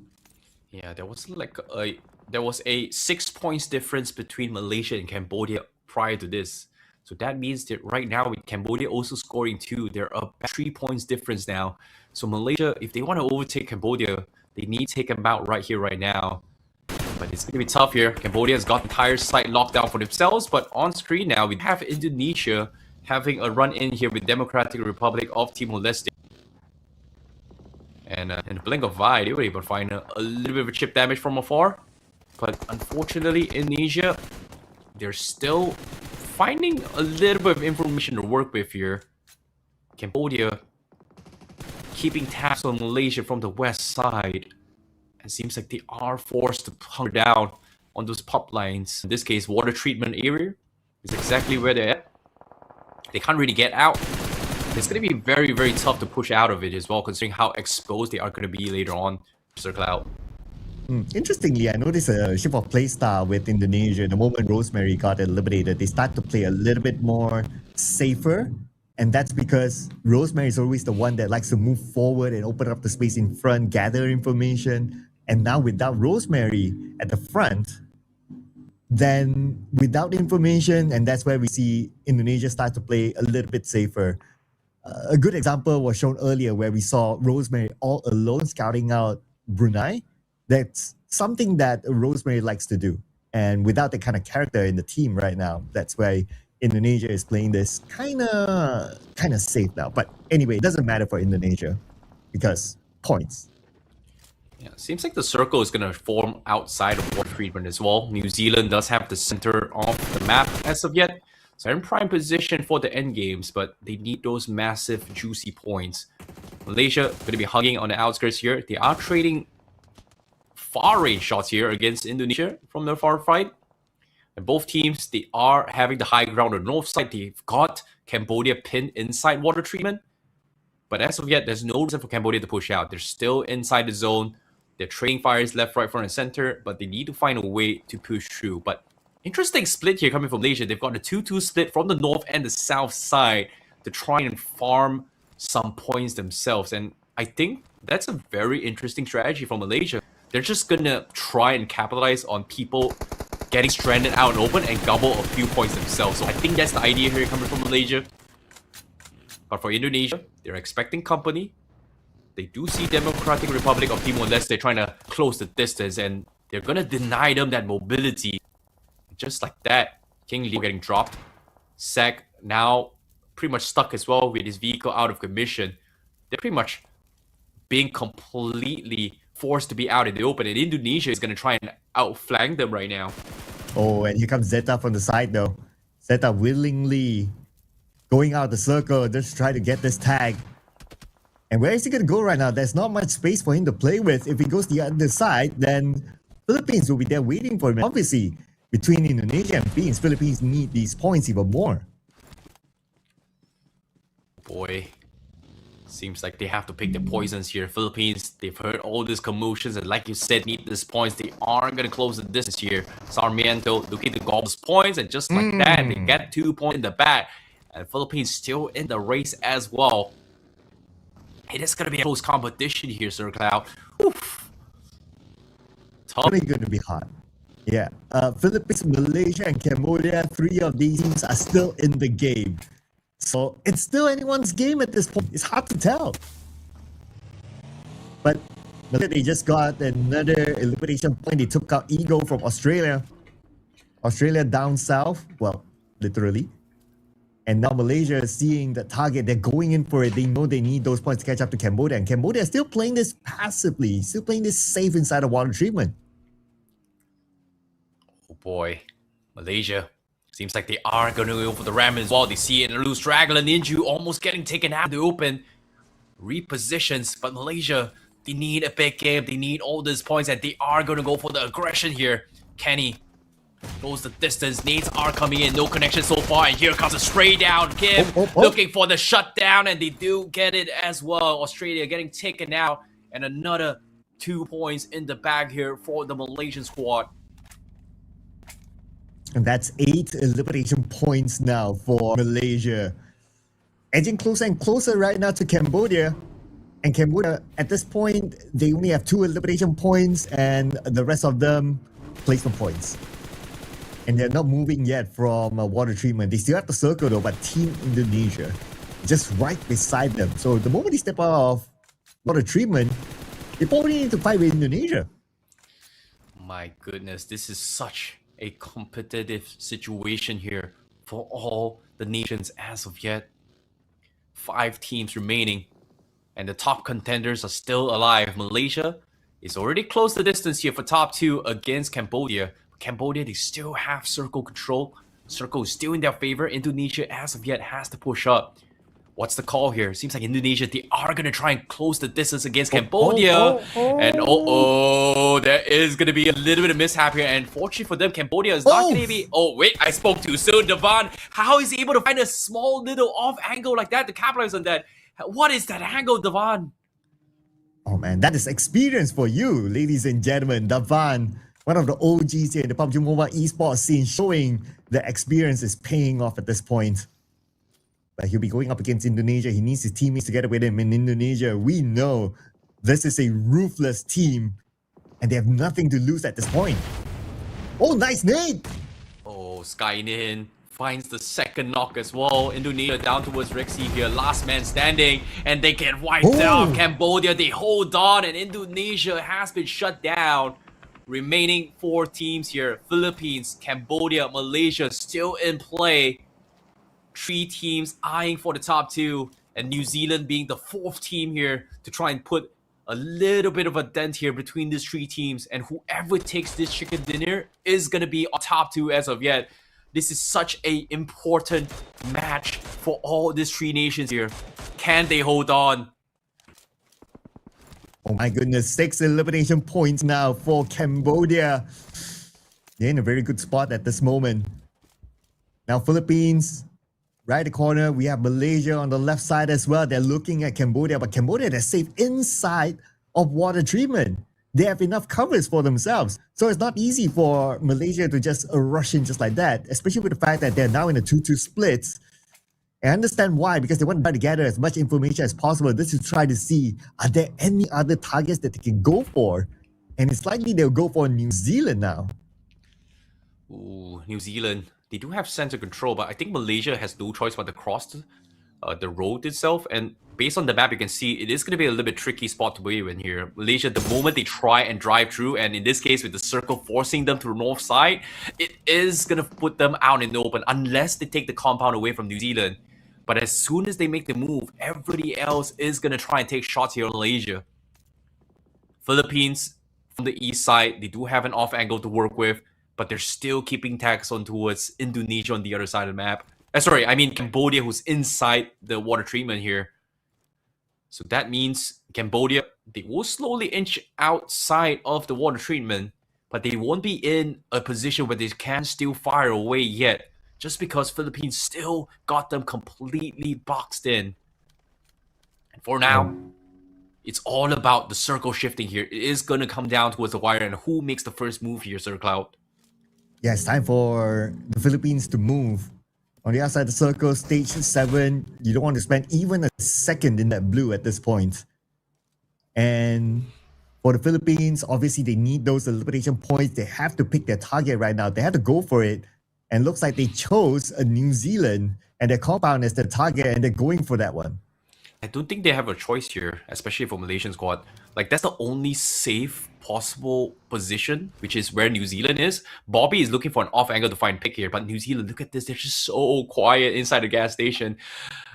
Speaker 2: Yeah, there was a 6 points difference between Malaysia and Cambodia prior to this. So that means that right now with Cambodia also scoring 2, they're up 3 points difference now. So Malaysia, if they want to overtake Cambodia, they need to take them out right here, right now. But it's going to be tough here. Cambodia has got the entire site locked down for themselves. But on screen now, we have Indonesia having a run-in here with Democratic Republic of Timor-Leste. And in the blink of an eye, they were able to find a little bit of a chip damage from afar. But unfortunately, Indonesia, they're still finding a little bit of information to work with here. Cambodia keeping tabs on Malaysia from the west side. It seems like they are forced to hunker down on those pop lines. In this case, water treatment area is exactly where they're at. They can't really get out. It's going to be very, very tough to push out of it as well, considering how exposed they are going to be later on to circle out.
Speaker 5: Interestingly, I noticed a shift of play style with Indonesia. The moment Rosemary got eliminated, they start to play a little bit more safer. And that's because Rosemary is always the one that likes to move forward and open up the space in front, gather information. And now without Rosemary at the front, then without information, and that's where we see Indonesia start to play a little bit safer. A good example was shown earlier where we saw Rosemary all alone scouting out Brunei. That's something that Rosemary likes to do. And without that kind of character in the team right now, that's why Indonesia is playing this kind of safe now. But anyway, it doesn't matter for Indonesia because points.
Speaker 2: Yeah, seems like the circle is going to form outside of water treatment as well. New Zealand does have the center of the map as of yet. So they're in prime position for the end games, but they need those massive, juicy points. Malaysia going to be hugging on the outskirts here. They are trading far-range shots here against Indonesia from the far fight. And both teams, they are having the high ground on the north side. They've got Cambodia pinned inside water treatment. But as of yet, there's no reason for Cambodia to push out. They're still inside the zone. They're trading fires left, right, front, and center. But they need to find a way to push through. But interesting split here coming from Malaysia. They've got a 2-2 split from the north and the south side to try and farm some points themselves. And I think that's a very interesting strategy from Malaysia. They're just going to try and capitalize on people getting stranded out and open and gobble a few points themselves. So I think that's the idea here coming from Malaysia. But for Indonesia, they're expecting company. They do see Democratic Republic of Timor-Leste trying to close the distance, and they're going to deny them that mobility. Just like that, King Leo getting dropped. Sek now pretty much stuck as well with his vehicle out of commission. They're pretty much being completely forced to be out in the open, and Indonesia is going to try and outflank them right now.
Speaker 5: Oh, and here comes Zeta from the side though. Zeta willingly going out the circle just to try to get this tag. And where is he going to go right now? There's not much space for him to play with. If he goes the other side, then Philippines will be there waiting for him. Obviously, between Indonesia and Philippines need these points even more.
Speaker 2: Boy, seems like they have to pick their poisons here. Philippines, they've heard all these commotions, and like you said, need these points. They aren't going to close the distance here. Sarmiento looking to gobble those points, and just like that, they get 2 points in the back. And Philippines still in the race as well. It is going to be a close competition here, Sir Cloud. Oof. Tough.
Speaker 5: It's going to be hard. Yeah. Philippines, Malaysia, and Cambodia, 3 of these teams are still in the game. So it's still anyone's game at this point. It's hard to tell. But they just got another elimination point. They took out Ego from Australia. Australia down south. Well, literally. And now Malaysia is seeing the target. They're going in for it. They know they need those points to catch up to Cambodia. And Cambodia is still playing this passively. Still playing this safe inside of water treatment.
Speaker 2: Oh boy. Malaysia. Seems like they are going to go for the ram as well. They see it and lose Dragula Ninju almost getting taken out of the open. Repositions, but Malaysia, they need a big game. They need all these points, and they are going to go for the aggression here. Kenny goes the distance. Nades are coming in. No connection so far, and here comes a spray down. Kim looking for the shutdown, and they do get it as well. Australia getting taken out, and another 2 points in the bag here for the Malaysian squad.
Speaker 5: And that's 8 elimination points now for Malaysia. Edging closer and closer right now to Cambodia. And Cambodia, at this point, they only have 2 elimination points and the rest of them placement points. And they're not moving yet from water treatment. They still have the circle though, but Team Indonesia just right beside them. So the moment they step out of water treatment, they probably need to fight with Indonesia.
Speaker 2: My goodness, this is such a competitive situation here for all the nations as of yet. 5 teams remaining, and the top contenders are still alive. Malaysia is already close the distance here for top 2 against Cambodia. Cambodia, they still have circle control. Circle is still in their favor. Indonesia as of yet has to push up. What's the call here? Seems like Indonesia, they are going to try and close the distance against Cambodia. And there is going to be a little bit of mishap here. And fortunately for them, Cambodia is not going to be... Oh, wait, I spoke too soon. Devon, how is he able to find a small little off angle like that to capitalize on that? What is that angle, Devon?
Speaker 5: Oh man, that is experience for you, ladies and gentlemen. Devon, one of the OGs here in the PUBG Mobile esports scene, showing the experience is paying off at this point. But he'll be going up against Indonesia. He needs his teammates together with him. In Indonesia, we know this is a ruthless team, and they have nothing to lose at this point. Oh, nice nade!
Speaker 2: Oh, Skynin finds the second knock as well. Indonesia down towards Rexy here. Last man standing, and they get wiped out. Cambodia, they hold on, and Indonesia has been shut down. Remaining 4 teams here. Philippines, Cambodia, Malaysia still in play. 3 teams eyeing for the top 2, and New Zealand being the 4th team here to try and put a little bit of a dent here between these 3 teams, and whoever takes this chicken dinner is going to be on top 2 as of yet. This is such a important match for all these 3 nations here. Can they hold on?
Speaker 5: Oh my goodness, 6 elimination points now for Cambodia. They're in a very good spot at this moment. Now Philippines, right in the corner, we have Malaysia on the left side as well. They're looking at Cambodia, but Cambodia, they're safe inside of water treatment. They have enough covers for themselves. So it's not easy for Malaysia to just rush in just like that, especially with the fact that they're now in a 2-2 splits. I understand why, because they want to try to gather as much information as possible. This is to try to see, are there any other targets that they can go for? And it's likely they'll go for New Zealand now.
Speaker 2: Ooh, New Zealand. They do have center control, but I think Malaysia has no choice but to cross the road itself. And based on the map, you can see it is going to be a little bit tricky spot to be in here. Malaysia, the moment they try and drive through, and in this case with the circle forcing them to the north side, it is going to put them out in the open unless they take the compound away from New Zealand. But as soon as they make the move, everybody else is going to try and take shots here on Malaysia. Philippines from the east side, they do have an off angle to work with, but they're still keeping tags on towards Indonesia on the other side of the map. Sorry, I mean Cambodia, who's inside the water treatment here. So that means Cambodia, they will slowly inch outside of the water treatment, but they won't be in a position where they can still fire away yet, just because Philippines still got them completely boxed in. And for now, it's all about the circle shifting here. It is going to come down towards the wire, and who makes the first move here, Sir Cloud?
Speaker 5: Yeah, it's time for the Philippines to move. On the outside of the circle, stage 7, you don't want to spend even a second in that blue at this point. And for the Philippines, obviously they need those elimination points. They have to pick their target right now. They have to go for it. And looks like they chose a New Zealand and their compound as their target, and they're going for that one.
Speaker 2: I don't think they have a choice here, especially for Malaysian squad. Like, that's the only safe possible position, which is where New Zealand is. Bobby is looking for an off angle to find pick here, but New Zealand, look at this, they're just so quiet inside the gas station.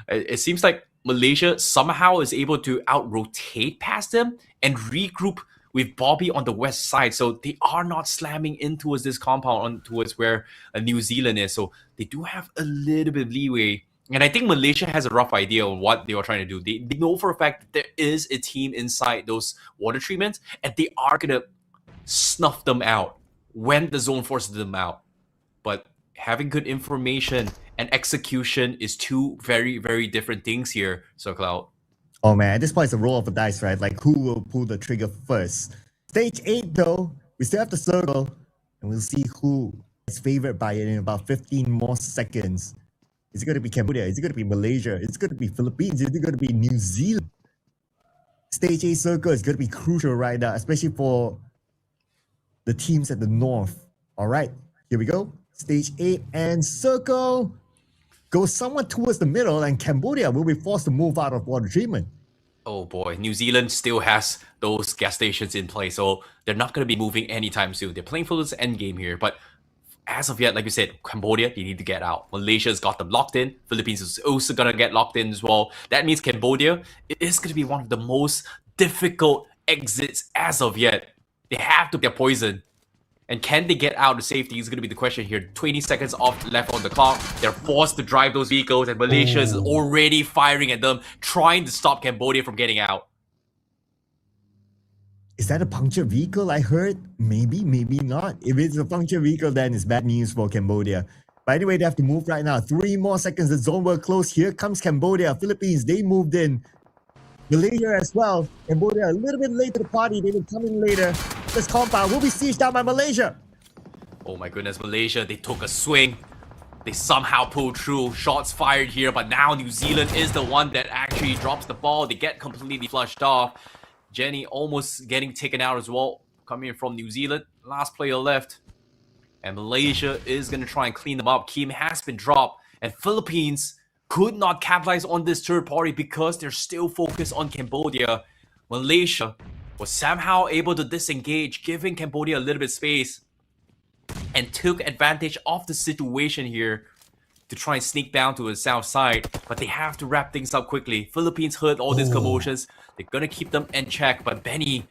Speaker 2: It seems like Malaysia somehow is able to out-rotate past them and regroup with Bobby on the west side. So they are not slamming in towards this compound on towards where New Zealand is. So they do have a little bit of leeway. And I think Malaysia has a rough idea on what they are trying to do. They know for a fact that there is a team inside those water treatments, and they are going to snuff them out when the zone forces them out. But having good information and execution is two very, very different things here, Sir Cloud.
Speaker 5: Oh man, at this point it's a roll of the dice, right? Like who will pull the trigger first. Stage 8 though, we still have the circle, and we'll see who is favored by it in about 15 more seconds. Is it going to be Cambodia? Is it going to be Malaysia? Is it going to be Philippines? Is it going to be New Zealand? Stage 8 circle is going to be crucial right now, especially for the teams at the north. All right, here we go. Stage 8 and circle goes somewhat towards the middle, and Cambodia will be forced to move out of water treatment.
Speaker 2: Oh boy, New Zealand still has those gas stations in place, so they're not going to be moving anytime soon. They're playing for this end game here, but as of yet, like you said, Cambodia, they need to get out. Malaysia's got them locked in. Philippines is also going to get locked in as well. That means Cambodia, it is going to be one of the most difficult exits as of yet. They have to get poisoned. And can they get out to safety is going to be the question here. 20 seconds left on the clock. They're forced to drive those vehicles, and Malaysia is already firing at them, trying to stop Cambodia from getting out.
Speaker 5: Is that a punctured vehicle I heard? Maybe, maybe not. If it's a punctured vehicle, then it's bad news for Cambodia. But anyway, they have to move right now. 3 more seconds, the zone will close. Here comes Cambodia. Philippines, they moved in. Malaysia as well. Cambodia a little bit late to the party. They will come in later. This compound will be sieged down by Malaysia.
Speaker 2: Oh my goodness, Malaysia, they took a swing. They somehow pulled through. Shots fired here, but now New Zealand is the one that actually drops the ball. They get completely flushed off. Jenny almost getting taken out as well, coming in from New Zealand. Last player left. And Malaysia is going to try and clean them up. Kim has been dropped. And Philippines could not capitalize on this third party because they're still focused on Cambodia. Malaysia was somehow able to disengage, giving Cambodia a little bit of space, and took advantage of the situation here to try and sneak down to the south side. But they have to wrap things up quickly. Philippines heard all these commotions. They're going to keep them in check. But Benny,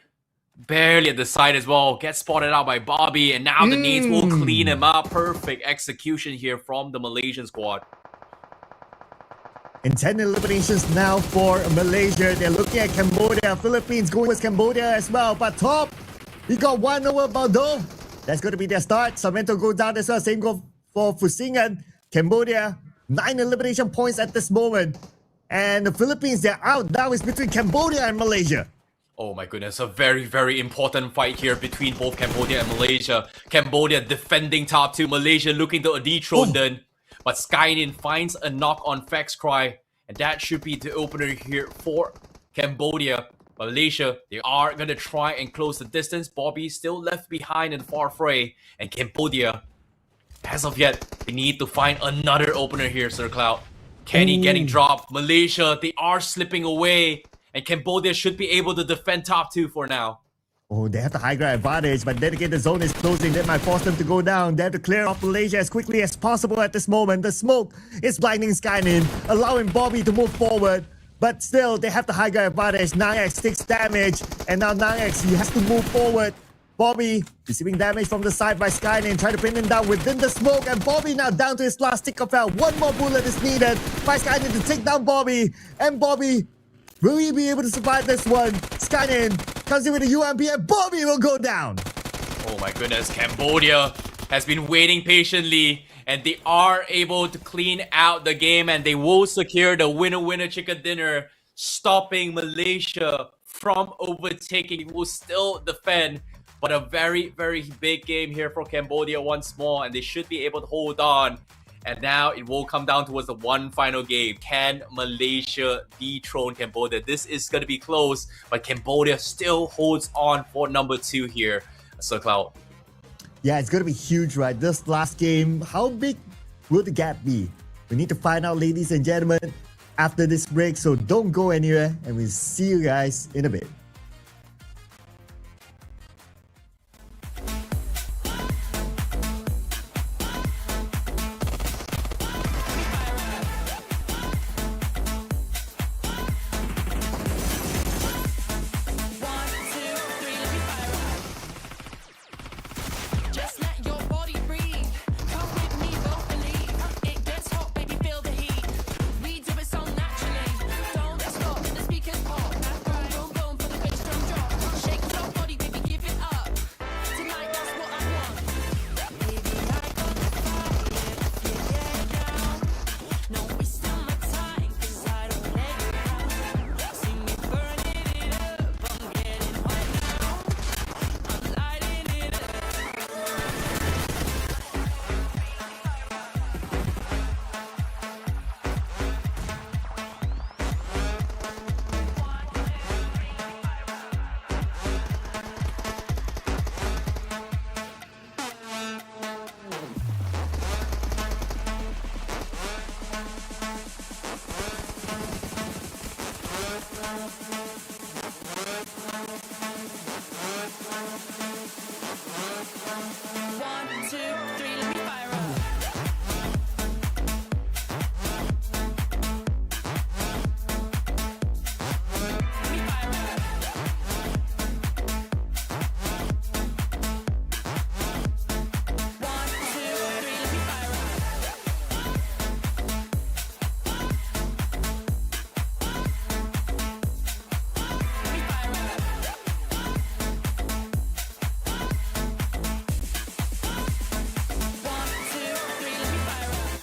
Speaker 2: barely at the side as well, gets spotted out by Bobby. And now the Needs will clean him up. Perfect execution here from the Malaysian squad.
Speaker 5: And 10 eliminations now for Malaysia. They're looking at Cambodia. Philippines going with Cambodia as well. But top, he got 1 over Bordeaux. That's going to be their start. Sarmiento goes down as well. Same goal for Fusingan. Cambodia, 9 elimination points at this moment. And the Philippines, they're out. Now it's between Cambodia and Malaysia.
Speaker 2: Oh my goodness, a very, very important fight here between both Cambodia and Malaysia. Cambodia defending top 2, Malaysia looking to dethrone them. But Skynin finds a knock on Fex Cry, and that should be the opener here for Cambodia. Malaysia, they are going to try and close the distance. Bobby still left behind in the far fray. And Cambodia, as of yet, they need to find another opener here, Sir Cloud. Kenny getting
Speaker 5: Ooh.
Speaker 2: dropped. Malaysia, they are slipping away. And Cambodia should be able to defend top 2 for now.
Speaker 5: Oh, they have the high ground advantage, but then again, the zone is closing. That might force them to go down. They have to clear off Malaysia as quickly as possible at this moment. The smoke is blinding Skynin, allowing Bobby to move forward. But still, they have the high ground advantage. 9x 6 damage, and now 9x, he has to move forward. Bobby receiving damage from the side by Skynin, trying to pin him down within the smoke, and Bobby now down to his last stick of health. One more bullet is needed by Skynin to take down Bobby, and Bobby, will he be able to survive this one? Skynin comes in with a UMP, and Bobby will go down.
Speaker 2: Oh my goodness, Cambodia has been waiting patiently, and they are able to clean out the game, and they will secure the winner-winner chicken dinner, stopping Malaysia from overtaking. It will still defend, but a very, very big game here for Cambodia once more, and they should be able to hold on. And now it will come down towards the one final game. Can Malaysia dethrone Cambodia? This is going to be close, but Cambodia still holds on for number 2 here. Sir Cloud.
Speaker 5: Yeah, it's going to be huge, right? This last game, how big will the gap be? We need to find out, ladies and gentlemen, after this break. So don't go anywhere, and we'll see you guys in a bit.
Speaker 6: Just let your body breathe. Come with me, both believe. It gets hot, baby, feel the heat. We do it so naturally. Don't stop, the speakers pop. Boom, boom, boom, for the bass drum drop. Shake your body, baby, give it up. Tonight, that's what I want. Baby, I got the fire, if you get down. No wasting my time, 'cause I don't let you down. See me burning it up, I'm getting hot now. I'm lighting it up. One, two, three, let me fire up. Let me fire up. One, two, three, let me fire up. Let me fire up. One, two, three, let me fire up.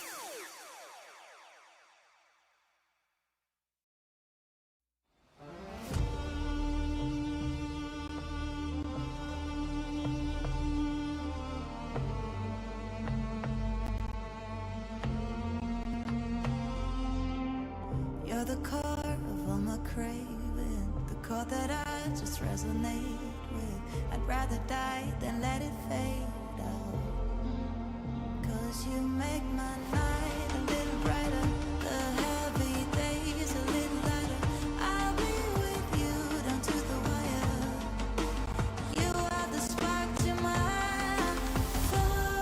Speaker 7: You're the core of all my craving, the chord that I just resonate with. I'd rather die than let it fade out. 'Cause you make my night a little brighter, the heavy days a little lighter. I'll be with you down to the wire. You are the spark to my fire.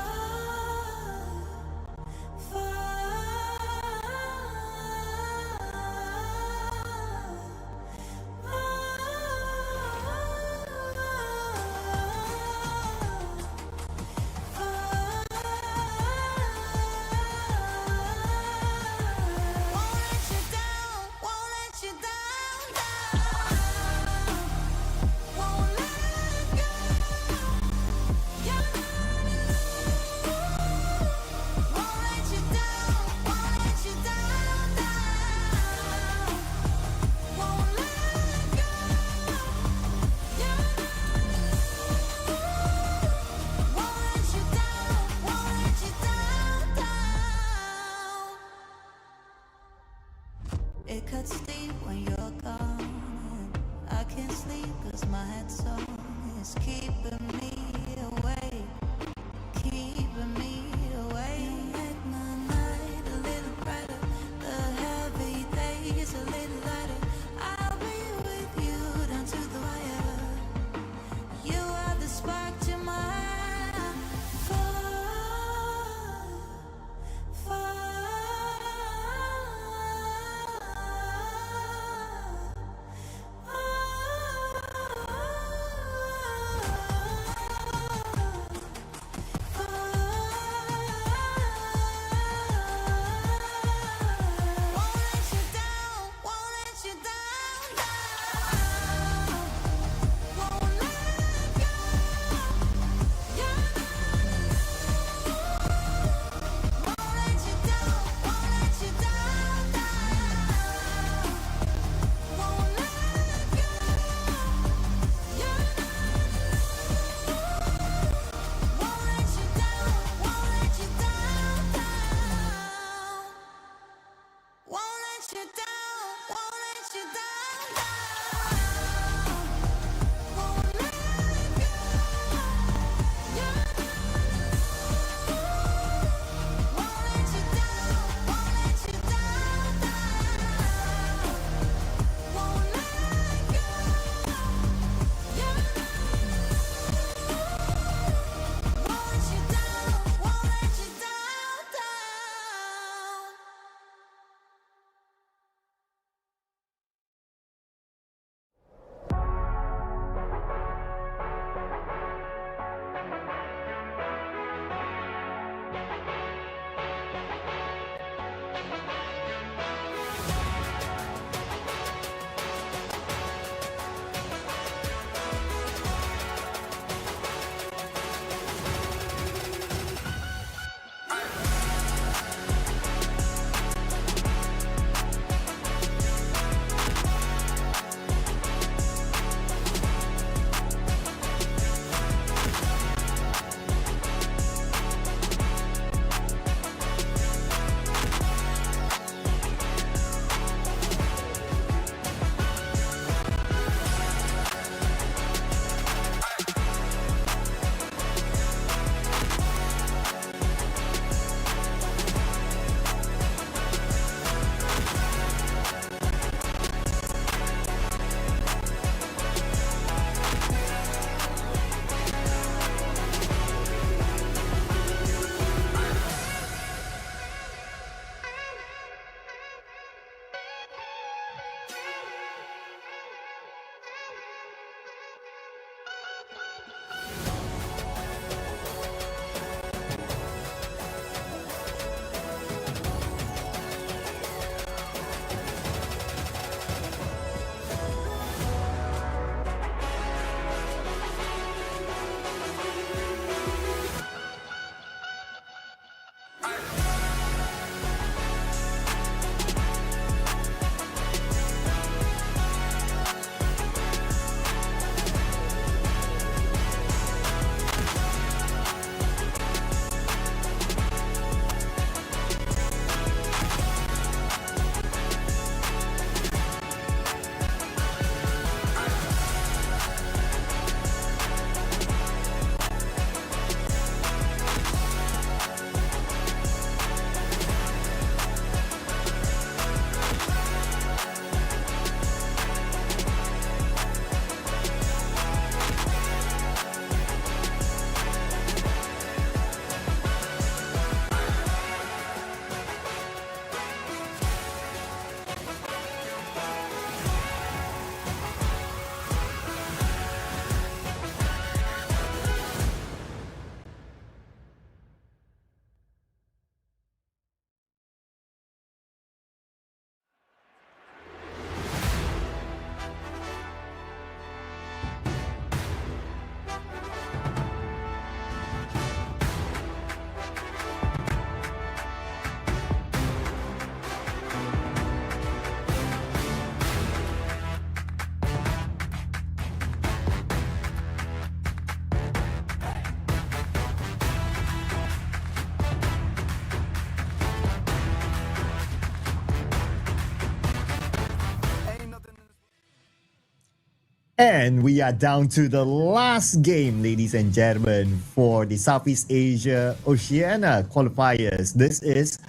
Speaker 5: And we are down to the last game, ladies and gentlemen, for the Southeast Asia Oceania qualifiers. This is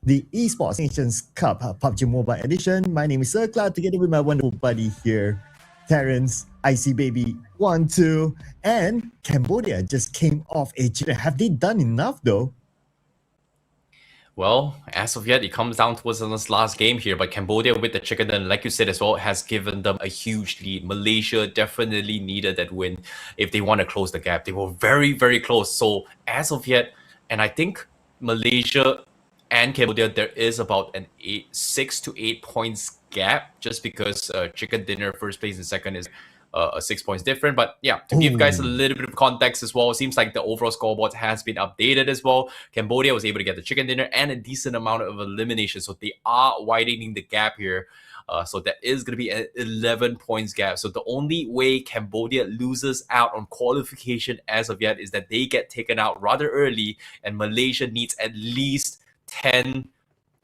Speaker 5: the Esports Nations Cup PUBG Mobile Edition. My name is Sir Cloud, together with my wonderful buddy here, Terrence, IC Baby 1-2, and Cambodia just came off a cheater. Have they done enough though?
Speaker 2: Well, as of yet, it comes down towards this last game here, but Cambodia with the chicken dinner, like you said as well, has given them a huge lead. Malaysia definitely needed that win if they want to close the gap. They were very, very close. So as of yet, and I think Malaysia and Cambodia, there is about an 6 to 8 points gap, just because chicken dinner first place and second is 6 points different. But yeah, to give guys a little bit of context as well, it seems like the overall scoreboard has been updated as well. Cambodia was able to get the chicken dinner and a decent amount of elimination, so they are widening the gap here. So that is going to be an 11 points gap. So the only way Cambodia loses out on qualification as of yet is that they get taken out rather early, and Malaysia needs at least 11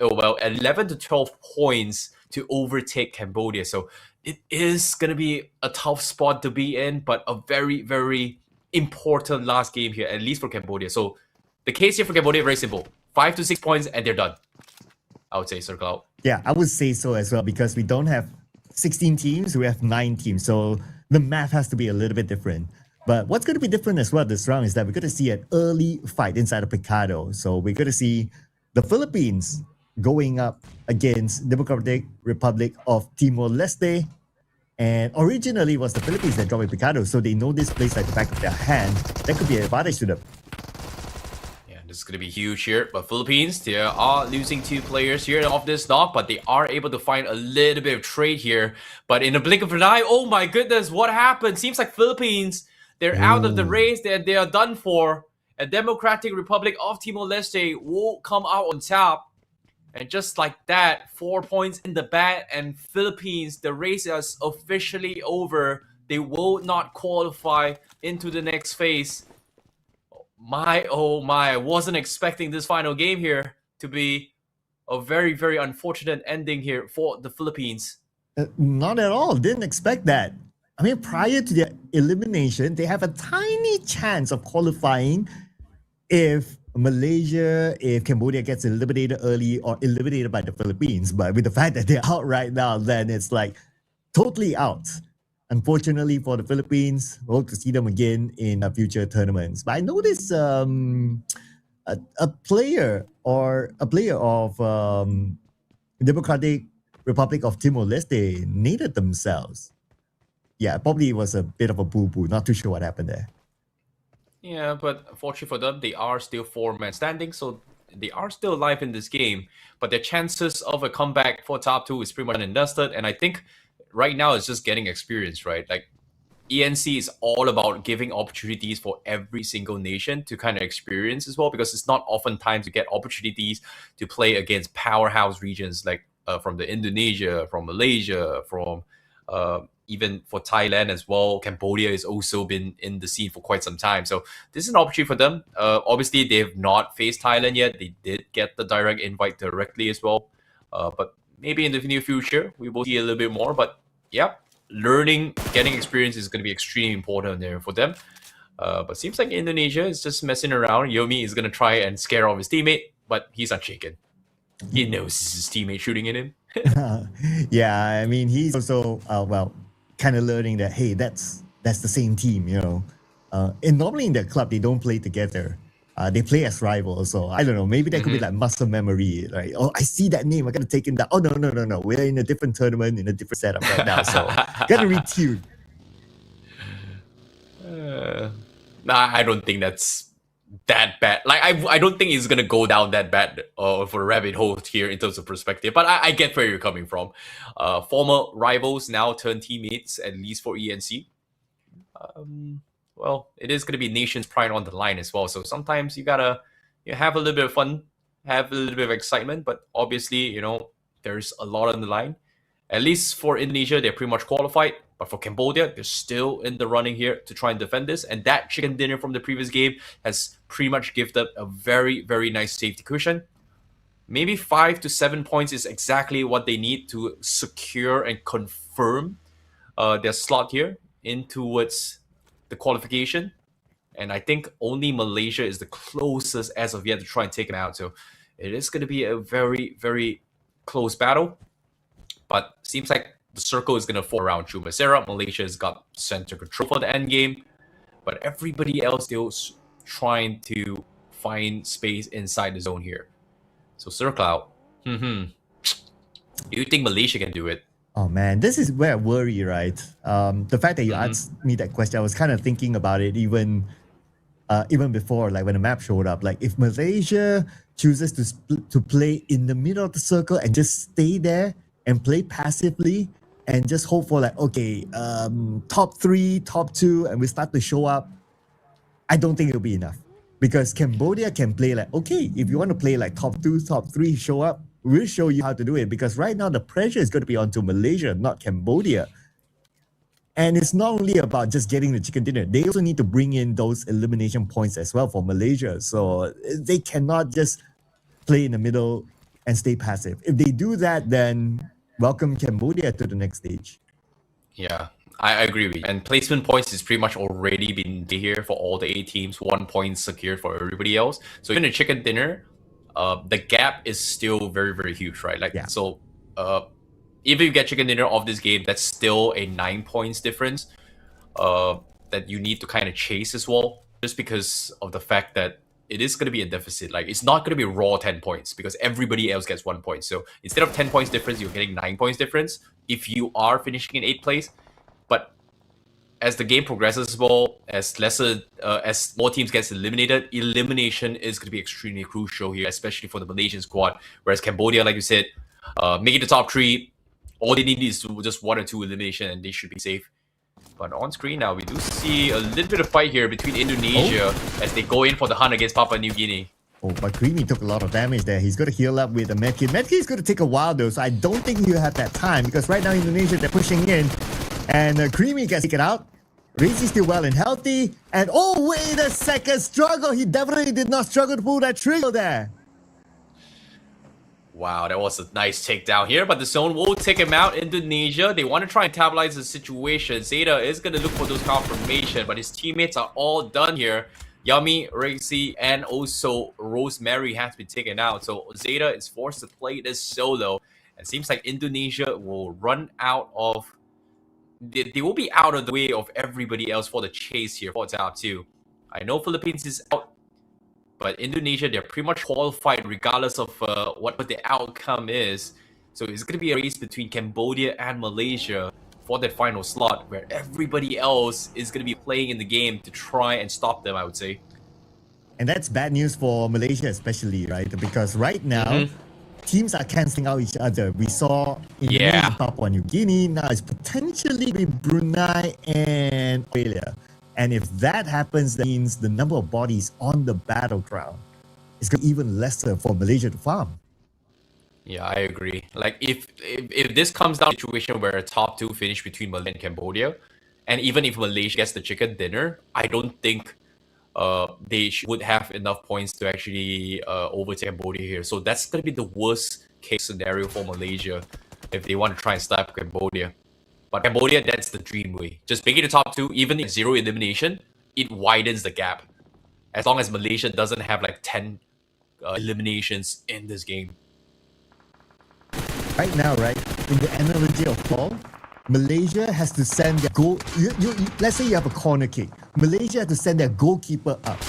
Speaker 2: to 12 points to overtake Cambodia. So it is going to be a tough spot to be in, but a very, very important last game here, at least for Cambodia. So the case here for Cambodia, very simple. 5 to 6 points and they're done, I would say, Sir Cloud.
Speaker 5: Yeah, I would say so as well, because we don't have 16 teams, we have 9 teams. So the math has to be a little bit different. But what's going to be different as well this round is that we're going to see an early fight inside of Picado. So we're going to see the Philippines going up against Democratic Republic of Timor-Leste. And originally it was the Philippines that dropped Picado, so they know this place like the back of their hand. That could be an advantage to them.
Speaker 2: Yeah, this is going to be huge here. But Philippines, they are losing 2 players here off this knock, but they are able to find a little bit of trade here. But in a blink of an eye, oh my goodness, what happened? Seems like Philippines, they're out of the race. They are done for. A Democratic Republic of Timor-Leste will come out on top. And just like that, 4 points in the bag, and Philippines, the race is officially over. They will not qualify into the next phase. Oh my, I wasn't expecting this final game here to be a very, very unfortunate ending here for the Philippines.
Speaker 5: Not at all. Didn't expect that. I mean, prior to their elimination, they have a tiny chance of qualifying if Cambodia gets eliminated early or eliminated by the Philippines. But with the fact that they're out right now, then it's like totally out. Unfortunately for the Philippines, we hope to see them again in future tournaments. But I noticed a player of Democratic Republic of Timor-Leste naded themselves. Yeah, probably was a bit of a boo-boo. Not too sure what happened there.
Speaker 2: Yeah, but fortunately for them, they are still 4-man standing, so they are still alive in this game. But their chances of a comeback for top 2 is pretty much invested, and I think right now it's just getting experience, right? Like, ENC is all about giving opportunities for every single nation to kind of experience as well, because it's not oftentimes you get opportunities to play against powerhouse regions like from the Indonesia, from Malaysia, from even for Thailand as well. Cambodia has also been in the scene for quite some time. So this is an opportunity for them. Obviously, they have not faced Thailand yet. They did get the direct invite directly as well. But maybe in the near future, we will see a little bit more. But yeah, getting experience is going to be extremely important there for them. But seems like Indonesia is just messing around. Yomi is going to try and scare off his teammate, but he's unshaken. He knows his teammate shooting at him.
Speaker 5: Yeah, I mean, he's also, kind of learning that, hey, that's the same team, you know. And normally in their club, they don't play together. They play as rivals. So I don't know, maybe that could be like muscle memory. Like, oh, I see that name, I got to take him down. Oh, no. We're in a different tournament, in a different setup right now. So got to retune.
Speaker 2: I don't think that's that bad. Like, I don't think it's gonna go down that bad for rabbit hole here in terms of perspective. But I get where you're coming from. Former rivals now turn teammates, at least for ENC. Well, it is gonna be nation's pride on the line as well. So sometimes you gotta have a little bit of fun, have a little bit of excitement. But obviously, there's a lot on the line. At least for Indonesia, they're pretty much qualified. But for Cambodia, they're still in the running here to try and defend this. And that chicken dinner from the previous game has pretty much given them a very, very nice safety cushion. Maybe 5 to 7 points is exactly what they need to secure and confirm their slot here in towards the qualification. And I think only Malaysia is the closest as of yet to try and take him out. So it is going to be a very, very close battle. But seems like the circle is going to fall around Chumacera. Malaysia's got center control for the end game. But everybody else still trying to find space inside the zone here. So circle out. Do you think Malaysia can do it?
Speaker 5: Oh man, this is where I worry, right? The fact that you asked me that question, I was kind of thinking about it even before, like when the map showed up. Like if Malaysia chooses to play in the middle of the circle and just stay there and play passively and just hope for like, okay, top 3, top 2, and we start to show up, I don't think it'll be enough. Because Cambodia can play like, okay, if you want to play like top 2, top 3, show up, we'll show you how to do it. Because right now the pressure is going to be onto Malaysia, not Cambodia. And it's not only about just getting the chicken dinner. They also need to bring in those elimination points as well for Malaysia. So they cannot just play in the middle and stay passive. If they do that, then welcome Cambodia to the next stage.
Speaker 2: Yeah, I agree with you. And placement points is pretty much already been here for all the 8 teams. 1 point secured for everybody else. So even a chicken dinner, the gap is still very, very huge, right? Like,
Speaker 5: Yeah.
Speaker 2: so if you get chicken dinner off this game, that's still a 9 points difference that you need to kind of chase as well, just because of the fact that it is going to be a deficit. Like, it's not going to be raw 10 points because everybody else gets 1 point. So instead of 10 points difference, you're getting 9 points difference if you are finishing in 8th place. But as the game progresses as well, as more teams gets eliminated, elimination is going to be extremely crucial here, especially for the Malaysian squad. Whereas Cambodia, like you said, making the top 3, all they need is just 1 or 2 elimination and they should be safe. But on screen now, we do see a little bit of fight here between Indonesia as they go in for the hunt against Papua New Guinea.
Speaker 5: Oh, but Creamy took a lot of damage there. He's going to heal up with a medkit. Medkit is going to take a while though, so I don't think he'll have that time because right now Indonesia, they're pushing in and Creamy gets taken out. Razy's still well and healthy. And oh, wait a second, struggle. He definitely did not struggle to pull that trigger there.
Speaker 2: Wow, that was a nice takedown here, but the zone will take him out. Indonesia, they want to try and stabilize the situation. Zeta is going to look for those confirmation, but his teammates are all done here. Yummy, Razy, and also Rosemary has been taken out. So Zeta is forced to play this solo. It seems like Indonesia will run out of... They will be out of the way of everybody else for the chase here for top 2. I know Philippines is out, but Indonesia, they're pretty much qualified regardless of what the outcome is. So it's going to be a race between Cambodia and Malaysia for that final slot where everybody else is going to be playing in the game to try and stop them, I would say.
Speaker 5: And that's bad news for Malaysia especially, right? Because right now, teams are cancelling out each other. We saw in Papua New Guinea, now it's potentially with Brunei and Australia. And if that happens, that means the number of bodies on the battleground is going to be even lesser for Malaysia to farm.
Speaker 2: Yeah, I agree. Like, if this comes down to a situation where a top 2 finish between Malaysia and Cambodia, and even if Malaysia gets the chicken dinner, I don't think they would have enough points to actually overtake Cambodia here. So that's going to be the worst case scenario for Malaysia if they want to try and stop Cambodia. But Cambodia, that's the dream way. Just making the top 2, even in 0 elimination, it widens the gap. As long as Malaysia doesn't have like 10 eliminations in this game.
Speaker 5: Right now, right, in the analogy of fall, Malaysia has to send their goal. Let's say you have a corner kick. Malaysia has to send their goalkeeper up.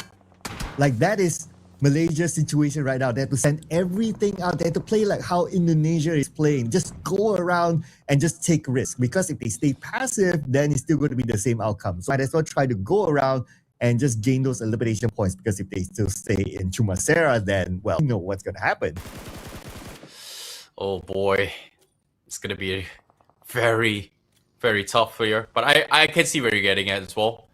Speaker 5: Like that is Malaysia's situation right now. They have to send everything out. They have to play like how Indonesia is playing. Just go around and just take risk. Because if they stay passive, then it's still going to be the same outcome. So might as well try to go around and just gain those elimination points. Because if they still stay in Chumacera, then, well, you know what's going to happen.
Speaker 2: Oh boy. It's going to be very, very tough here. But I can see where you're getting at as well.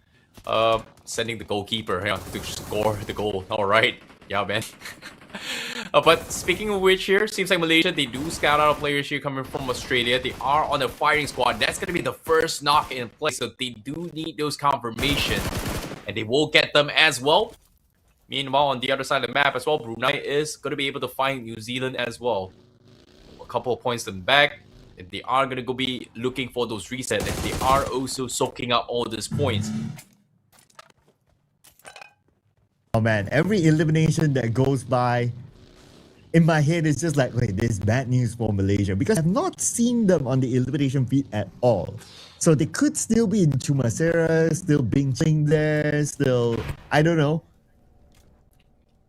Speaker 2: Sending the goalkeeper to score the goal. All right. Yeah, man. But speaking of which here, seems like Malaysia, they do scout out players here coming from Australia. They are on the firing squad. That's going to be the first knock in place. So they do need those confirmations. And they will get them as well. Meanwhile, on the other side of the map as well, Brunei is going to be able to find New Zealand as well. A couple of points to them back. if they are going to go be looking for those resets, if they are also soaking up all these points.
Speaker 5: Oh man, every elimination that goes by, in my head, it's just like, wait, there's bad news for Malaysia because I've not seen them on the elimination feed at all. So they could still be in Chumasera, still being there, still, I don't know.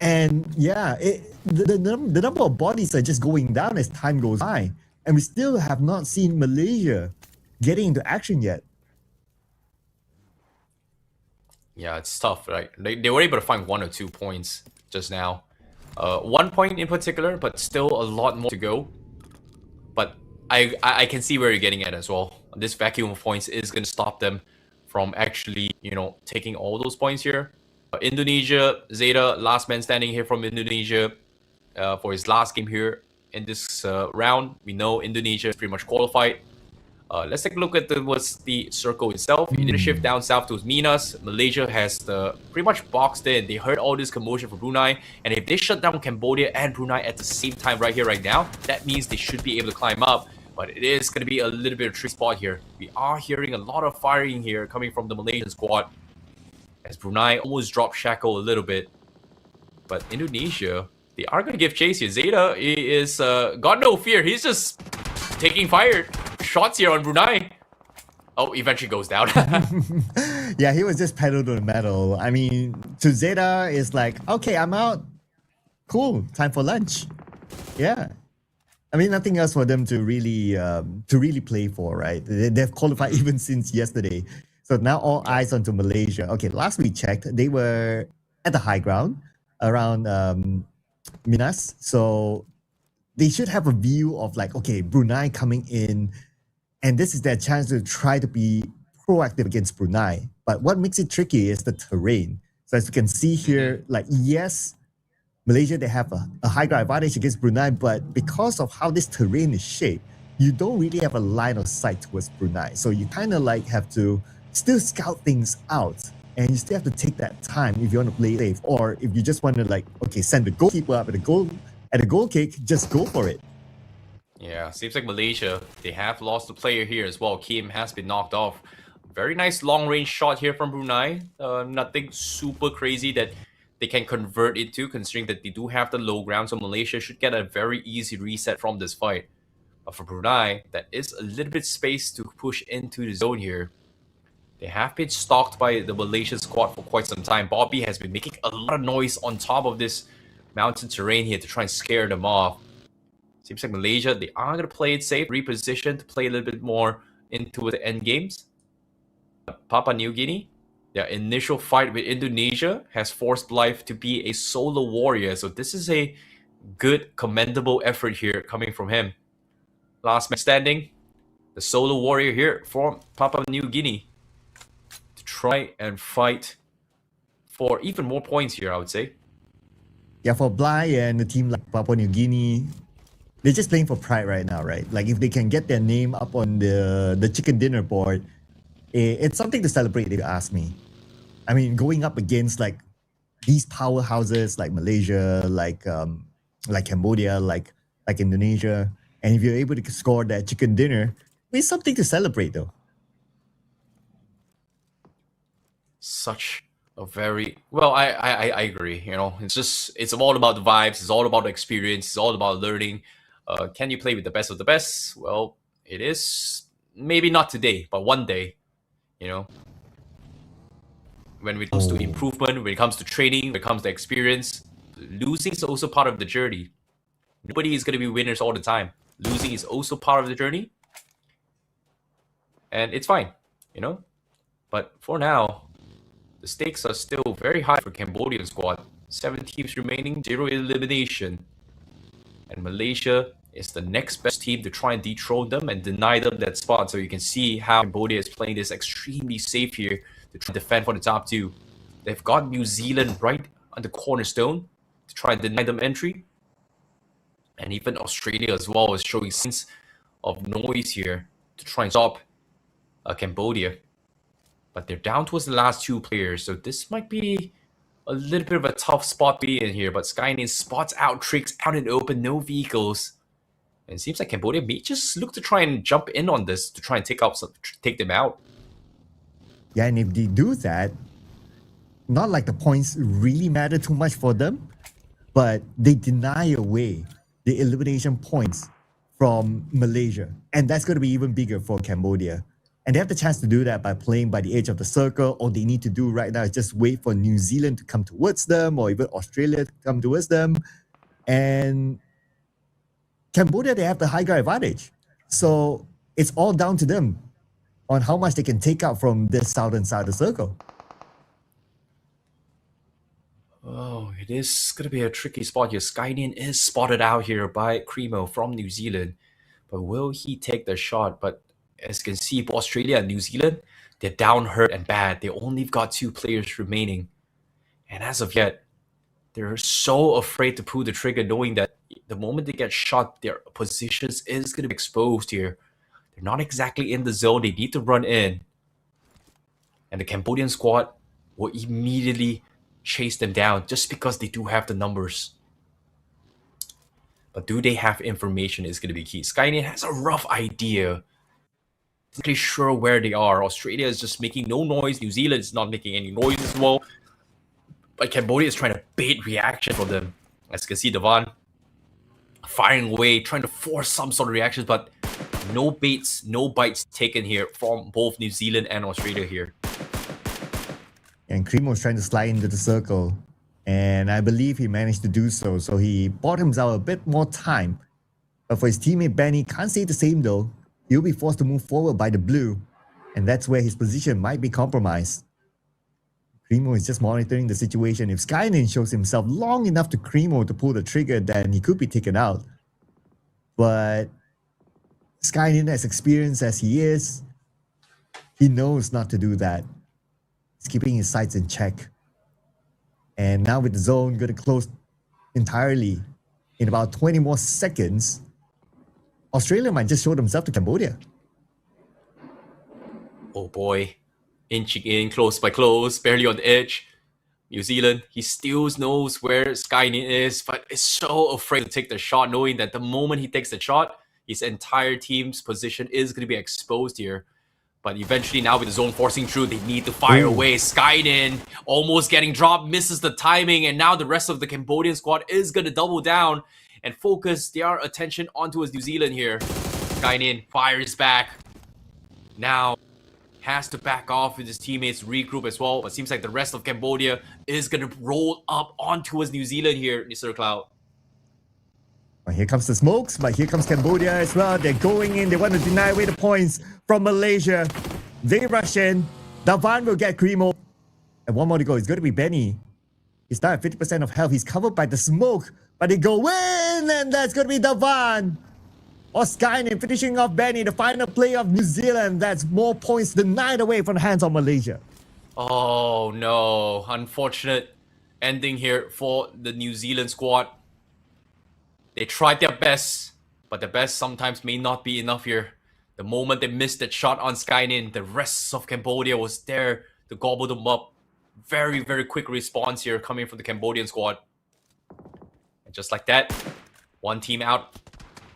Speaker 5: And yeah, the number of bodies are just going down as time goes by. And we still have not seen Malaysia getting into action yet.
Speaker 2: Yeah, it's tough, right? They were able to find 1 or 2 points just now. 1 point in particular, but still a lot more to go. But I can see where you're getting at as well. This vacuum of points is going to stop them from actually, taking all those points here. Indonesia, Zeta, last man standing here from Indonesia for his last game here in this round. We know Indonesia is pretty much qualified. Let's take a look at what's the circle itself. You need to shift down south to Minas. Malaysia has pretty much boxed in. They heard all this commotion from Brunei, and if they shut down Cambodia and Brunei at the same time right here, right now, that means they should be able to climb up. But it is going to be a little bit of a tricky spot here. We are hearing a lot of firing here coming from the Malaysian squad, as Brunei almost dropped Shackle a little bit. But Indonesia, they are going to give chase here. Zeta is got no fear. He's just taking fire shots here on Brunei. Oh, eventually goes down.
Speaker 5: Yeah, he was just pedal to the metal. I mean, to Zeta is like, okay, I'm out. Cool, time for lunch. Yeah. I mean, nothing else for them to really play for, right? They've qualified even since yesterday. So now all eyes onto Malaysia. Okay, last we checked, they were at the high ground around Minas. So they should have a view of like, okay, Brunei coming in, and this is their chance to try to be proactive against Brunei. But what makes it tricky is the terrain. So as you can see here, like, yes, Malaysia, they have a high ground advantage against Brunei, but because of how this terrain is shaped, you don't really have a line of sight towards Brunei. So you kind of like have to still scout things out, and you still have to take that time if you want to play safe, or if you just want to like, okay, send the goalkeeper up at a goal kick, just go for it.
Speaker 2: Yeah, seems like Malaysia, they have lost a player here as well. Kim has been knocked off. Very nice long-range shot here from Brunei. Nothing super crazy that they can convert it to, considering that they do have the low ground. So Malaysia should get a very easy reset from this fight. But for Brunei, that is a little bit space to push into the zone here. They have been stalked by the Malaysian squad for quite some time. Bobby has been making a lot of noise on top of this mountain terrain here to try and scare them off. Seems like Malaysia, they are going to play it safe, reposition to play a little bit more into the end games. Papua New Guinea, their initial fight with Indonesia has forced life to be a solo warrior. So this is a good, commendable effort here coming from him. Last man standing, the solo warrior here from Papua New Guinea, to try and fight for even more points here, I would say.
Speaker 5: Yeah, for Bly and the team like Papua New Guinea, they're just playing for pride right now, right? Like if they can get their name up on the chicken dinner board, it's something to celebrate if you ask me. I mean, going up against like these powerhouses like Malaysia, like Cambodia, like Indonesia, and if you're able to score that chicken dinner, it's something to celebrate though.
Speaker 2: Such a very well, I agree. It's all about the vibes. It's all about the experience. It's all about learning. Can you play with the best of the best? Well, it is maybe not today, but one day. When it comes to improvement, when it comes to training, when it comes to experience, losing is also part of the journey. Nobody is going to be winners all the time. Losing is also part of the journey, and it's fine, But for now, the stakes are still very high for Cambodian squad. 7 teams remaining, 0 elimination. And Malaysia is the next best team to try and dethrone them and deny them that spot. So you can see how Cambodia is playing this extremely safe here to try and defend for the top 2. They've got New Zealand right on the cornerstone to try and deny them entry. And even Australia as well is showing signs of noise here to try and stop Cambodia. But they're down towards the last 2 players, so this might be a little bit of a tough spot to be in here. But Skynet spots out tricks out in open, no vehicles. And it seems like Cambodia may just look to try and jump in on this to try and take them out.
Speaker 5: Yeah, and if they do that, not like the points really matter too much for them, but they deny away the elimination points from Malaysia. And that's going to be even bigger for Cambodia. And they have the chance to do that by playing by the edge of the circle. All they need to do right now is just wait for New Zealand to come towards them, or even Australia to come towards them. And Cambodia, they have the high ground advantage. So it's all down to them on how much they can take out from this southern side of the circle.
Speaker 2: Oh, it is going to be a tricky spot here. Skynian is spotted out here by Cremo from New Zealand. But will he take the shot? But as you can see, for Australia and New Zealand, they're down, hurt, and bad. They only got 2 players remaining. And as of yet, they're so afraid to pull the trigger, knowing that the moment they get shot, their positions is going to be exposed here. They're not exactly in the zone. They need to run in. And the Cambodian squad will immediately chase them down just because they do have the numbers. But do they have information is going to be key. Skynet has a rough idea. Not really sure where they are. Australia is just making no noise. New Zealand is not making any noise as well. But Cambodia is trying to bait reaction from them. As you can see, Devan firing away, trying to force some sort of reactions, but no baits, no bites taken here from both New Zealand and Australia here.
Speaker 5: And Cremo's trying to slide into the circle. And I believe he managed to do so. So he bought himself a bit more time. But for his teammate Benny, can't say the same though. He'll be forced to move forward by the blue. And that's where his position might be compromised. Cremo is just monitoring the situation. If Skynin shows himself long enough to Cremo to pull the trigger, then he could be taken out. But Skynin, as experienced as he is, he knows not to do that. He's keeping his sights in check. And now with the zone going to close entirely in about 20 more seconds, Australia might just show themselves to Cambodia.
Speaker 2: Oh boy. Inching in, close by close, barely on the edge. New Zealand, he still knows where Skynet is, but is so afraid to take the shot, knowing that the moment he takes the shot, his entire team's position is going to be exposed here. But eventually now with the zone forcing through, they need to fire away. Skynin almost getting dropped, misses the timing, and now the rest of the Cambodian squad is going to double down and focus their attention onto his New Zealand here. Skynin fires back. Now has to back off with his teammates, regroup as well. But seems like the rest of Cambodia is going to roll up onto his New Zealand here, Mr. Cloud.
Speaker 5: Well, here comes the smokes, but here comes Cambodia as well. They're going in. They want to deny away the points from Malaysia. They rush in. Davan will get Cremo. And one more to go. It's going to be Benny. He's now at 50% of health. He's covered by the smoke. But they go in, and that's going to be Davan. Or Skynet finishing off Benny, the final play of New Zealand. That's more points denied away from the hands of Malaysia.
Speaker 2: Oh no, unfortunate ending here for the New Zealand squad. They tried their best, but the best sometimes may not be enough here. The moment they missed that shot on Skynin, the rest of Cambodia was there to gobble them up. Very, very quick response here coming from the Cambodian squad. And just like that, one team out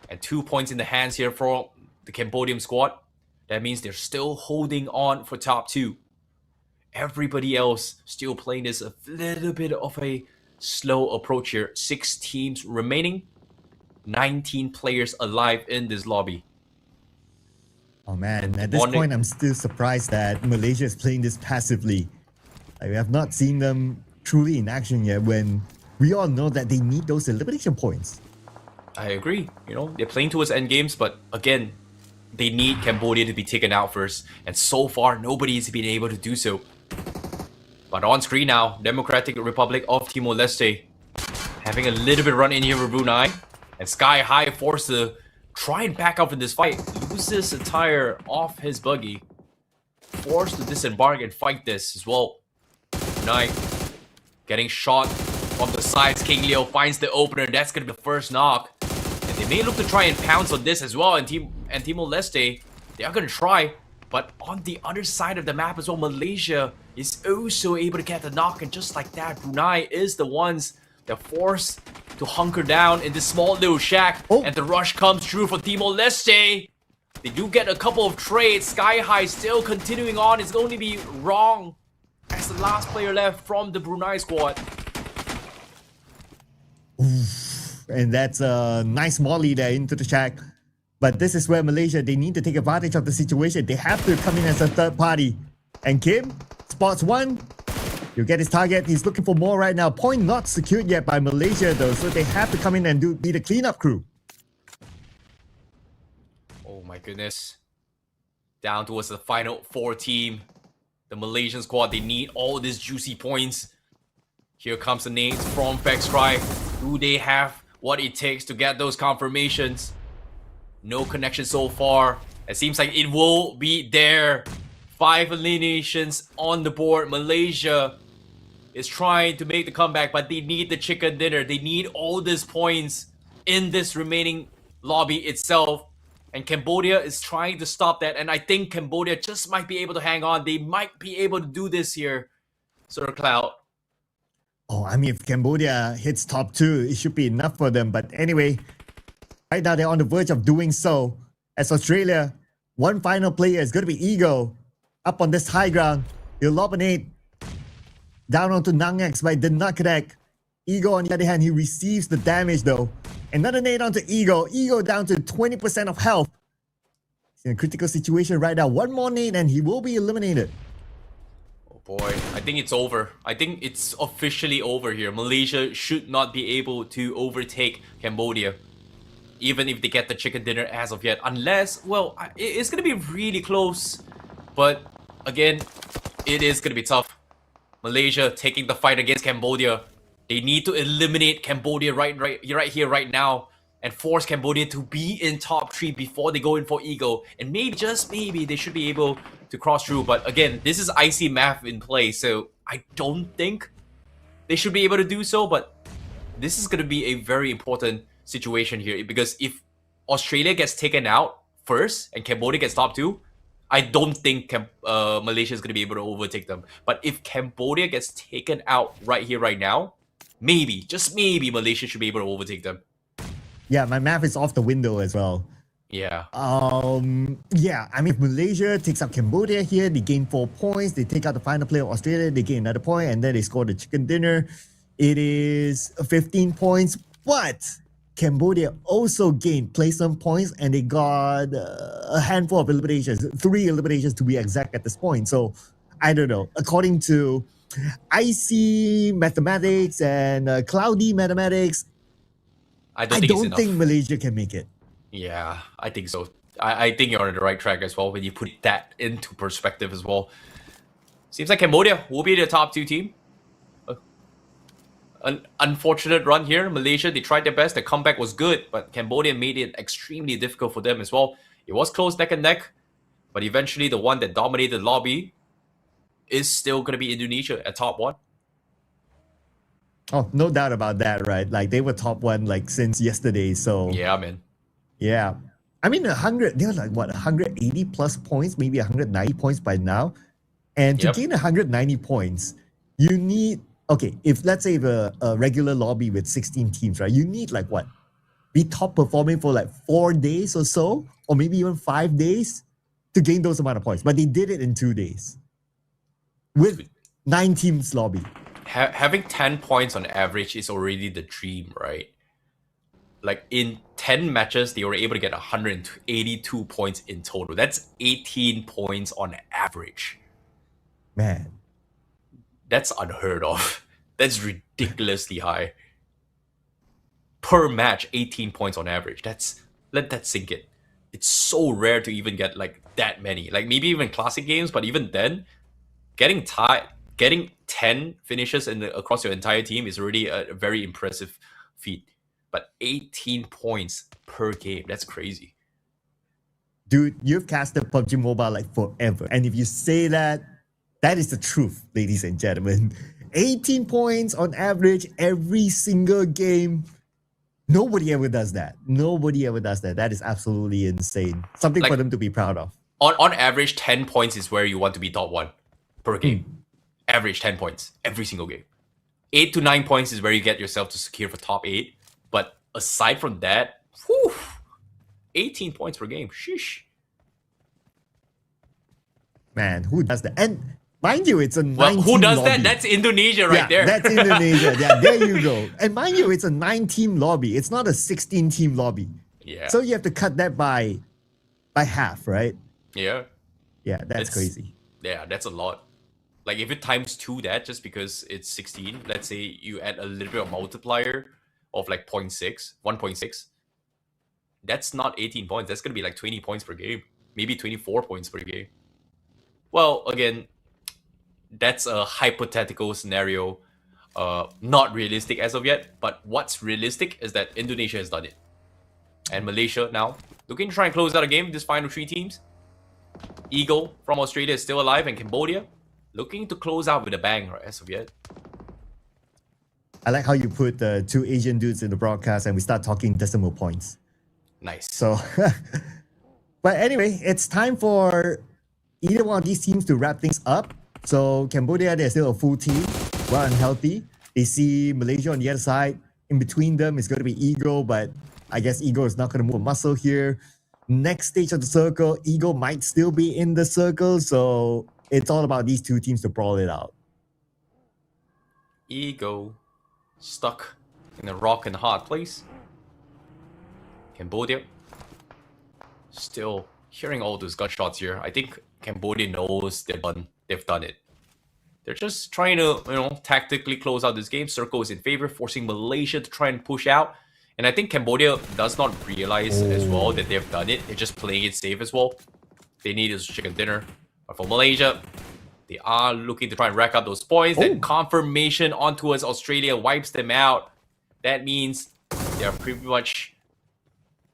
Speaker 2: and 2 points in the hands here for the Cambodian squad. That means they're still holding on for top 2. Everybody else still playing this a little bit of a slow approach here. 6 teams remaining. 19 players alive in this lobby.
Speaker 5: Oh man, at this point I'm still surprised that Malaysia is playing this passively. Like, we have not seen them truly in action yet when we all know that they need those elimination points.
Speaker 2: I agree. You know, they're playing towards end games, but again, they need Cambodia to be taken out first. And so far, nobody's been able to do so. But on screen now, Democratic Republic of Timor-Leste having a little bit run in here with Brunei. And Sky High forced to try and back up in this fight. Loses a tire off his buggy. Forced to disembark and fight this as well. Brunei getting shot from the sides. King Leo finds the opener. That's going to be the first knock. And they may look to try and pounce on this as well. And Timor-Leste, they are going to try. But on the other side of the map as well, Malaysia is also able to get the knock. And just like that, Brunei is the ones that force to hunker down in this small little shack.
Speaker 5: Oh.
Speaker 2: And the rush comes through for Timor-Leste. They do get a couple of trades. Sky High still continuing on. It's going to be wrong as the last player left from the Brunei squad.
Speaker 5: And that's a nice molly there into the shack. But this is where Malaysia, they need to take advantage of the situation. They have to come in as a third party. And Kim spots one. He'll get his target. He's looking for more right now. Point not secured yet by Malaysia though. So they have to come in and be the cleanup crew.
Speaker 2: Oh my goodness. Down towards the final 4 team. The Malaysian squad, they need all these juicy points. Here comes the nades from Vexcry. Do they have what it takes to get those confirmations? No connection so far. It seems like it will be there. 5 eliminations on the board. Malaysia is trying to make the comeback, but they need the chicken dinner. They need all these points in this remaining lobby itself. And Cambodia is trying to stop that. And I think Cambodia just might be able to hang on. They might be able to do this here. Sir Cloud.
Speaker 5: Oh, I mean, if Cambodia hits top 2, it should be enough for them. But anyway, right now they're on the verge of doing so. As Australia, one final player is going to be Ego. Up on this high ground. He'll lob an 8. Down onto Nangex, but it did not connect. Ego, on the other hand, he receives the damage though. Another nade onto Ego. Ego down to 20% of health. He's in a critical situation right now. One more nade and he will be eliminated.
Speaker 2: Oh boy, I think it's over. I think it's officially over here. Malaysia should not be able to overtake Cambodia. Even if they get the chicken dinner as of yet. Unless, well, it's going to be really close. But again, it is going to be tough. Malaysia taking the fight against Cambodia. They need to eliminate Cambodia right here, right now. And force Cambodia to be in top 3 before they go in for Ego. And maybe, just maybe, they should be able to cross through. But again, this is IC math in play. So I don't think they should be able to do so. But this is going to be a very important situation here. Because if Australia gets taken out first and Cambodia gets top 2, I don't think Malaysia is going to be able to overtake them. But if Cambodia gets taken out right here, right now, maybe, just maybe, Malaysia should be able to overtake them.
Speaker 5: Yeah, my math is off the window as well.
Speaker 2: Yeah.
Speaker 5: Yeah, I mean, if Malaysia takes out Cambodia here, they gain 4 points. They take out the final player of Australia, they gain another point, and then they score the chicken dinner. It is 15 points, but Cambodia also gained placement points and they got a handful of eliminations, 3 eliminations to be exact at this point. So I don't know. According to IC mathematics and cloudy mathematics, I don't think Malaysia can make it.
Speaker 2: Yeah, I think so. I think you're on the right track as well when you put that into perspective as well. Seems like Cambodia will be the top 2 team. An unfortunate run here. Malaysia, they tried their best. The comeback was good, but Cambodia made it extremely difficult for them as well. It was close neck and neck, but eventually the one that dominated the lobby is still going to be Indonesia at top 1.
Speaker 5: Oh, no doubt about that, right? Like they were top 1 like since yesterday. So
Speaker 2: yeah, man.
Speaker 5: Yeah. I mean, they're like what, 180 plus points, maybe 190 points by now. And to gain 190 points, you need, okay, if let's say a regular lobby with 16 teams, right? You need like what? Be top performing for like 4 days or so, or maybe even 5 days to gain those amount of points. But they did it in 2 days with 9 teams lobby.
Speaker 2: Having 10 points on average is already the dream, right? Like in 10 matches, they were able to get 182 points in total. That's 18 points on average.
Speaker 5: Man.
Speaker 2: That's unheard of. That's ridiculously high. Per match, 18 points on average. Let that sink in. It's so rare to even get like that many. Like maybe even classic games, but even then, getting 10 finishes across your entire team is already a very impressive feat. But 18 points per game, that's crazy.
Speaker 5: Dude, you've casted PUBG Mobile like forever. And if you say that, that is the truth, ladies and gentlemen. 18 points on average every single game. Nobody ever does that. Nobody ever does that. That is absolutely insane. Something for them to be proud of.
Speaker 2: On average, 10 points is where you want to be top 1 per game. Average 10 points every single game. 8 to 9 points is where you get yourself to secure for top 8. aside from that, whew, 18 points per game. Sheesh.
Speaker 5: Man, who does that? And mind you, it's a 19
Speaker 2: Well, who does
Speaker 5: lobby.
Speaker 2: that? That's Indonesia right there.
Speaker 5: That's Indonesia. Yeah, there you go. And mind you, it's a 9-team lobby. It's not a 16-team lobby.
Speaker 2: Yeah.
Speaker 5: So you have to cut that by half, right?
Speaker 2: Yeah.
Speaker 5: Yeah, that's
Speaker 2: It's-
Speaker 5: crazy.
Speaker 2: Yeah, that's a lot. Like if it times 2 that just because it's 16, let's say you add a little bit of multiplier of like 0.6, 1.6. That's not 18 points. That's going to be like 20 points per game. Maybe 24 points per game. Well, again, that's a hypothetical scenario. Not realistic as of yet. But what's realistic is that Indonesia has done it. And Malaysia now looking to try and close out a game. This final 3 teams. Eagle from Australia is still alive, and Cambodia looking to close out with a bang as of yet.
Speaker 5: I like how you put the 2 Asian dudes in the broadcast and we start talking decimal points.
Speaker 2: Nice.
Speaker 5: So, but anyway, it's time for either one of these teams to wrap things up. So Cambodia, they're still a full team, well and healthy. They see Malaysia on the other side. In between them is going to be Eagle, but I guess Eagle is not going to move a muscle here. Next stage of the circle, Eagle might still be in the circle. So it's all about these 2 teams to brawl it out.
Speaker 2: Ego stuck in a rock and hard place. Cambodia still hearing all those gunshots here. I think Cambodia knows they've done it. They're just trying to, tactically close out this game. Circle is in favor, forcing Malaysia to try and push out. And I think Cambodia does not realize as well that they've done it. They're just playing it safe as well. They need is chicken dinner. But for Malaysia, they are looking to try and rack up those points. That confirmation on towards Australia wipes them out. That means they're pretty much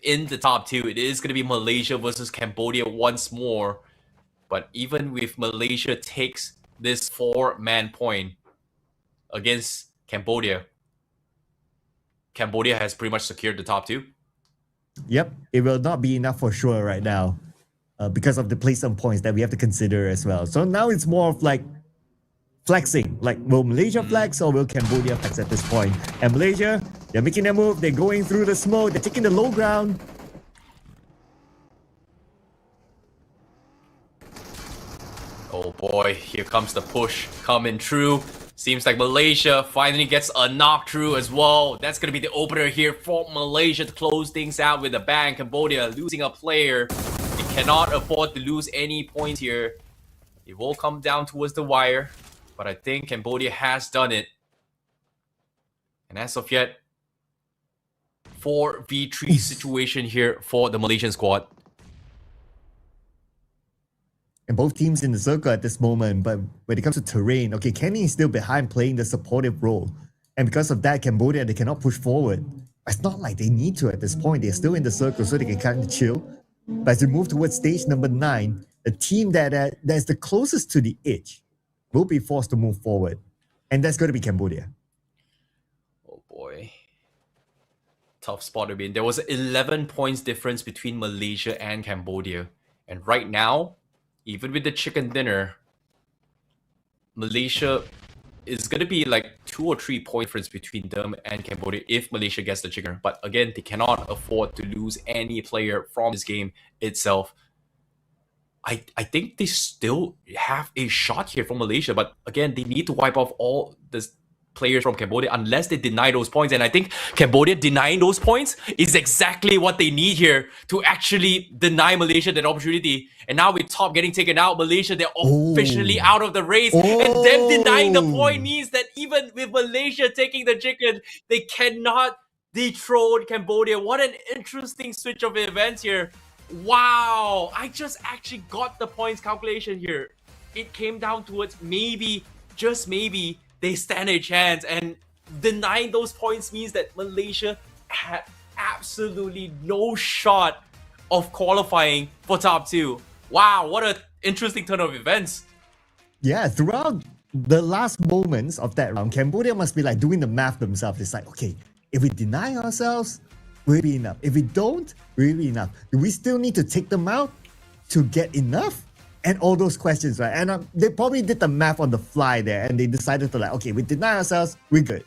Speaker 2: in the top 2. It is going to be Malaysia versus Cambodia once more. But even if Malaysia takes this 4-man point against Cambodia, Cambodia has pretty much secured the top 2.
Speaker 5: Yep, it will not be enough for sure right now because of the placement points that we have to consider as well. So now it's more of like flexing. Like, will Malaysia flex or will Cambodia flex at this point? And Malaysia, they're making their move. They're going through the smoke. They're taking the low ground.
Speaker 2: Oh boy, here comes the push coming through. Seems like Malaysia finally gets a knock through as well. That's going to be the opener here for Malaysia to close things out with a bang. Cambodia losing a player. They cannot afford to lose any points here. It will come down towards the wire. But I think Cambodia has done it. And as of yet, 4v3 situation here for the Malaysian squad.
Speaker 5: And both teams in the circle at this moment, but when it comes to terrain, okay, Kenny is still behind playing the supportive role. And because of that, Cambodia, they cannot push forward. It's not like they need to at this point. They're still in the circle so they can kind of chill. But as we move towards stage number 9, the team that's the closest to the edge will be forced to move forward. And that's going to be Cambodia.
Speaker 2: Oh boy. Tough spot to be in. There was 11 points difference between Malaysia and Cambodia. And right now, even with the chicken dinner, Malaysia is going to be like 2 or 3 point difference between them and Cambodia if Malaysia gets the chicken. But again, they cannot afford to lose any player from this game itself. I think they still have a shot here from Malaysia, but again, they need to wipe off all the players from Cambodia unless they deny those points. And I think Cambodia denying those points is exactly what they need here to actually deny Malaysia that opportunity. And now with top getting taken out, Malaysia, they're officially out of the race. And them denying the point means that even with Malaysia taking the chicken, they cannot dethrone Cambodia. What an interesting switch of events here. Wow, I just actually got the points calculation here. It came down towards maybe, just maybe, they stand a chance, and denying those points means that Malaysia had absolutely no shot of qualifying for top 2. Wow, what an interesting turn of events.
Speaker 5: Yeah, throughout the last moments of that round, Cambodia must be like doing the math themselves. It's like, okay, if we deny ourselves, will it be enough? If we don't, will it be enough? Do we still need to take them out to get enough? And all those questions, right? And they probably did the math on the fly there, and they decided to like, okay, we deny ourselves, we're good.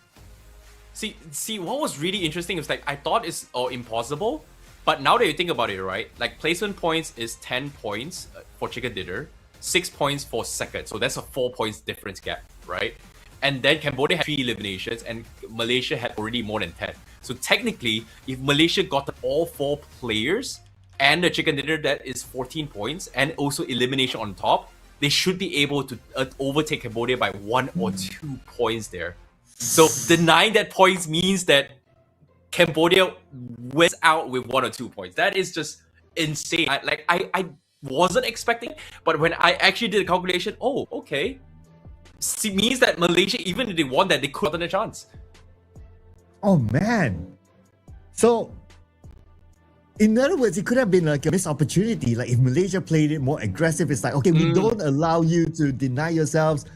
Speaker 2: See, what was really interesting is like I thought it's impossible, but now that you think about it, right? Like placement points is 10 points for chicken dinner, 6 points for second, so that's a 4 points difference gap, right? And then Cambodia had 3 eliminations, and Malaysia had already more than 10. So technically, if Malaysia got all 4 players and the chicken dinner, that is 14 points, and also elimination on top, they should be able to overtake Cambodia by 1 or 2 points there. So denying that points means that Cambodia wins out with 1 or 2 points. That is just insane. I wasn't expecting, but when I actually did the calculation, oh, okay. It means that Malaysia, even if they won that, they could have gotten a chance.
Speaker 5: Oh man. So in other words, it could have been like a missed opportunity. Like if Malaysia played it more aggressive, it's like, okay, we don't allow you to deny yourselves.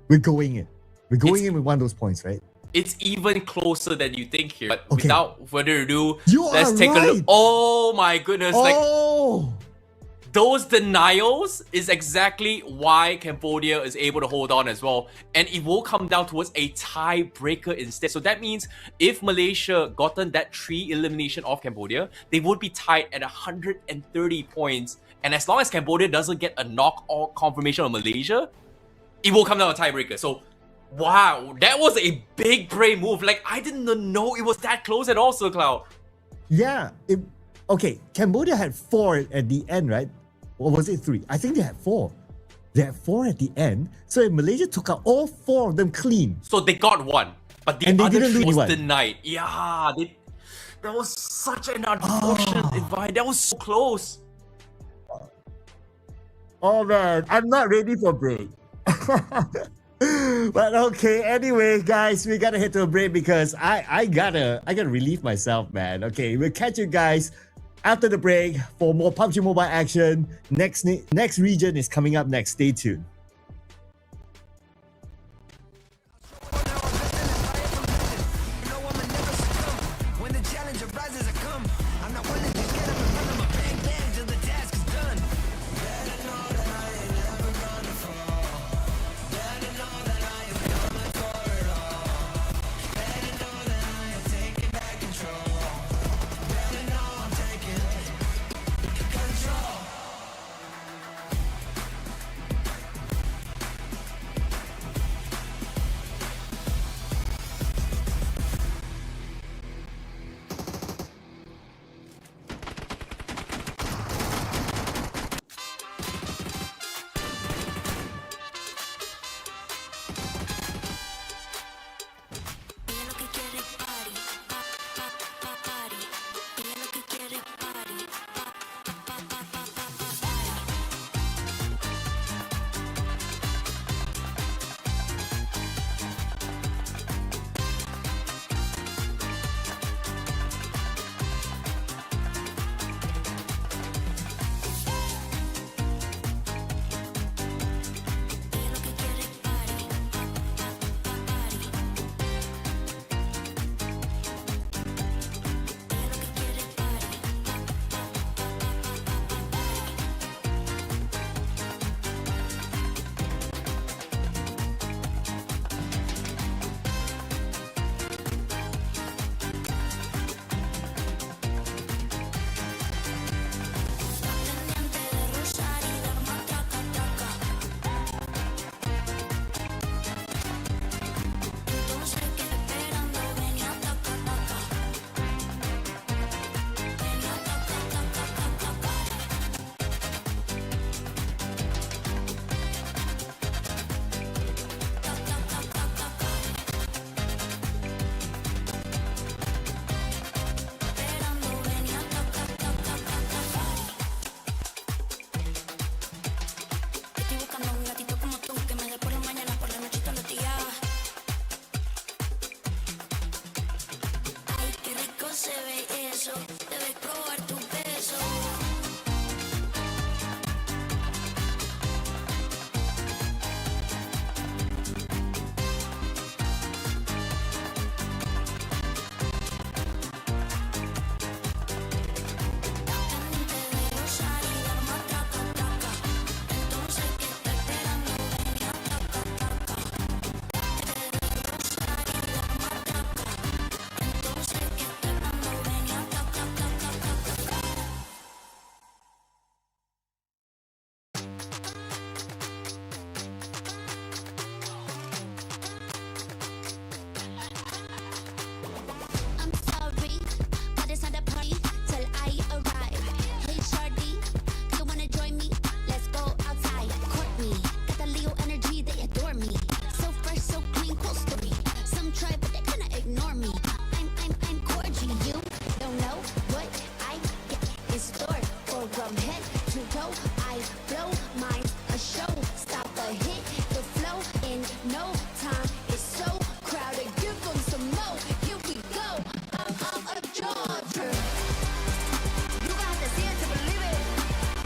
Speaker 5: We're going in. We're going in with 1 of those points, right?
Speaker 2: It's even closer than you think here. But
Speaker 5: Okay.
Speaker 2: without further ado,
Speaker 5: You
Speaker 2: let's
Speaker 5: are
Speaker 2: take a look.
Speaker 5: right.
Speaker 2: Oh my goodness. Like
Speaker 5: Oh,
Speaker 2: those denials is exactly why Cambodia is able to hold on as well. And it will come down towards a tiebreaker instead. So that means if Malaysia gotten that 3 elimination of Cambodia, they would be tied at 130 points. And as long as Cambodia doesn't get a knockout confirmation on Malaysia, it will come down to a tiebreaker. So wow, that was a big brain move. Like I didn't know it was that close at all, Sir Cloud.
Speaker 5: yeah. Okay, Cambodia had 4 at the end, right? Or was it 3? I think they had 4. They had 4 at the end. So if Malaysia took out all 4 of them clean.
Speaker 2: So they got 1, but the
Speaker 5: And they
Speaker 2: other
Speaker 5: didn't
Speaker 2: 3
Speaker 5: lose
Speaker 2: was
Speaker 5: one.
Speaker 2: denied. Yeah, that was such an unfortunate divide. That was so close.
Speaker 5: Oh man, I'm not ready for break. But okay, anyway, guys, we gotta head to a break because I gotta relieve myself, man. Okay, we'll catch you guys after the break for more PUBG Mobile action. Next region is coming up next. Stay tuned.
Speaker 3: When the challenge arises, I come. I'm not willing to get up and run. I'm a bang bang till the task is done. Better know that I ain't never gonna fall. Better know that I am coming for it all. Better know that I am taking back control. Better know I'm taking control.
Speaker 7: Ella lo que quiere es party, party. Ella lo que quiere es party, party. Ella lo que quiere es party, party. Ella lo que quiere es party. Pendiente de rozar y dar más taca, taca. Entonces quedé esperando, venía taca, taca. Venía taca, taca, taca. Esperando, venía taca, taca, taca. Estoy buscando un gatito como tú que me dé por la mañana, por la noche y todos los días. Ay, qué rico se ve eso. Debes probar tu beso. Pendiente de rozar y dar más taca, taca. Entonces que estoy esperando, venía taca, taca. De rozar y dar más taca. for me. I'm cordial. You don't know what I get in store. From head to toe, I blow mine. A show, stop a hit, the flow in no time. It's so crowded, give them some more. Here we go. I'm a Georgia. You got to see it to believe it.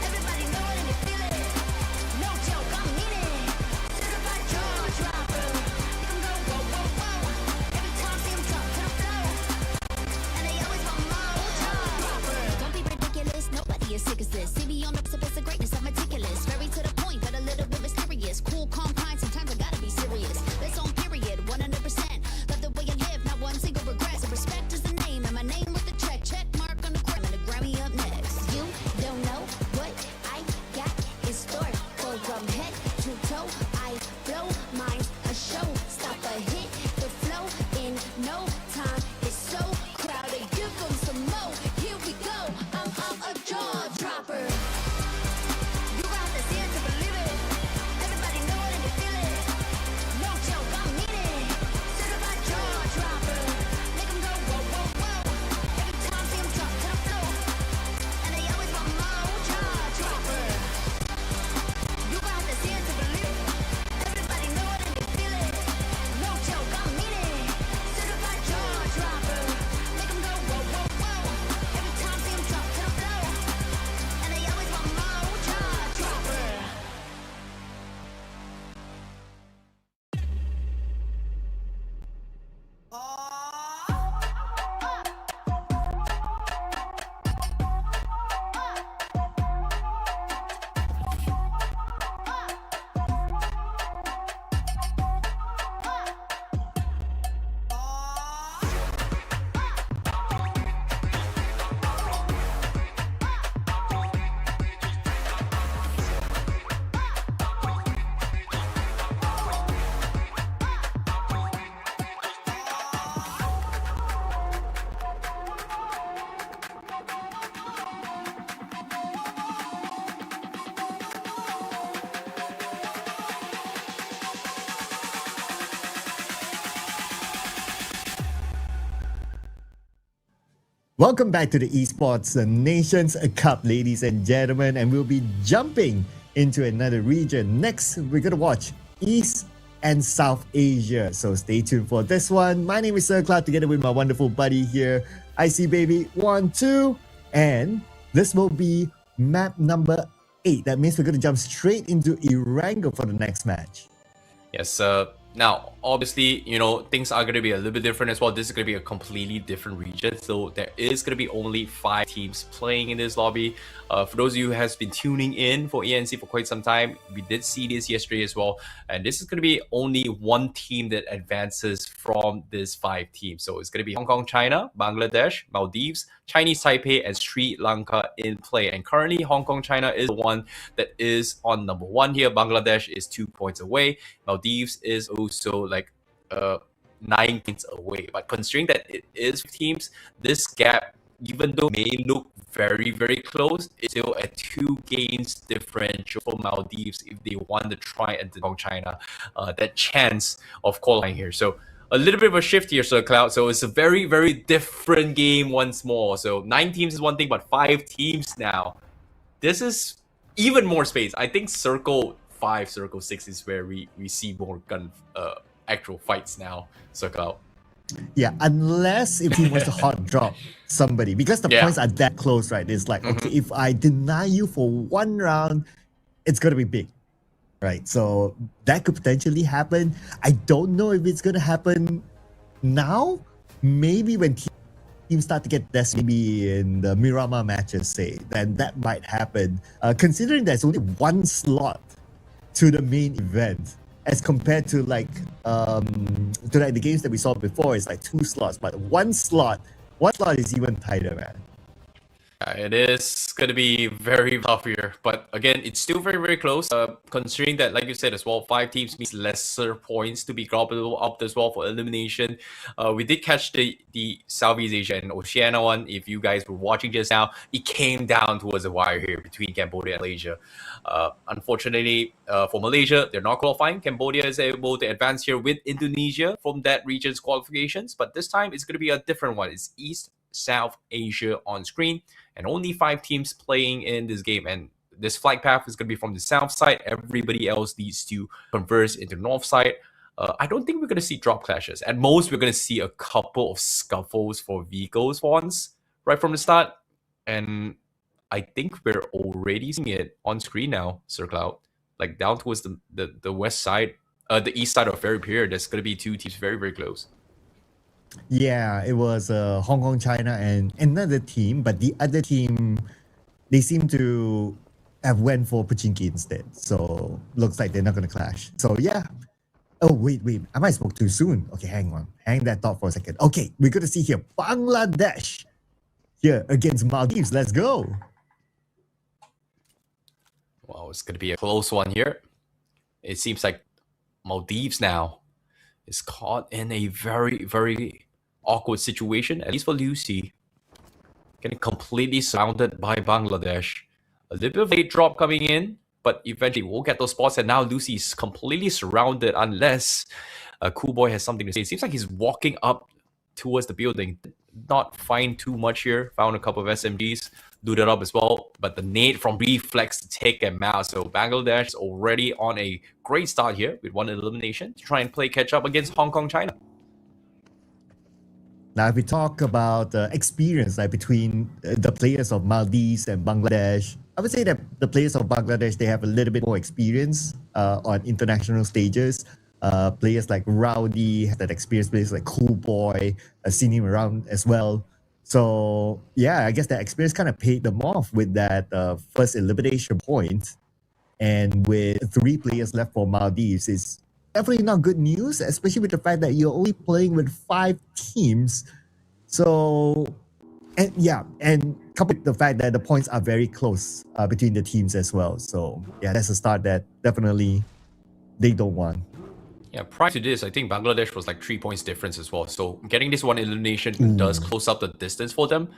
Speaker 7: Everybody know it and they feel it. No joke, I mean it. Certified George rapper. You can go whoa, whoa, whoa. Every time see him drop to the flow. And they always want more George rapper. Don't be ridiculous, nobody is sick as this. See me on the precipice of greatness, I'm meticulous. Very to the point, but a little bit mysterious. Cool, calm, kind, sometimes I gotta be serious. That's on period, 100%. Love the way I live, not one single regret. So respect is the name, and my name with the check mark on the gram, and the Grammy up next. You don't know what I got in store. Go from head to toe, I blow mine. A show, stop a hit, the flow in no time. It's so crowded, give them some more. Here we go, I'm a jaw dropper. You got to see it to believe it. Everybody know it and they feel it. No joke, I mean it. Certified jaw dropper. Make 'em go whoa, whoa, whoa. Every time see 'em drop to the floor. And they always want more jaw dropper. You got to see it to believe it. Everybody know it and they feel it. No joke, I mean it. Certified jaw dropper. Make 'em go whoa, whoa, whoa. Every time see 'em drop to the floor. And they always want more jaw dropper.
Speaker 5: Welcome back to the Esports Nations Cup, ladies and gentlemen, and we'll be jumping into another region. Next, we're going to watch East and South Asia, so stay tuned for this one. My name is Sir Cloud, together with my wonderful buddy here, IC Baby 1-2, and this will be map number 8. That means we're going to jump straight into Erangel for the next match.
Speaker 2: Yes, now, obviously, you know, things are going to be a little bit different as well. This is going to be a completely different region. So there is going to be only 5 teams playing in this lobby. For those of you who has been tuning in for ENC for quite some time, we did see this yesterday as well. And this is going to be only one team that advances from this 5 teams. So it's going to be Hong Kong, China, Bangladesh, Maldives, Chinese Taipei, and Sri Lanka in play. And currently, Hong Kong, China is the one that is on number 1 here. Bangladesh is 2 points away. Maldives is also like 9 points away. But considering that it is teams, this gap, even though may look very, very close, it's still a 2 games differential for Maldives if they want to try and Hong Kong, China that chance of qualifying here. So a little bit of a shift here, Sir Cloud. So it's a very, very different game once more. So 9 teams is one thing, but 5 teams now. This is even more space. I think Circle 5, Circle 6 is where we see more actual fights now, Sir Cloud.
Speaker 5: Yeah, unless if he wants to hot drop somebody, because the points are that close, right? It's like, okay, if I deny you for 1 round, it's going to be big. Right, so that could potentially happen. I don't know if it's going to happen now. Maybe when teams start to get this, maybe in the Miramar matches, say, then that might happen. Considering there's only 1 slot to the main event, as compared to like the games that we saw before, it's like 2 slots, but one slot is even tighter, man.
Speaker 2: It is going to be very tough here. But again, it's still very, very close. Considering that, like you said as well, 5 teams means lesser points to be gobbled up as well for elimination. We did catch the Southeast Asia and Oceania one. If you guys were watching just now, it came down towards the wire here between Cambodia and Malaysia. Unfortunately, for Malaysia, they're not qualifying. Cambodia is able to advance here with Indonesia from that region's qualifications. But this time, it's going to be a different one. It's East South Asia on screen, and only 5 teams playing in this game, and this flight path is going to be from the south side. Everybody else needs to converse into the north side. I don't think we're going to see drop clashes. At most, we're going to see a couple of scuffles for vehicles once right from the start, and I think we're already seeing it on screen now, Sir Cloud, like down towards the west side, the east side of Ferry Pier. There's going to be 2 teams very, very close.
Speaker 5: Yeah, it was Hong Kong, China, and another team, but the other team, they seem to have went for Pachinki instead. So looks like they're not going to clash. So yeah. Oh, wait. I might spoke too soon. Okay, hang on. Hang that thought for a second. Okay, we're going to see here Bangladesh here against Maldives. Let's go.
Speaker 2: Wow, it's going to be a close one here. It seems like Maldives now is caught in a very, very awkward situation, at least for Lucy. Getting completely surrounded by Bangladesh. A little bit of late drop coming in, but eventually we'll get those spots, and now Lucy is completely surrounded unless Cool Boy has something to say. It seems like he's walking up towards the building. Not find too much here. Found a couple of SMGs. Looted up as well. But the nade from Reflex to take him out. So Bangladesh is already on a great start here with 1 elimination to try and play catch up against Hong Kong, China.
Speaker 5: Now, if we talk about experience like between the players of Maldives and Bangladesh, I would say that the players of Bangladesh, they have a little bit more experience on international stages. Players like Rowdy have that experience. Players like Cool Boy, seen him around as well. So yeah, I guess that experience kind of paid them off with that first elimination point. And with 3 players left for Maldives, it's definitely not good news, especially with the fact that you're only playing with 5 teams. So, and yeah, and coupled with the fact that the points are very close between the teams as well. So yeah, that's a start that definitely they don't want.
Speaker 2: Yeah, prior to this, I think Bangladesh was like 3 points difference as well. So getting this 1 elimination does close up the distance for them.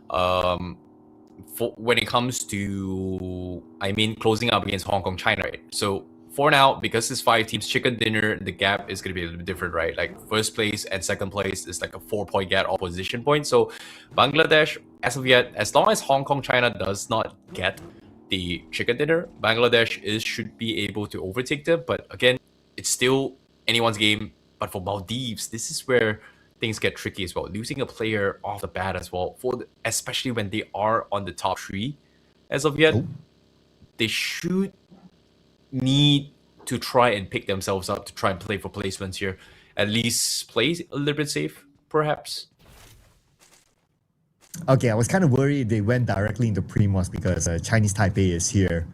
Speaker 2: For when it comes to, closing up against Hong Kong, China, right? So for now, because it's 5 teams, chicken dinner, the gap is going to be a little bit different, right? Like first place and second place is like a 4-point gap or position point. So Bangladesh, as of yet, as long as Hong Kong, China does not get the chicken dinner, Bangladesh should be able to overtake them. But again, it's still anyone's game. But for Maldives, this is where things get tricky as well. Losing a player off the bat as well, especially when they are on the top 3 as of yet, they should need to try and pick themselves up to try and play for placements here. At least play a little bit safe, perhaps.
Speaker 5: Okay, I was kind of worried they went directly into Primos because Chinese Taipei is here.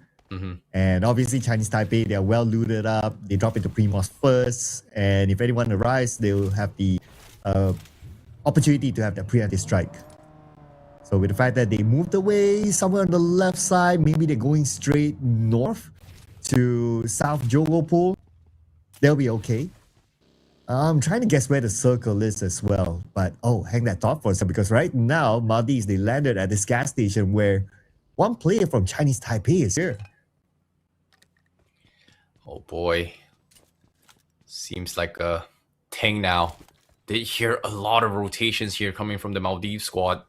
Speaker 5: And obviously Chinese Taipei, they're well looted up. They drop into Primos first. And if anyone arrives, they'll have the opportunity to have that preemptive strike. So with the fact that they moved away somewhere on the left side, maybe they're going straight north to South Jogopol, they'll be okay. I'm trying to guess where the circle is as well. But hang that thought for a second, because right now, Maldives, they landed at this gas station where 1 player from Chinese Taipei is here.
Speaker 2: Oh boy. Seems like a thing now. Did hear a lot of rotations here coming from the Maldives squad.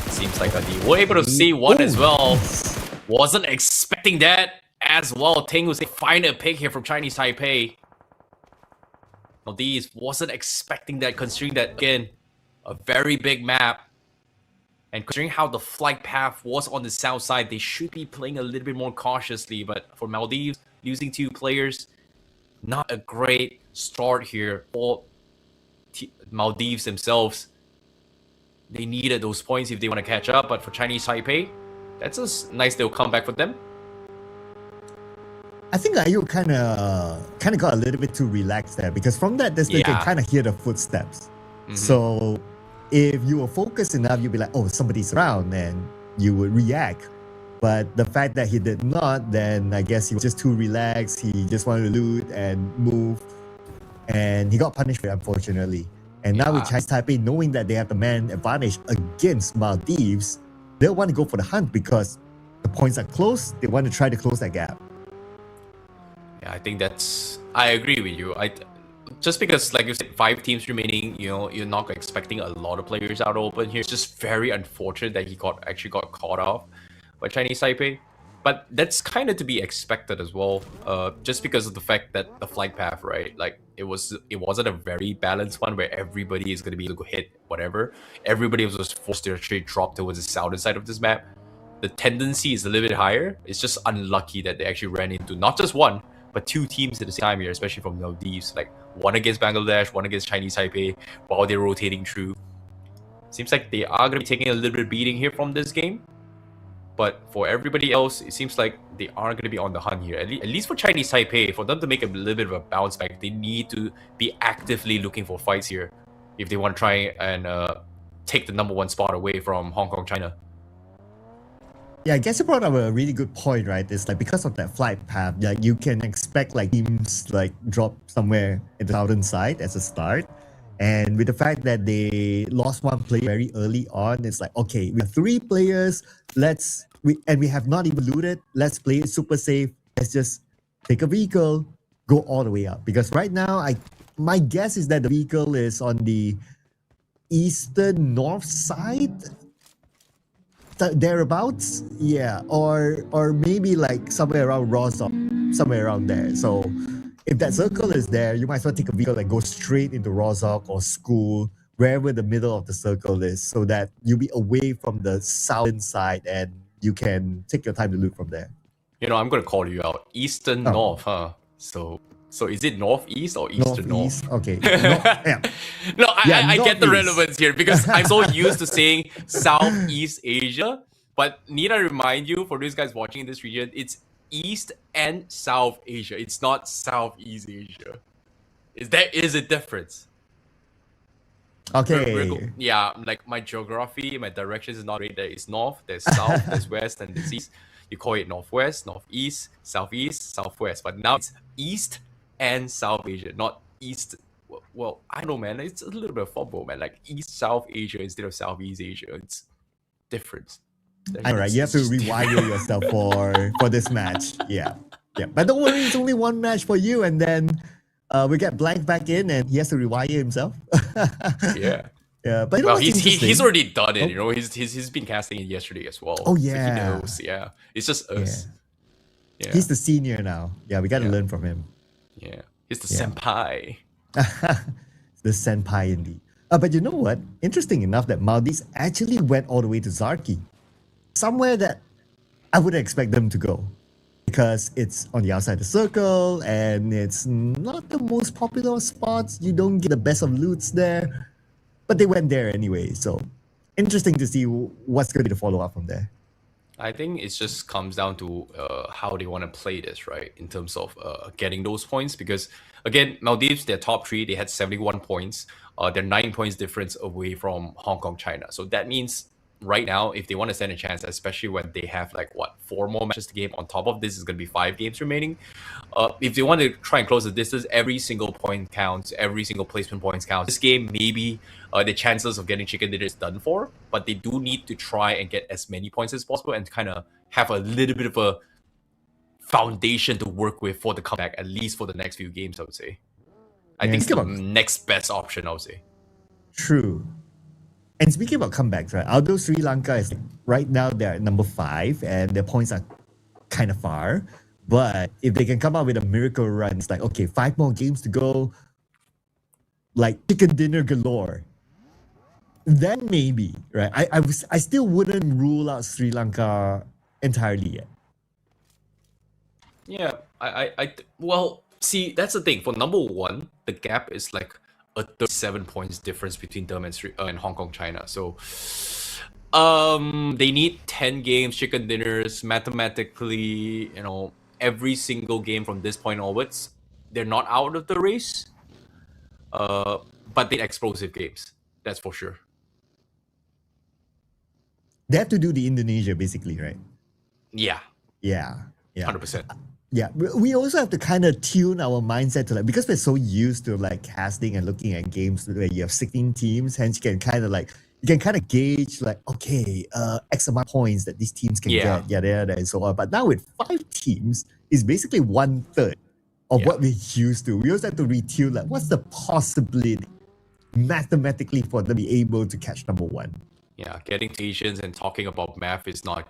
Speaker 2: Seems like they were able to see 1 as well. Wasn't expecting that as well. Ting was find a pick here from Chinese Taipei. Maldives wasn't expecting that, considering that, again, a very big map. And considering how the flight path was on the south side, they should be playing a little bit more cautiously. But for Maldives, losing 2 players, not a great start here for Maldives themselves. They needed those points if they want to catch up. But for Chinese Taipei, that's a nice little comeback for them.
Speaker 5: I think IU kind of got a little bit too relaxed there, because from that distance, you can kind of hear the footsteps. So if you were focused enough, you'd be like, oh, somebody's around, and you would react. But the fact that he did not, then I guess he was just too relaxed. He just wanted to loot and move, and he got punished for it, unfortunately. And now with
Speaker 2: Yeah.
Speaker 5: Chinese Taipei knowing that they have the man advantage against Maldives, they'll want to go for the hunt because the points are close. They want to try to close that gap.
Speaker 2: Yeah, I think I agree with you. Just because, like you said, 5 teams remaining, you're not expecting a lot of players out open here. It's just very unfortunate that he actually got caught off by Chinese Taipei. But that's kind of to be expected as well, just because of the fact that the flight path, right? Like it wasn't a very balanced one where everybody is going to be able to hit whatever. Everybody was just forced to actually drop towards the southern side of this map. The tendency is a little bit higher. It's just unlucky that they actually ran into not just one, but 2 teams at the same time here, especially from Maldives. Like one against Bangladesh, one against Chinese Taipei, while they're rotating through. Seems like they are going to be taking a little bit of beating here from this game. But for everybody else, it seems like they are going to be on the hunt here. At least for Chinese Taipei, for them to make a little bit of a bounce back, they need to be actively looking for fights here if they want to try and take the #1 spot away from Hong Kong, China.
Speaker 5: Yeah, I guess you brought up a really good point, right? It's like because of that flight path, like you can expect like teams like drop somewhere in the southern side as a start. And with the fact that they lost one player very early on, it's like, okay, we have 3 players, we have not even looted, let's play it super safe. Let's just take a vehicle, go all the way up. Because right now, my guess is that the vehicle is on the eastern north side, thereabouts, yeah, or maybe like somewhere around Rozok, somewhere around there. So if that circle is there, you might as well take a vehicle and go straight into Rozok or school, wherever the middle of the circle is, so that you'll be away from the southern side and you can take your time to loot from there.
Speaker 2: I'm gonna call you out. Eastern north, huh? So is it northeast or eastern north?
Speaker 5: Northeast, okay. Yeah.
Speaker 2: No,
Speaker 5: Yeah,
Speaker 2: I get the
Speaker 5: northeast.
Speaker 2: relevance here because I'm so used to saying Southeast Asia. But need I remind you, for these guys watching in this region, it's East and South Asia. It's not Southeast Asia. There is a difference.
Speaker 5: Okay.
Speaker 2: Yeah, like my geography, my directions is not great. There is north, there's south, there's west, and there's east. You call it northwest, northeast, southeast, southwest. But now it's East and South Asia, not East. Well, I don't know, man. It's a little bit of football, man. Like East South Asia instead of Southeast Asia. It's different.
Speaker 5: All right, you have to rewire yourself for this match. Yeah. But don't worry, it's only one match for you, and then we get Blank back in, and he has to rewire himself.
Speaker 2: Yeah.
Speaker 5: Yeah, but
Speaker 2: Well, he's
Speaker 5: interesting?
Speaker 2: already done it. He's been casting it yesterday as well.
Speaker 5: Oh,
Speaker 2: So
Speaker 5: yeah.
Speaker 2: he knows. Yeah, it's just us. Yeah.
Speaker 5: He's the senior now. Yeah, we got to
Speaker 2: Yeah.
Speaker 5: learn from him.
Speaker 2: Yeah. He's the
Speaker 5: Yeah.
Speaker 2: senpai.
Speaker 5: The senpai indeed. But you know what? Interesting enough that Maldives actually went all the way to Zarki. Somewhere that I wouldn't expect them to go. Because it's on the outside of the circle and it's not the most popular spots. You don't get the best of loots there. But they went there anyway. So interesting to see what's going to be the follow-up from there.
Speaker 2: I think it just comes down to how they want to play this, right? In terms of getting those points. Because, again, Maldives, their top 3, they had 71 points. They're 9 points difference away from Hong Kong, China. So that means right now, if they want to stand a chance, especially when they have 4 more matches to game, on top of this is going to be 5 games remaining. If they want to try and close the distance, every single point counts, every single placement points counts. This game, maybe the chances of getting chicken dinner is done for, but they do need to try and get as many points as possible and kind of have a little bit of a foundation to work with for the comeback, at least for the next few games, I would say. I think it's the next best option, I would say.
Speaker 5: True. And speaking about comebacks, right? Although Sri Lanka is right now they're at number 5 and their points are kind of far, but if they can come out with a miracle run, it's like, okay, 5 more games to go, like chicken dinner galore. Then maybe, right? I still wouldn't rule out Sri Lanka entirely yet.
Speaker 2: Yeah, well, see, that's the thing. For #1, the gap is like a 37 points difference between them and Hong Kong, China. So, they need 10 games, chicken dinners. Mathematically, every single game from this point onwards, they're not out of the race. But they explosive games. That's for sure.
Speaker 5: They have to do the Indonesia basically, right?
Speaker 2: Yeah,
Speaker 5: Yeah. Yeah.
Speaker 2: 100%.
Speaker 5: Yeah, we also have to kind of tune our mindset to like, because we're so used to like casting and looking at games where you have 16 teams, hence you can kind of like, you can kind of gauge like, okay, X amount of points that these teams can
Speaker 2: Yeah.
Speaker 5: get, yada yada and so on. But now with 5 teams, it's basically 1/3 of
Speaker 2: Yeah.
Speaker 5: what we're used to. We also have to retune like, what's the possibility mathematically for them to be able to catch number 1?
Speaker 2: Yeah, getting to Asians and talking about math is not,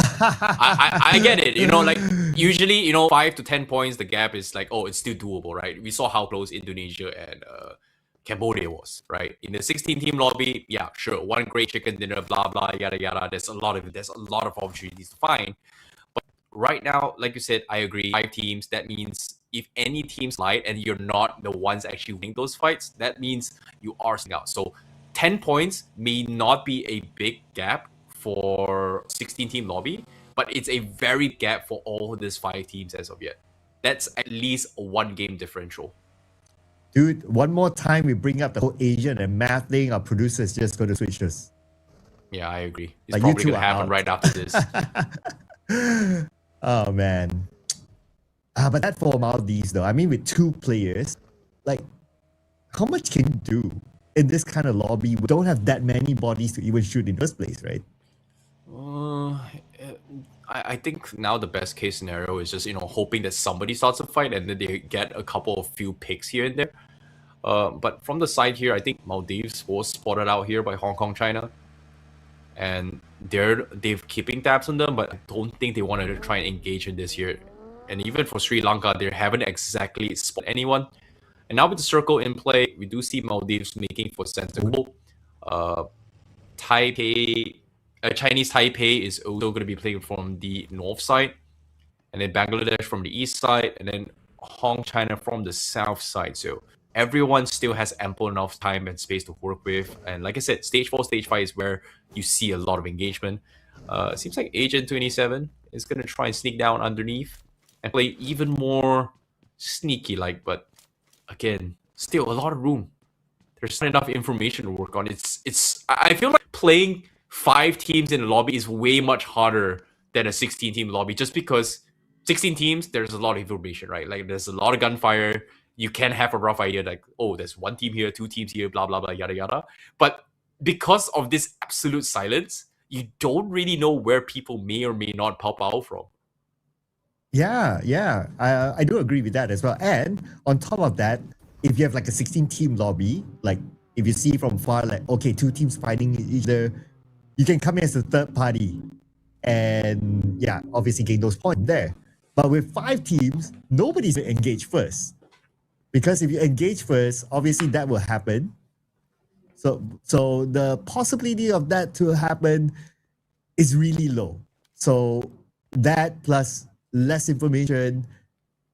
Speaker 2: I get it. Like usually, 5 to 10 points, the gap is like, oh, it's still doable, right? We saw how close Indonesia and Cambodia was, right? In the 16-team lobby, yeah, sure, one great chicken dinner, blah blah, yada yada. There's a lot of opportunities to find. But right now, like you said, I agree. 5 teams. That means if any team slide and you're not the ones actually winning those fights, that means you are sitting out. So 10 points may not be a big gap for 16-team lobby, but it's a very big gap for all these 5 teams as of yet. That's at least a 1 game differential.
Speaker 5: Dude, one more time we bring up the whole Asian and math thing, our producer's just going to switch us.
Speaker 2: Yeah, I agree. It's
Speaker 5: Like, you
Speaker 2: probably
Speaker 5: two
Speaker 2: going to
Speaker 5: are
Speaker 2: happen
Speaker 5: out.
Speaker 2: right after this.
Speaker 5: Oh man. But that for Maldives though, I mean with 2 players, like how much can you do in this kind of lobby? We don't have that many bodies to even shoot in the first place, right?
Speaker 2: I think now the best case scenario is just hoping that somebody starts a fight and then they get a couple of few picks here and there. But from the side here, I think Maldives was spotted out here by Hong Kong, China, and they've keeping tabs on them, but I don't think they wanted to try and engage in this here. And even for Sri Lanka, they haven't exactly spotted anyone. And now with the circle in play, we do see Maldives making for center goal. Chinese Taipei is also going to be playing from the north side, and then Bangladesh from the east side, and then Hong China from the south side. So everyone still has ample enough time and space to work with. And like I said, stage 4, stage 5 is where you see a lot of engagement. Seems like ENC26 is going to try and sneak down underneath and play even more sneaky like, but again, still a lot of room. There's not enough information to work on. I feel like playing 5 teams in a lobby is way much harder than a 16-team lobby, just because 16 teams, there's a lot of information, right? Like there's a lot of gunfire. You can have a rough idea, like, oh, there's 1 team here, 2 teams here, blah, blah, blah, yada, yada. But because of this absolute silence, you don't really know where people may or may not pop out from.
Speaker 5: Yeah, I do agree with that as well. And on top of that, if you have like a 16-team lobby, like if you see from far, like, okay, 2 teams fighting each other, you can come in as a third party and yeah, obviously gain those points there. But with 5 teams, nobody's engaged first. Because if you engage first, obviously that will happen. So the possibility of that to happen is really low. So that plus less information,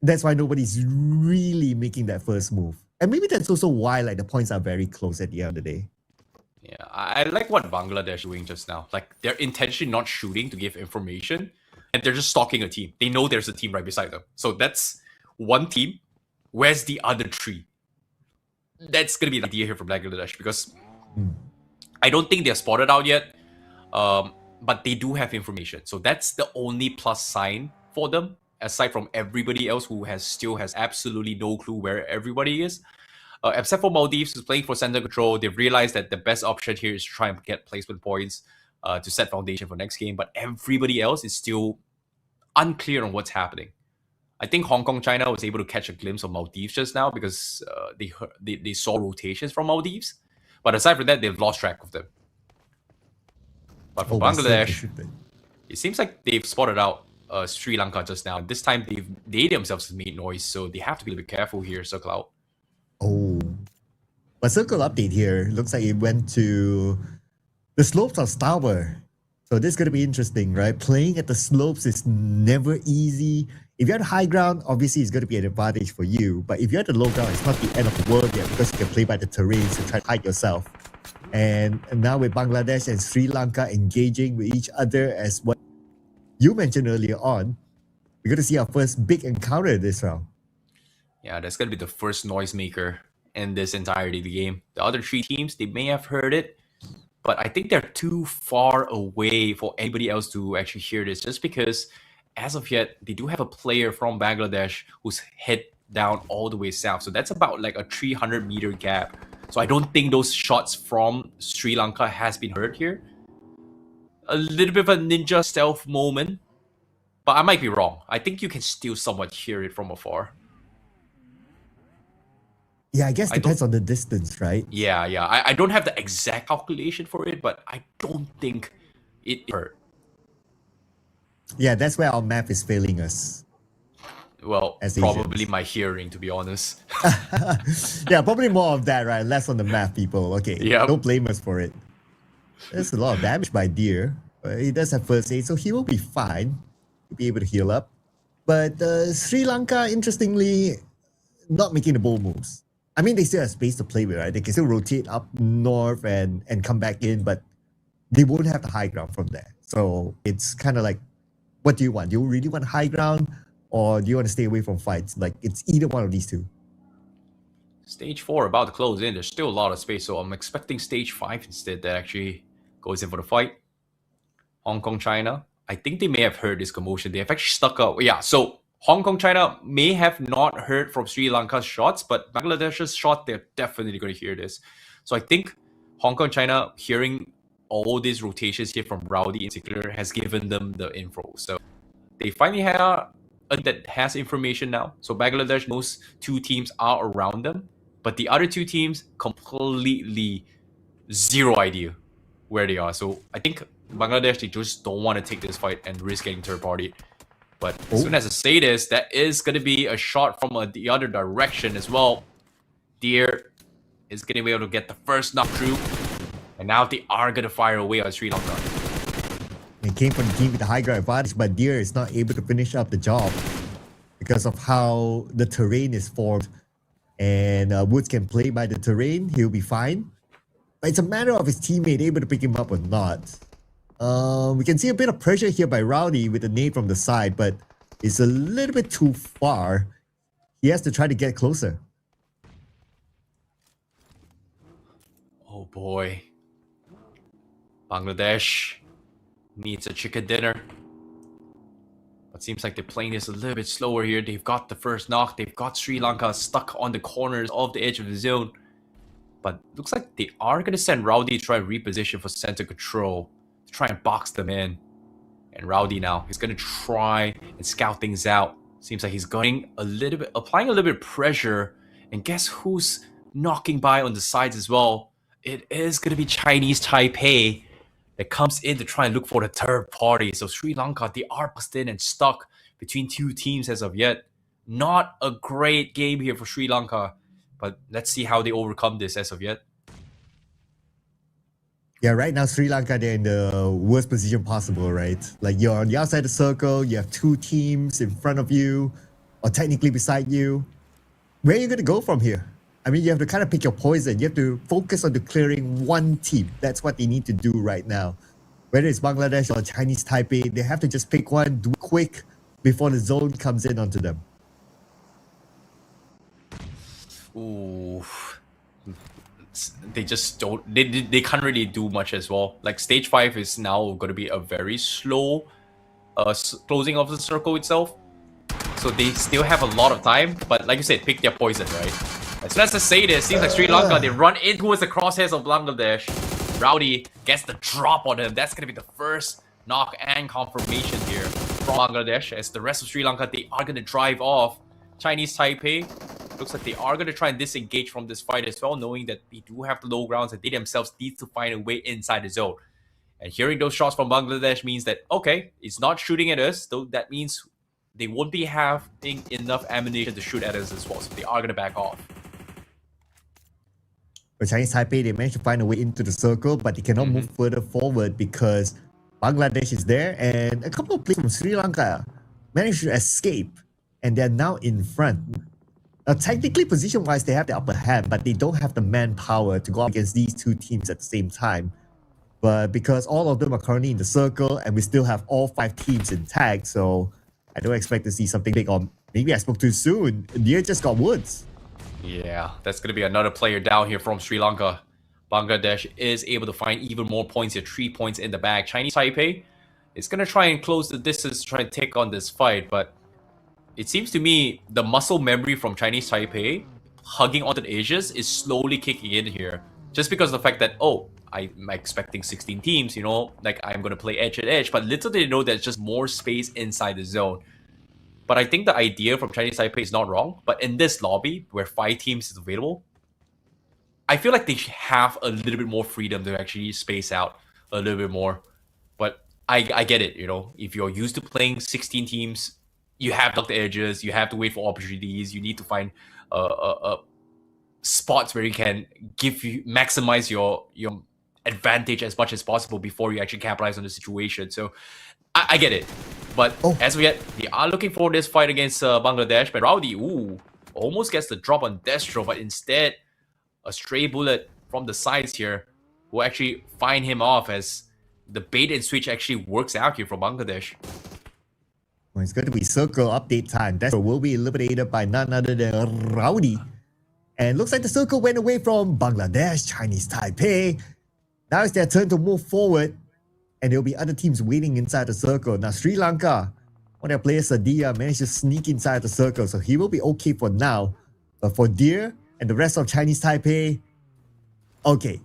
Speaker 5: that's why nobody's really making that first move. And maybe that's also why like the points are very close at the end of the day.
Speaker 2: Yeah, I like what Bangladesh is doing just now. Like they're intentionally not shooting to give information, and they're just stalking a team. They know there's a team right beside them. So that's 1 team. Where's the other 3? That's gonna be the idea here for Bangladesh, because I don't think they're spotted out yet. But they do have information. So that's the only plus sign for them, aside from everybody else who still has absolutely no clue where everybody is. Except for Maldives, who's playing for center control. They've realized that the best option here is to try and get placement points to set foundation for next game. But everybody else is still unclear on what's happening. I think Hong Kong, China was able to catch a glimpse of Maldives just now because they saw rotations from Maldives. But aside from that, they've lost track of them. But for Bangladesh, it seems like they've spotted out Sri Lanka just now. This time they themselves have made noise, so they have to be a bit careful here, Circle Out.
Speaker 5: Oh. But circle update here looks like it went to the slopes of Tower. So this is going to be interesting, right? Playing at the slopes is never easy. If you're at high ground, obviously it's going to be an advantage for you. But if you're at the low ground, it's not the end of the world yet because you can play by the terrains and try to hide yourself. And now with Bangladesh and Sri Lanka engaging with each other as what you mentioned earlier on, we're going to see our first big encounter this round.
Speaker 2: Yeah, that's going to be the first noisemaker in this entirety of the game. The other 3 teams, they may have heard it, but I think they're too far away for anybody else to actually hear this, just because as of yet, they do have a player from Bangladesh who's head down all the way south. So that's about like a 300-meter gap. So I don't think those shots from Sri Lanka has been heard here. A little bit of a ninja stealth moment, but I might be wrong. I think you can still somewhat hear it from afar.
Speaker 5: Yeah, I guess depends on the distance, right?
Speaker 2: Yeah. I don't have the exact calculation for it, but I don't think it hurt.
Speaker 5: Yeah, that's where our math is failing us.
Speaker 2: Well,
Speaker 5: As
Speaker 2: probably
Speaker 5: Asians.
Speaker 2: my hearing, to be honest.
Speaker 5: Yeah, probably more of that, right? Less on the math, people. Okay,
Speaker 2: Yep.
Speaker 5: don't blame us for it. There's a lot of damage by Deer. But he does have first aid, so he will be fine. He'll be able to heal up. But Sri Lanka, interestingly, not making the bold moves. I mean, they still have space to play with, right? They can still rotate up north and come back in, but they won't have the high ground from there. So it's kind of like, what do you want? Do you really want high ground, or do you want to stay away from fights? Like, it's either one of these two.
Speaker 2: Stage 4 about to close in. There's still a lot of space, so I'm expecting Stage 5 instead that actually goes in for the fight. Hong Kong, China. I think they may have heard this commotion. They have actually stuck up. Yeah, so Hong Kong, China may have not heard from Sri Lanka's shots, but Bangladesh's shot, they're definitely going to hear this. So I think Hong Kong, China, hearing all these rotations here from Rowdy in particular, has given them the info. So they finally have that has information now. So Bangladesh knows two teams are around them, but the other two teams completely zero idea where they are. So I think Bangladesh, they just don't want to take this fight and risk getting third party. But as soon as I say this, that is going to be a shot from the other direction as well. Deer is going to be able to get the first knock through. And now they are going to fire away on Sri Lanka.
Speaker 5: They came from the team with the high ground advantage, but Deer is not able to finish up the job because of how the terrain is formed. And Woods can play by the terrain, he'll be fine. But it's a matter of his teammate able to pick him up or not. We can see a bit of pressure here by Rowdy with the nade from the side, but it's a little bit too far. He has to try to get closer.
Speaker 2: Oh boy. Bangladesh needs a chicken dinner. But seems like they're playing this a little bit slower here. They've got the first knock. They've got Sri Lanka stuck on the corners of the edge of the zone. But looks like they are going to send Rowdy to try and reposition for center control, to try and box them in. And Rowdy now, he's going to try and scout things out. Seems like he's going a little bit, applying a little bit of pressure. And guess who's knocking by on the sides as well? It is going to be Chinese Taipei that comes in to try and look for the third party. So Sri Lanka, they are boxed in and stuck between two teams as of yet. Not a great game here for Sri Lanka. But let's see how they overcome this as of yet.
Speaker 5: Yeah, right now Sri Lanka, they're in the worst position possible, right? Like, you're on the outside of the circle, you have two teams in front of you, or technically beside you. Where are you going to go from here? I mean, you have to kind of pick your poison. You have to focus on declaring one team. That's what they need to do right now. Whether it's Bangladesh or Chinese Taipei, they have to just pick one, do it quick before the zone comes in onto them.
Speaker 2: Ooh. They just don't, they can't really do much as well. Like, stage 5 is now going to be a very slow closing of the circle itself. So they still have a lot of time, but like you said, pick their poison, right? As soon as I say this, seems like Sri Lanka, they run in towards the crosshairs of Bangladesh. Rowdy gets the drop on him. That's going to be the first knock and confirmation here from Bangladesh. As the rest of Sri Lanka, they are going to drive off. Chinese Taipei, looks like they are going to try and disengage from this fight as well, knowing that they do have the low grounds and they themselves need to find a way inside the zone. And hearing those shots from Bangladesh means that, okay, it's not shooting at us, though that means they won't be having enough ammunition to shoot at us as well, so they are going to back off.
Speaker 5: For Chinese Taipei, they managed to find a way into the circle, but they cannot move further forward because Bangladesh is there, and a couple of players from Sri Lanka managed to escape, and they're now in front. Now, technically, position-wise, they have the upper hand, but they don't have the manpower to go up against these two teams at the same time. But because all of them are currently in the circle, and we still have all 5 teams intact, so I don't expect to see something big. Or maybe I spoke too soon. Deer just got Woods.
Speaker 2: Yeah, that's going to be another player down here from Sri Lanka. Bangladesh is able to find even more points here, 3 points in the bag. Chinese Taipei is going to try and close the distance, try and take on this fight, but it seems to me the muscle memory from Chinese Taipei hugging onto the edges is slowly kicking in here. Just because of the fact that, oh, I'm expecting 16 teams, you know, like I'm going to play edge and edge, but little did they know there's just more space inside the zone. But I think the idea from Chinese Taipei is not wrong, but in this lobby where 5 teams is available, I feel like they should have a little bit more freedom to actually space out a little bit more. But I get it, you know, if you're used to playing 16 teams, you have to lock the edges, you have to wait for opportunities, you need to find spots where you can maximize your advantage as much as possible before you actually capitalize on the situation. So I get it. But as of yet, they are looking for this fight against Bangladesh. But Rowdy, almost gets the drop on Destro, but instead a stray bullet from the sides here will actually find him off as the bait and switch actually works out here from Bangladesh.
Speaker 5: Well, it's going to be circle update time. Destro will be eliminated by none other than Rowdy. And looks like the circle went away from Bangladesh, Chinese Taipei. Now it's their turn to move forward. And there'll be other teams waiting inside the circle. Now Sri Lanka, one of their players, Sadia, managed to sneak inside the circle. So he will be okay for now. But for Deer and the rest of Chinese Taipei, okay.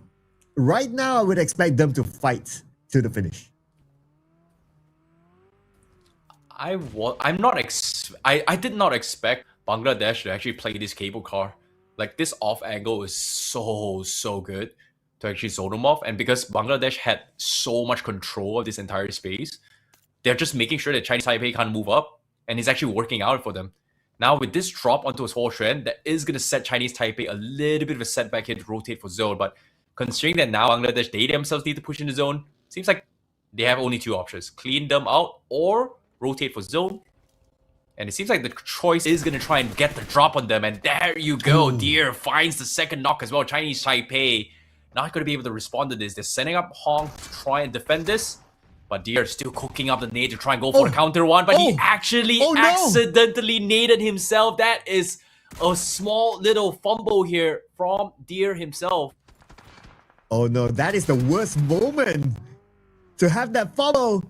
Speaker 5: Right now, I would expect them to fight to the finish.
Speaker 2: I did not expect Bangladesh to actually play this cable car. Like, this off angle is so good to actually zone them off. And because Bangladesh had so much control of this entire space, they're just making sure that Chinese Taipei can't move up, and it's actually working out for them. Now with this drop onto a small trend, that is going to set Chinese Taipei a little bit of a setback here to rotate for zone. But considering that now Bangladesh, they themselves need to push in the zone, seems like they have only 2 options. Clean them out or rotate for zone. And it seems like the choice is going to try and get the drop on them. And there you go. Deer finds the second knock as well. Chinese Taipei not going to be able to respond to this. They're setting up Hong to try and defend this. But Deer still cooking up the nade to try and go for the counter one. But he actually accidentally naded himself. That is a small little fumble here from Deer himself.
Speaker 5: Oh no, that is the worst moment to have that fumble.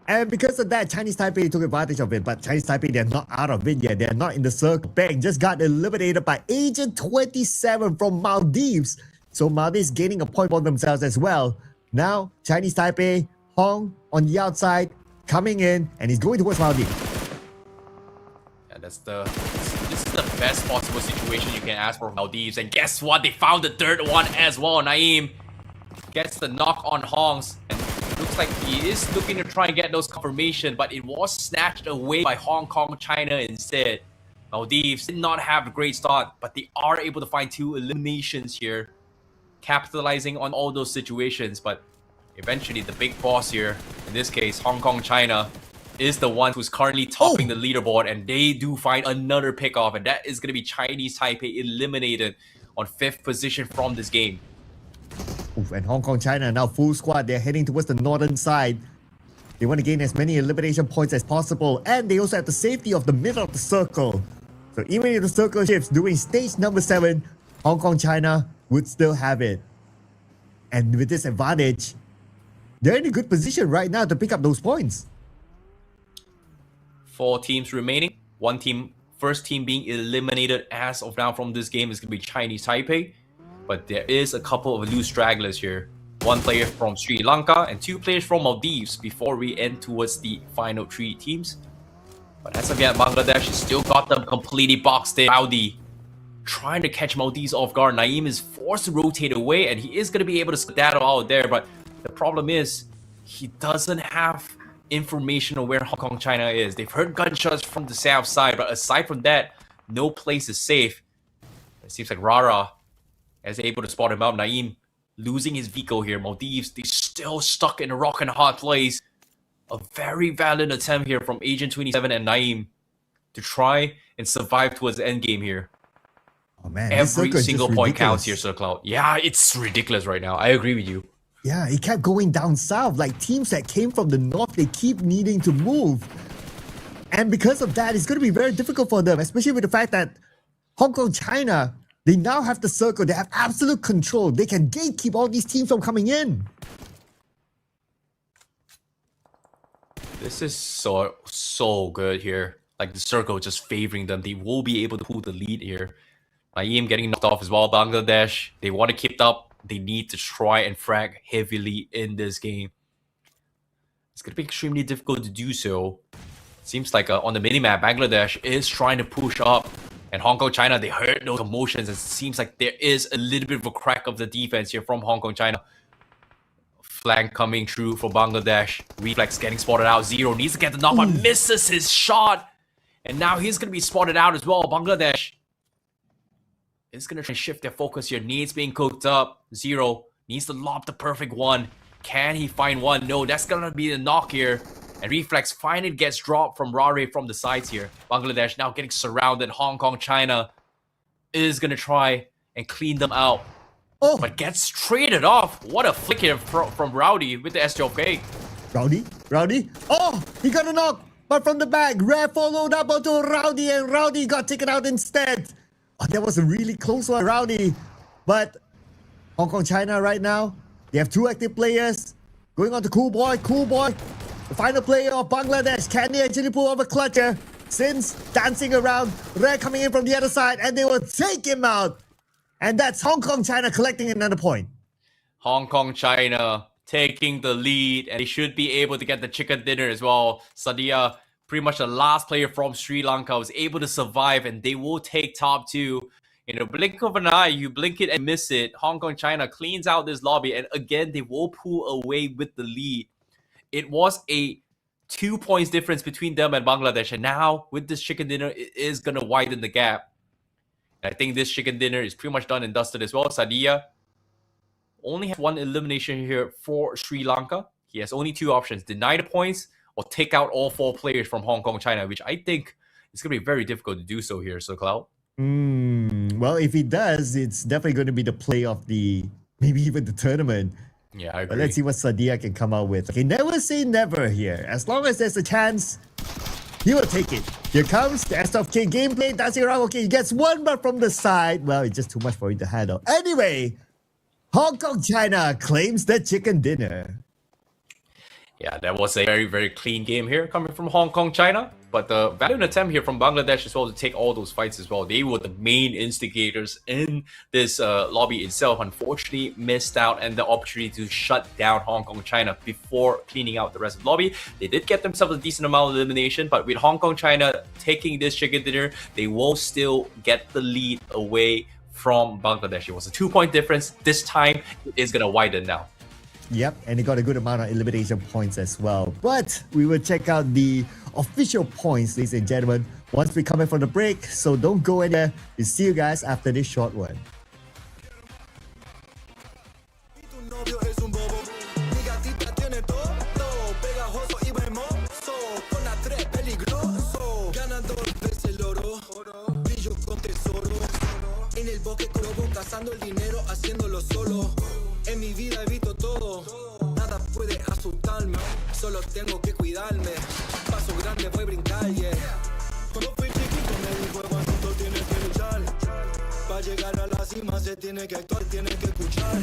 Speaker 5: And because of that, Chinese Taipei took advantage of it. But Chinese Taipei, they're not out of it yet. They're not in the circle. Bang, just got eliminated by ENC26 from Maldives. So Maldives gaining a point for themselves as well. Now, Chinese Taipei, Hong on the outside, coming in, and he's going towards Maldives.
Speaker 2: Yeah, this is the best possible situation you can ask for Maldives. And guess what? They found the third one as well. Naeem gets the knock on Hong's. And looks like he is looking to try and get those confirmation, but it was snatched away by Hong Kong, China instead. Maldives did not have a great start, but they are able to find 2 eliminations here, capitalizing on all those situations. But eventually the big boss here, in this case Hong Kong, China, is the one who's currently topping the leaderboard, and they do find another pickoff, and that is going to be Chinese Taipei eliminated on 5th position from this game.
Speaker 5: Oof, and Hong Kong, China now full squad. They're heading towards the northern side. They want to gain as many elimination points as possible, and they also have the safety of the middle of the circle. So even if the circle shifts during stage number 7, Hong Kong, China would still have it. And with this advantage, they're in a good position right now to pick up those points.
Speaker 2: 4 teams remaining. First team being eliminated as of now from this game is going to be Chinese Taipei. But there is a couple of loose stragglers here. 1 player from Sri Lanka and 2 players from Maldives before we end towards the final 3 teams. But as of yet, Bangladesh has still got them completely boxed in. Rowdy trying to catch Maldives off guard. Naeem is forced to rotate away, and he is going to be able to skedaddle out there. But the problem is, he doesn't have information on where Hong Kong, China is. They've heard gunshots from the south side, but aside from that, no place is safe. It seems like Rara is able to spot him out. Naeem losing his vehicle here. Maldives, they're still stuck in a rock and a hard place. A very valiant attempt here from ENC26 and Naeem to try and survive towards the end game here.
Speaker 5: Oh man,
Speaker 2: every single point counts here, Sir Cloud. Yeah, it's ridiculous right now. I agree with you.
Speaker 5: Yeah, it kept going down south. Like teams that came from the north, they keep needing to move. And because of that, it's going to be very difficult for them, especially with the fact that Hong Kong, China They now have the circle. They have absolute control. They can gatekeep all these teams from coming in.
Speaker 2: This is so good here. Like the circle just favoring them. They will be able to pull the lead here. Naeem getting knocked off as well. Bangladesh, they want to keep up. They need to try and frag heavily in this game. It's going to be extremely difficult to do so. Seems like on the minimap, Bangladesh is trying to push up. And Hong Kong, China, they heard those commotions. It seems like there is a little bit of a crack of the defense here from Hong Kong, China. Flank coming through for Bangladesh. Reflex getting spotted out. Zero needs to get the knock, but misses his shot. And now he's going to be spotted out as well. Bangladesh is going to try and shift their focus here. Needs being cooked up. Zero needs to lob the perfect one. Can he find one? No, that's going to be the knock here. And Reflex finally gets dropped from Rare from the sides here. Bangladesh now getting surrounded. Hong Kong, China is going to try and clean them out.
Speaker 5: Oh,
Speaker 2: But gets traded off. What a flick here from Rowdy with the S12K.
Speaker 5: Rowdy. Oh, he got a knock. But from the back, Rare followed up onto Rowdy and Rowdy got taken out instead. Oh, that was a really close one, Rowdy. But Hong Kong, China right now, they have two active players. Going on to Cool Boy. The final player of Bangladesh. Can they actually pull off a clutcher? Since dancing around, Rare coming in from the other side and they will take him out. And that's Hong Kong, China collecting another point.
Speaker 2: Hong Kong, China taking the lead, and they should be able to get the chicken dinner as well. Sadia, pretty much the last player from Sri Lanka, was able to survive, and they will take top two. In a blink of an eye, you blink it and miss it. Hong Kong, China cleans out this lobby, and again, they will pull away with the lead. It was a 2 points difference between them and Bangladesh, and now with this chicken dinner, it is going to widen the gap. I think this chicken dinner is pretty much done and dusted as well. Sadia only has one elimination here for Sri Lanka. He has only two options: deny the points or take out all four players from Hong Kong, China, which I think is going to be very difficult to do so here, So Cloud.
Speaker 5: Well, if he does, it's definitely going to be the play of maybe even the tournament.
Speaker 2: Yeah, I agree.
Speaker 5: But let's see what Sadia can come out with. Okay, never say never here. As long as there's a chance, he will take it. Here comes the S12K gameplay, dancing around. Okay, he gets one, but from the side, well, it's just too much for him to handle. Anyway, Hong Kong, China claims the chicken dinner.
Speaker 2: Yeah, that was a very, very clean game here coming from Hong Kong, China. But the valiant attempt here from Bangladesh as well to take all those fights as well. They were the main instigators in this lobby itself. Unfortunately, missed out and the opportunity to shut down Hong Kong, China before cleaning out the rest of the lobby. They did get themselves a decent amount of elimination, but with Hong Kong, China taking this chicken dinner, they will still get the lead away from Bangladesh. It was a 2 point difference. This time, it is going to widen now.
Speaker 5: Yep, and they got a good amount of elimination points as well. But we will check out the official points, ladies and gentlemen, once we come back from the break. So don't go anywhere. We'll see you guys after this short one.
Speaker 3: Y tu novio es un bobo. Mi gatita tiene todo, pegajoso y hermoso, con las tres peligroso, ganador ves el oro, brillo con tesoro, en el bosque colobo, cazando el dinero, haciéndolo solo. En mi vida he visto todo, nada puede asustarme, solo tengo que cuidarme. Paso grande, voy a brincar, yeah. Cuando fui chiquito me dijo, Juanito, tienes que luchar. Para llegar a la cima se tiene que actuar, tiene que escuchar.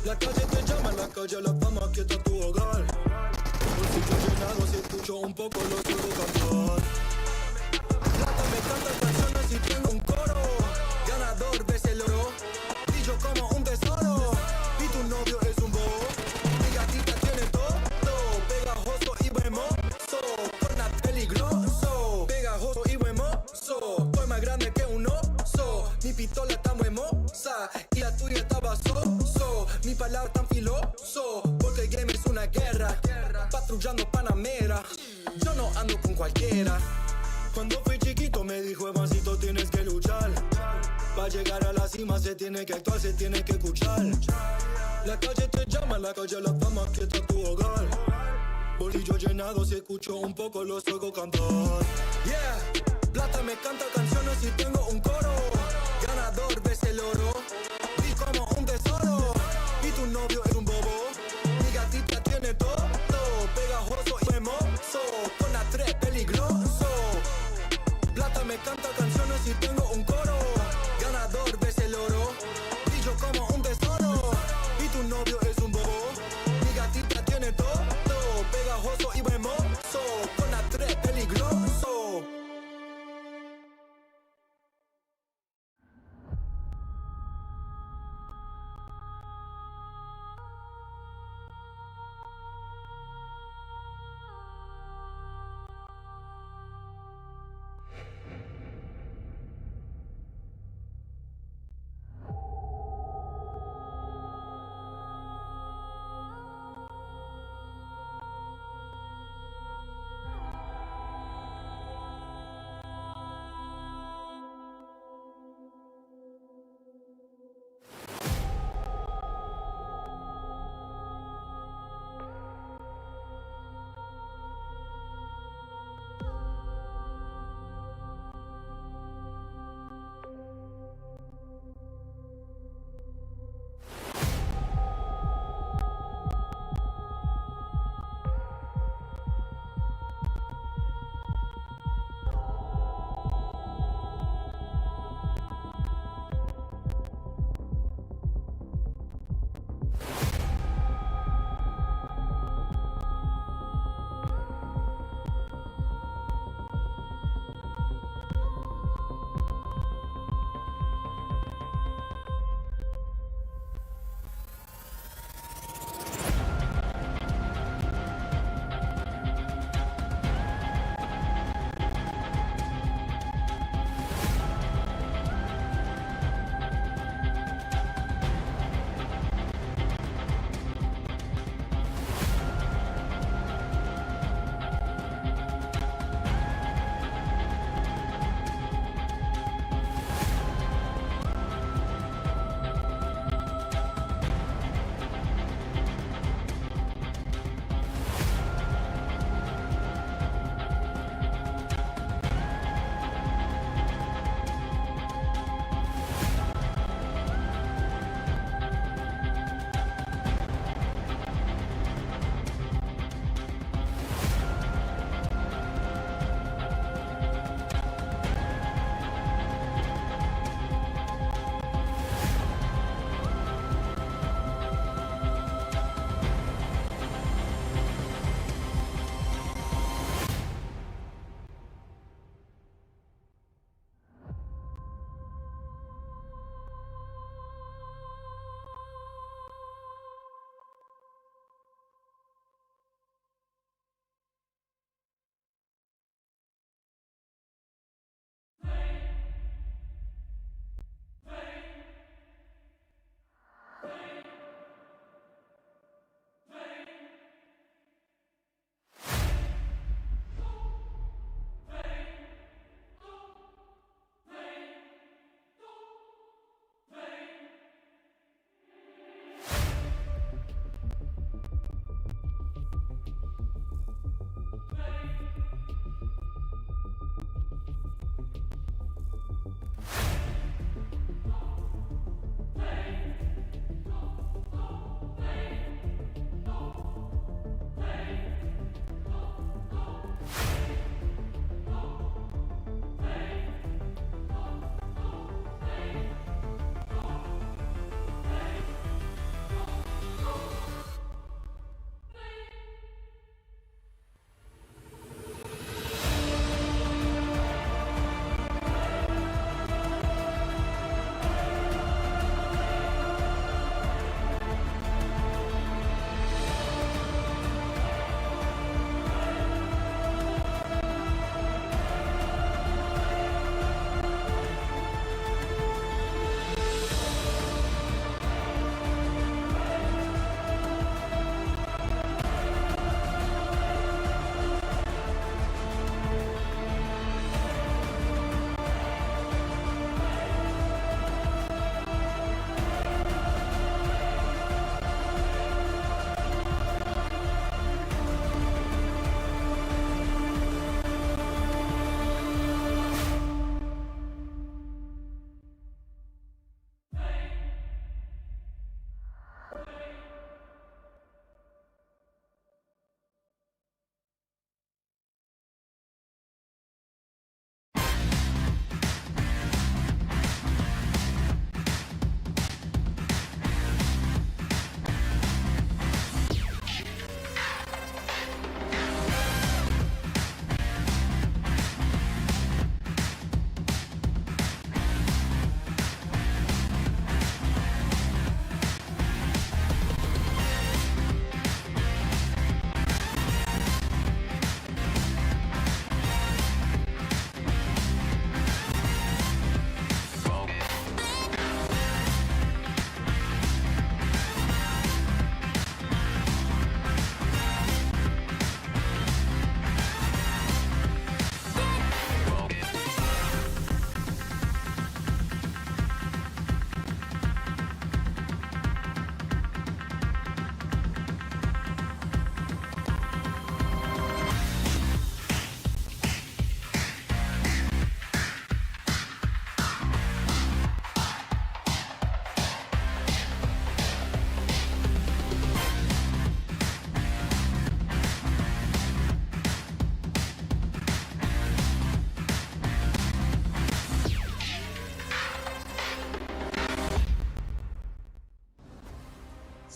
Speaker 3: La calle te llama, la calle la fama, aquí está tu hogar. Bolsillo llenado, si escucho un poco lo sigo cantar. Plata me canta canciones y tengo un coro. Ganador ves el oro, brillo como un tesoro. Y tu novio es un bobo, mi gatita tiene todo, pegajoso y hermoso, con la peligroso, pegajoso y hermoso, soy más grande que un oso, mi pistola está muy hermosa y la tuya estaba soso, mi palabra tan filoso, porque el game es una guerra, patrullando Panamera, yo no ando con cualquiera. Cuando fui chiquito me dijo, Evancito, tienes que luchar. Para llegar a la cima se tiene que actuar, se tiene que escuchar. La calle te llama, la calle la fama, aquí está tu hogar. Bolsillo llenado, si escucho un poco los oigo cantar. Yeah, plata me canta canciones y tengo un coro. Ganador ves el oro, vi como un tesoro. Y tu novio es un bobo, mi gatita tiene todo, pegajoso y hermoso, con las tres peligroso. Plata me canta canciones y tengo un coro. Ganador ves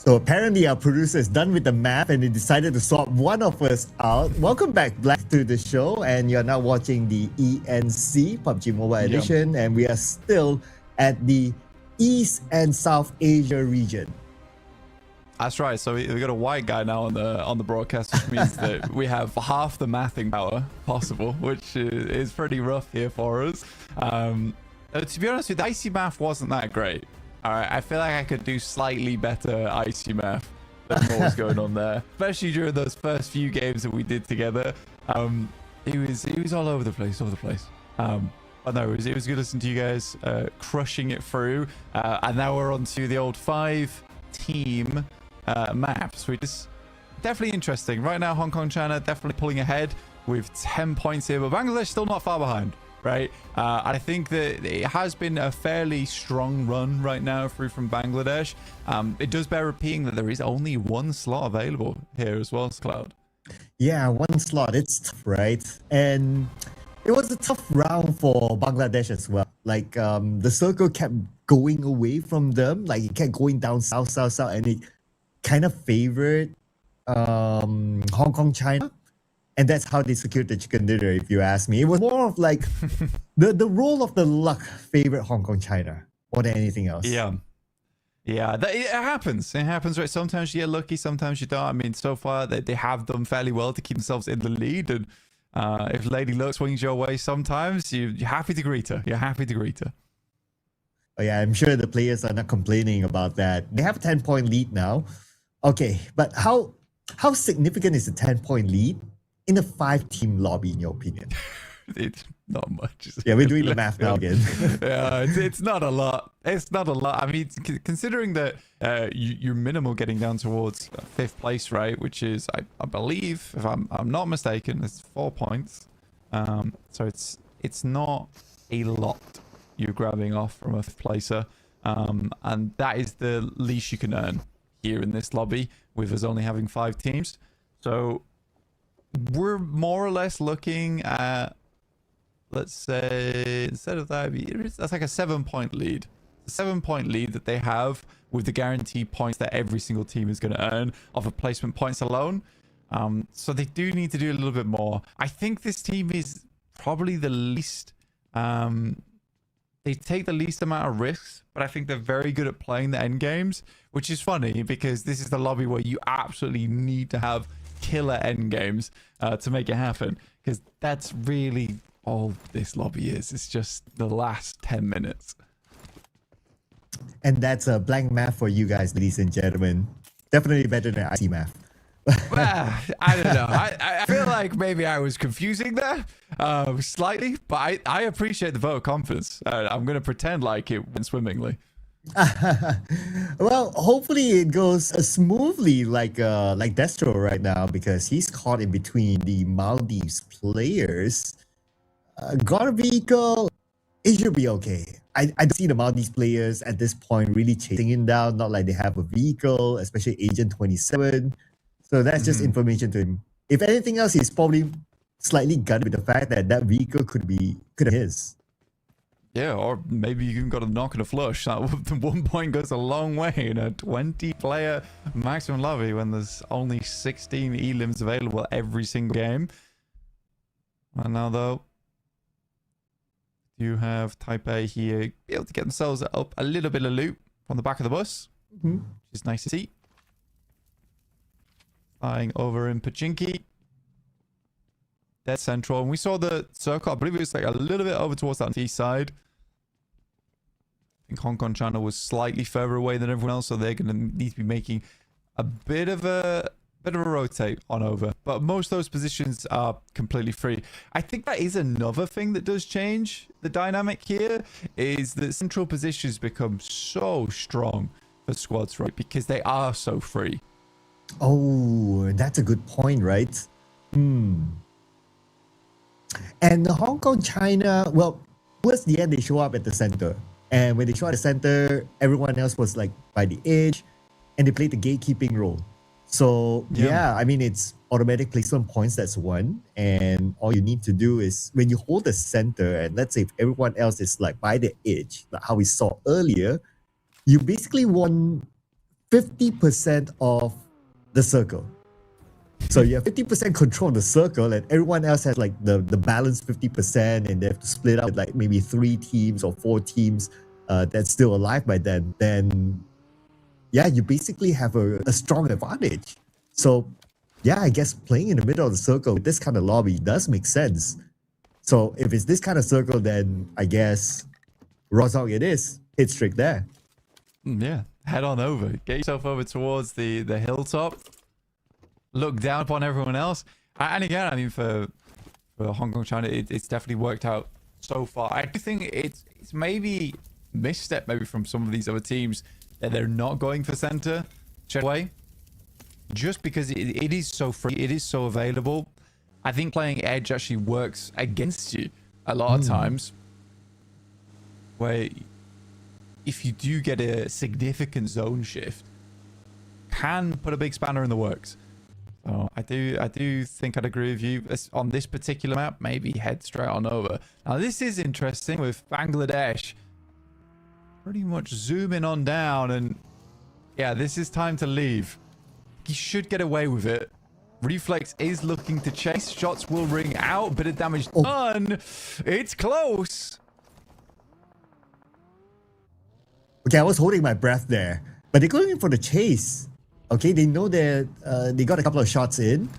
Speaker 5: So apparently our producer is done with the map and he decided to swap one of us out. Welcome back, Black, to the show. And you're now watching the ENC PUBG Mobile Edition. And we are still at the East and South Asia region.
Speaker 1: That's right. So we got a white guy now on the broadcast, which means that we have half the mathing power possible, which is pretty rough here for us. To be honest, with the icy math wasn't that great. All right, I feel like I could do slightly better icy math than what was going on there, especially during those first few games that we did together. It was all over the place, But no, it was good listening to you guys crushing it through. And now we're on to the old 5-team maps, which is definitely interesting. Right now, Hong Kong, China definitely pulling ahead with 10 points here, but Bangladesh still not far behind, right? I think that it has been a fairly strong run right now through from Bangladesh. It does bear repeating that there is only one slot available here as well, Cloud.
Speaker 5: Yeah, one slot. It's tough, right? And it was a tough round for Bangladesh as well. Like the circle kept going away from them. Like it kept going down south, and it kind of favored Hong Kong, China. And that's how they secured the chicken dinner, if you ask me. It was more of like the role of the luck favored Hong Kong, China more than anything else.
Speaker 1: Yeah. It happens. It happens, right? Sometimes you get lucky, sometimes you don't. I mean, so far they have done fairly well to keep themselves in the lead. And if Lady Luck swings your way sometimes, you're happy to greet her.
Speaker 5: Oh, yeah, I'm sure the players are not complaining about that. They have a 10-point lead now. Okay, but how significant is a 10-point lead in a 5-team lobby, in your opinion?
Speaker 1: It's not much.
Speaker 5: Yeah, we're doing the math now again.
Speaker 1: Yeah, it's not a lot. It's not a lot. I mean, considering that you're minimal getting down towards 5th place, right? Which is, I believe, if I'm not mistaken, it's 4 points. So it's not a lot you're grabbing off from a 5th placer. And that is the least you can earn here in this lobby, with us only having 5 teams. So we're more or less looking at, let's say, instead of that, that's like a 7-point lead. A 7-point lead that they have with the guaranteed points that every single team is going to earn off of placement points alone. So they do need to do a little bit more. I think this team is probably the least... they take the least amount of risks, but I think they're very good at playing the end games, which is funny because this is the lobby where you absolutely need to have killer end games to make it happen, because that's really all this lobby is. It's just the last 10 minutes.
Speaker 5: And that's a blank math for you guys, ladies and gentlemen. Definitely better than IC math.
Speaker 1: I don't know. I feel like maybe I was confusing there slightly, but I appreciate the vote of confidence. I'm going to pretend like it went swimmingly.
Speaker 5: Well, hopefully it goes smoothly like Destro right now, because he's caught in between the Maldives players. Got a vehicle. It should be okay. I don't see the Maldives players at this point really chasing him down. Not like they have a vehicle, especially Agent 27. So that's just information to him. If anything else, he's probably slightly gutted with the fact that that vehicle could have his.
Speaker 1: Yeah, or maybe you even got a knock and a flush. That 1 point goes a long way in a 20-player maximum lobby when there's only 16 elims available every single game. And now, though, you have Taipei here be able to get themselves up a little bit of loot from the back of the bus, which is nice to see. Flying over in Pachinki. Dead central. And we saw the circle. I believe it was like a little bit over towards that east side. I think Hong Kong, China was slightly further away than everyone else, so they're going to need to be making a bit of a rotate on over. But most of those positions are completely free. I think that is another thing that does change the dynamic here, is that central positions become so strong for squads, right? Because they are so free.
Speaker 5: Oh, that's a good point, right? And Hong Kong, China, well, towards the end, they show up at the center. And when they show up at the center, everyone else was like by the edge, and they played the gatekeeping role. So, yeah, I mean, it's automatic placement points, that's one. And all you need to do is, when you hold the center, and let's say if everyone else is like by the edge, like how we saw earlier, you basically want 50% of the circle. So you have 50% control of the circle, and everyone else has like the balance 50%, and they have to split up with like maybe 3 teams or 4 teams that's still alive by then. Then, yeah, you basically have a strong advantage. So, yeah, I guess playing in the middle of the circle with this kind of lobby does make sense. So if it's this kind of circle, then I guess Rozhok it is. Hit streak there.
Speaker 1: Yeah, head on over. Get yourself over towards the hilltop. Look down upon everyone else. And again, I mean, for Hong Kong, China, it's definitely worked out so far. I do think it's maybe misstep maybe from some of these other teams that they're not going for center straight away. Just because it is so free, it is so available. I think playing edge actually works against you a lot of times. Where if you do get a significant zone shift, can put a big spanner in the works. So I do think I'd agree with you on this particular map. Maybe head straight on over. Now this is interesting with Bangladesh pretty much zooming on down, and yeah, this is time to leave. He should get away with it. Reflex is looking to chase. Shots will ring out. Bit of damage done. It's close.
Speaker 5: Okay, I was holding my breath there, but they're going in for the chase. Okay, they know that they got a couple of shots in,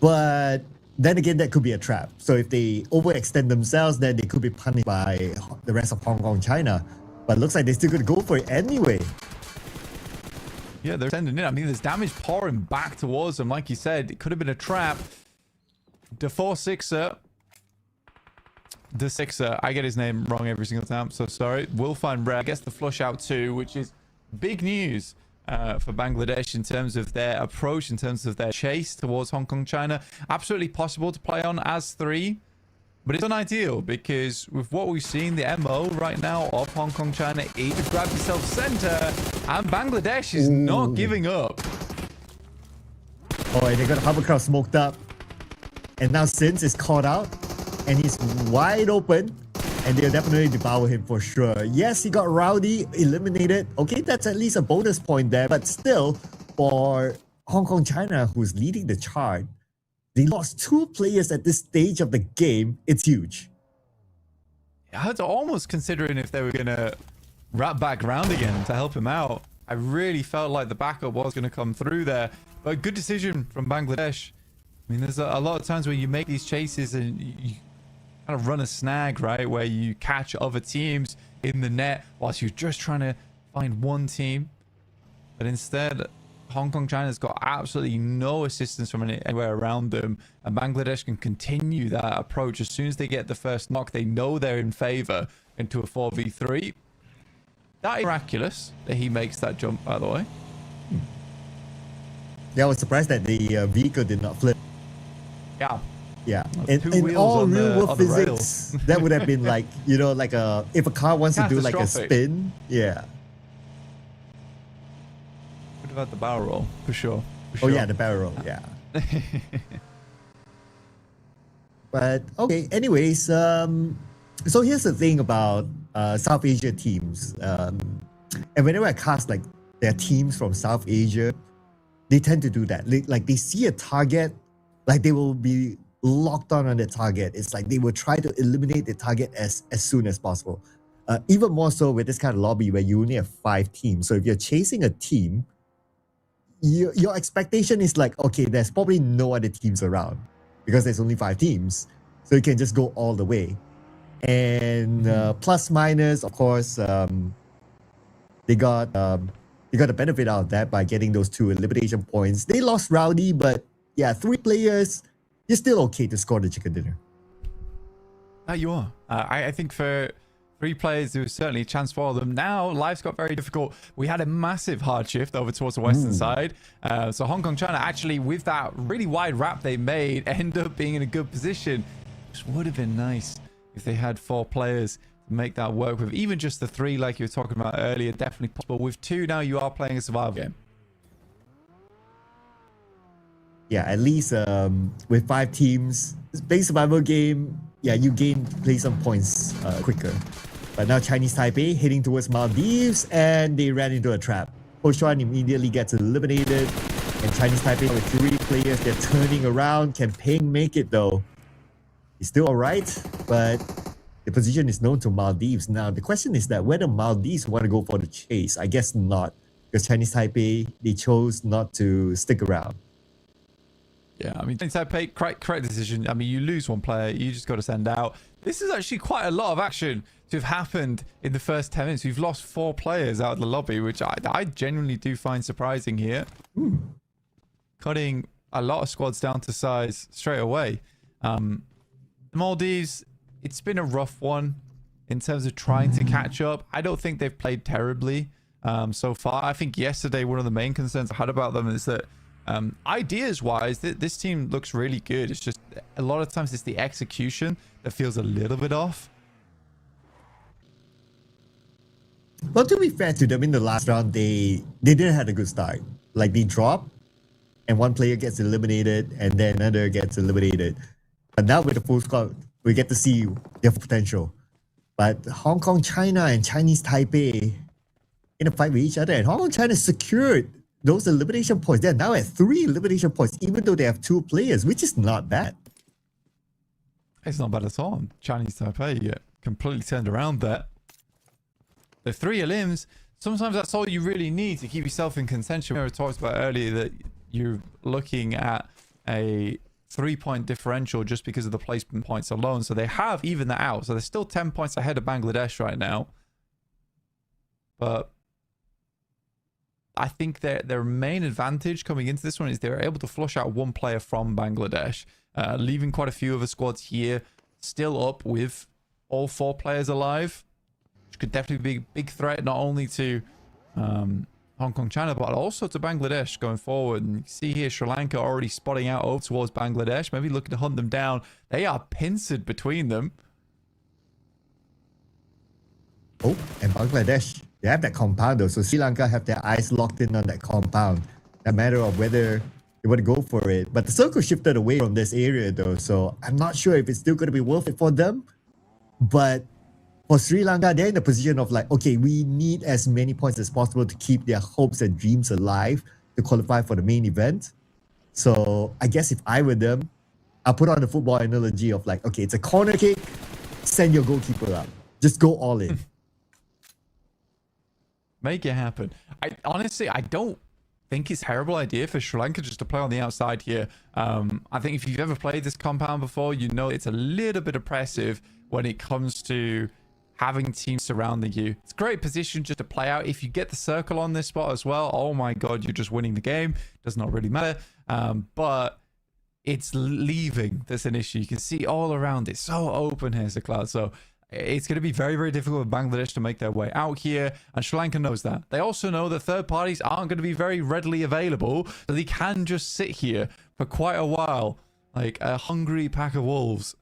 Speaker 5: but then again, that could be a trap. So if they overextend themselves, then they could be punished by the rest of Hong Kong, China. But it looks like they're still going to go for it anyway.
Speaker 1: Yeah, they're sending in. I mean, there's damage pouring back towards them. Like you said, it could have been a trap. The 4-6er. The 6er. I get his name wrong every single time. So sorry. We'll find Red. I guess the flush out too, which is big news for Bangladesh in terms of their approach, in terms of their chase towards Hong Kong, China. Absolutely possible to play on as 3. But it's unideal because with what we've seen, the MO right now of Hong Kong, China is to grab yourself center, and Bangladesh is not giving up.
Speaker 5: Oh, and they got Hovercraft smoked up. And now Sins is caught out, and he's wide open, and they'll definitely devour him for sure. Yes, he got Rowdy eliminated. Okay, that's at least a bonus point there, but still, for Hong Kong, China, who's leading the chart, they lost 2 players at this stage of the game. It's huge.
Speaker 1: I was almost considering if they were going to wrap back around again to help him out. I really felt like the backup was going to come through there. But good decision from Bangladesh. I mean, there's a lot of times where you make these chases and you kind of run a snag, right? Where you catch other teams in the net whilst you're just trying to find one team. But instead, Hong Kong, China's got absolutely no assistance from anywhere around them, and Bangladesh can continue that approach. As soon as they get the first knock, they know they're in favor into a 4v3. That is miraculous that he makes that jump, by the way.
Speaker 5: Yeah, I was surprised that the vehicle did not flip.
Speaker 1: Yeah.
Speaker 5: Yeah,
Speaker 1: Two
Speaker 5: in
Speaker 1: wheels
Speaker 5: all
Speaker 1: on the-
Speaker 5: real world
Speaker 1: on the
Speaker 5: physics, that would have been like, you know, like if a car wants to do like a
Speaker 1: Catastrophic.
Speaker 5: spin, yeah.
Speaker 1: Could have had the barrel roll, for sure.
Speaker 5: Oh yeah, the barrel roll, yeah. But okay, anyways, so here's the thing about South Asia teams. And whenever I cast like their teams from South Asia, they tend to do that. Like they see a target, like they will be locked on the target. It's like they will try to eliminate the target as soon as possible. Even more so with this kind of lobby where you only have 5 teams. So if you're chasing a team, your expectation is like, okay, there's probably no other teams around because there's only 5 teams. So you can just go all the way. And plus minus, of course, they got the benefit out of that by getting those 2 elimination points. They lost Rowdy, but yeah, 3 players, you're still okay to score the chicken dinner.
Speaker 1: You are. I think for 3 players, there was certainly a chance for them. Now, life's got very difficult. We had a massive hard shift over towards the western side. So Hong Kong, China, actually, with that really wide wrap they made, end up being in a good position. Which would have been nice if they had 4 players to make that work with. Even just the 3, like you were talking about earlier, definitely possible. With 2, now you are playing a survival game.
Speaker 5: Yeah, at least with 5 teams, base survival game, yeah, you play some points quicker. But now Chinese Taipei heading towards Maldives, and they ran into a trap. Hoshuan immediately gets eliminated. And Chinese Taipei with 3 players, they're turning around. Can Ping make it though? He's still alright, but the position is known to Maldives. Now, the question is that whether Maldives want to go for the chase. I guess not, because Chinese Taipei, they chose not to stick around.
Speaker 1: Yeah, I mean, Chinese Taipei, correct decision. I mean, you lose one player, you just got to send out. This is actually quite a lot of action to have happened in the first 10 minutes. We've lost 4 players out of the lobby, which I genuinely do find surprising here. Cutting a lot of squads down to size straight away. Maldives, it's been a rough one in terms of trying to catch up. I don't think they've played terribly so far. I think yesterday one of the main concerns I had about them is that ideas wise this team looks really good. It's just a lot of times it's the execution that feels a little bit off.
Speaker 5: Well, to be fair to them, in the last round, they didn't have a good start. Like, they drop, and one player gets eliminated, and then another gets eliminated. But now with the full squad, we get to see their potential. But Hong Kong, China, and Chinese Taipei in a fight with each other, and Hong Kong, China secured those elimination points. They're now at 3 elimination points, even though they have 2 players, which is not bad.
Speaker 1: It's not bad at all. Chinese Taipei completely turned around there. The 3 elims, sometimes that's all you really need to keep yourself in contention. We talked about earlier that you're looking at a 3-point differential just because of the placement points alone. So they have evened that out. So they're still 10 points ahead of Bangladesh right now. But I think their main advantage coming into this one is they're able to flush out 1 player from Bangladesh, leaving quite a few other squads here still up with all 4 players alive, which could definitely be a big threat not only to Hong Kong, China, but also to Bangladesh going forward. And you can see here Sri Lanka already spotting out over towards Bangladesh, maybe looking to hunt them down. They are pincered between them.
Speaker 5: Oh, and Bangladesh, they have that compound though. So Sri Lanka have their eyes locked in on that compound. A matter of whether they want to go for it. But the circle shifted away from this area though. So I'm not sure if it's still going to be worth it for them. But for Sri Lanka, they're in the position of like, okay, we need as many points as possible to keep their hopes and dreams alive to qualify for the main event. So I guess if I were them, I'll put on the football analogy of like, okay, it's a corner kick, send your goalkeeper up. Just go all in.
Speaker 1: Make it happen. Honestly, I don't think it's a terrible idea for Sri Lanka just to play on the outside here. I think if you've ever played this compound before, you know it's a little bit oppressive when it comes to having teams surrounding you. It's a great position just to play out. If you get the circle on this spot as well, oh my god, you're just winning the game. Does not really matter. But it's leaving that's an issue. You can see all around it. So open here, Cloud. So it's going to be very, very difficult for Bangladesh to make their way out here. And Sri Lanka knows that. They also know that third parties aren't going to be very readily available. So they can just sit here for quite a while. Like a hungry pack of wolves.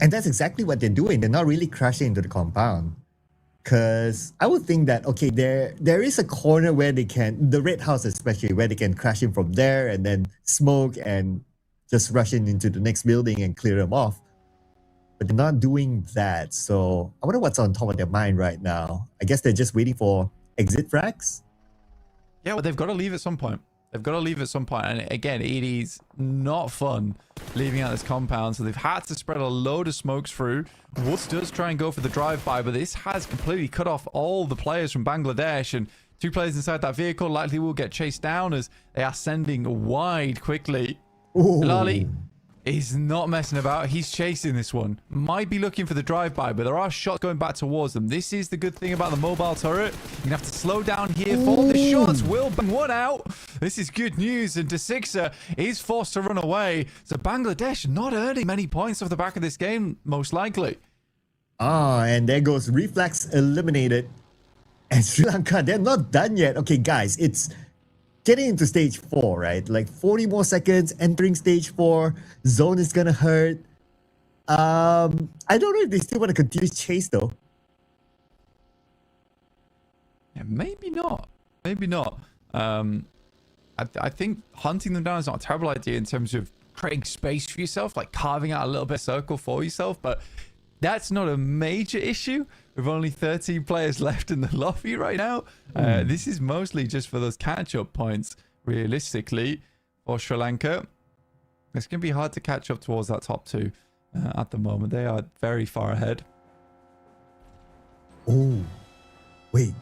Speaker 5: And that's exactly what they're doing. They're not really crashing into the compound. Because I would think that, okay, there is a corner where they can, the red house especially, where they can crash in from there and then smoke and just rush into the next building and clear them off. But they're not doing that. So I wonder what's on top of their mind right now. I guess they're just waiting for exit frags.
Speaker 1: Yeah, well, they've got to leave at some point. They've got to leave at some point. And again, it is not fun leaving out this compound. So they've had to spread a load of smokes through. Woods does try and go for the drive-by, but this has completely cut off all the players from Bangladesh. And 2 players inside that vehicle likely will get chased down as they are sending wide quickly. Lali is not messing about. He's chasing this one. Might be looking for the drive-by, but there are shots going back towards them. This is the good thing about the mobile turret. You're going to have to slow down here for the shots. Will bang one out. This is good news. And DeSixer is forced to run away. So Bangladesh not earning many points off the back of this game, most likely.
Speaker 5: And there goes Reflex eliminated. And Sri Lanka, they're not done yet. Okay, guys, it's getting into stage 4, right? Like 40 more seconds, entering stage 4. Zone is gonna hurt. I don't know if they still want to continue chase though.
Speaker 1: Yeah, maybe not. Maybe not. I think hunting them down is not a terrible idea in terms of creating space for yourself, like carving out a little bit of circle for yourself, but that's not a major issue. With only 13 players left in the lobby right now. This is mostly just for those catch-up points, realistically, for Sri Lanka. It's going to be hard to catch up towards that top 2 at the moment. They are very far ahead.
Speaker 5: Oh, wait.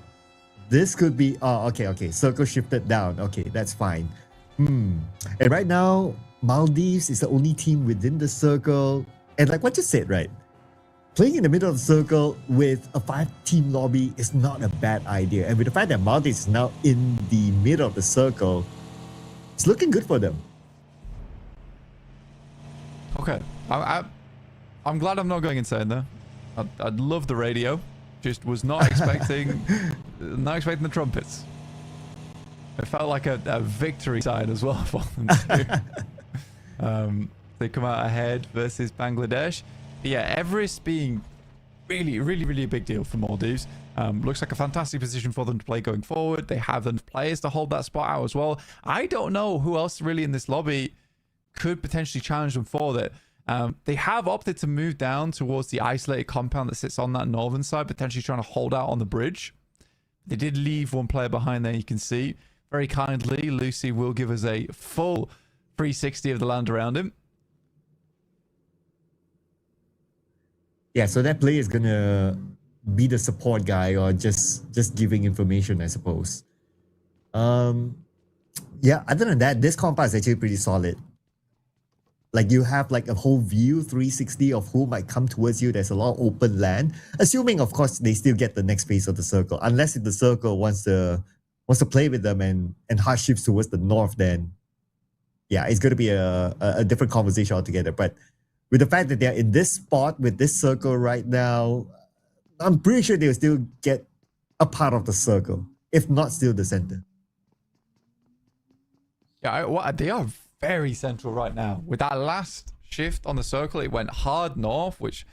Speaker 5: This could be... Oh, okay. Circle shifted down. Okay, that's fine. And right now, Maldives is the only team within the circle. And like what you said, right? Playing in the middle of the circle with a 5-team lobby is not a bad idea. And with the fact that Maldives is now in the middle of the circle, it's looking good for them.
Speaker 1: Okay. I'm glad I'm not going insane there. I'd love the radio. Just was not expecting the trumpets. It felt like a victory sign as well for them too. They come out ahead versus Bangladesh. But yeah, Everest being really a big deal for Maldives. Looks like a fantastic position for them to play going forward. They have enough players to hold that spot out as well. I don't know who else really in this lobby could potentially challenge them for that. They have opted to move down towards the isolated compound that sits on that northern side, potentially trying to hold out on the bridge. They did leave one player behind there, you can see. Very kindly, Lucy will give us a full 360 of the land around him.
Speaker 5: Yeah, so that player is gonna be the support guy or just giving information, I suppose. Yeah, other than that, this compound is actually pretty solid. Like you have like a whole view 360 of who might come towards you. There's a lot of open land, assuming of course they still get the next phase of the circle. Unless if the circle wants to play with them and hard shifts towards the north, then yeah, it's gonna be a different conversation altogether. But with the fact that they're in this spot with this circle right now, I'm pretty sure they'll still get a part of the circle, if not still the center.
Speaker 1: Yeah, they are very central right now. With that last shift on the circle, it went hard north, which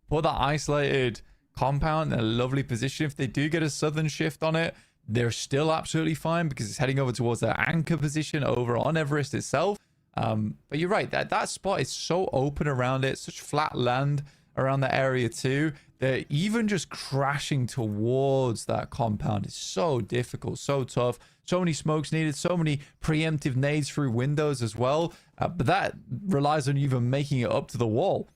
Speaker 1: put that isolated compound in a lovely position. If they do get a southern shift on it, they're still absolutely fine because it's heading over towards their anchor position over on Everest itself. But you're right, that spot is so open around it, such flat land around that area too, that even just crashing towards that compound is so difficult, so tough. So many smokes needed, so many preemptive nades through windows as well. But that relies on you even making it up to the wall.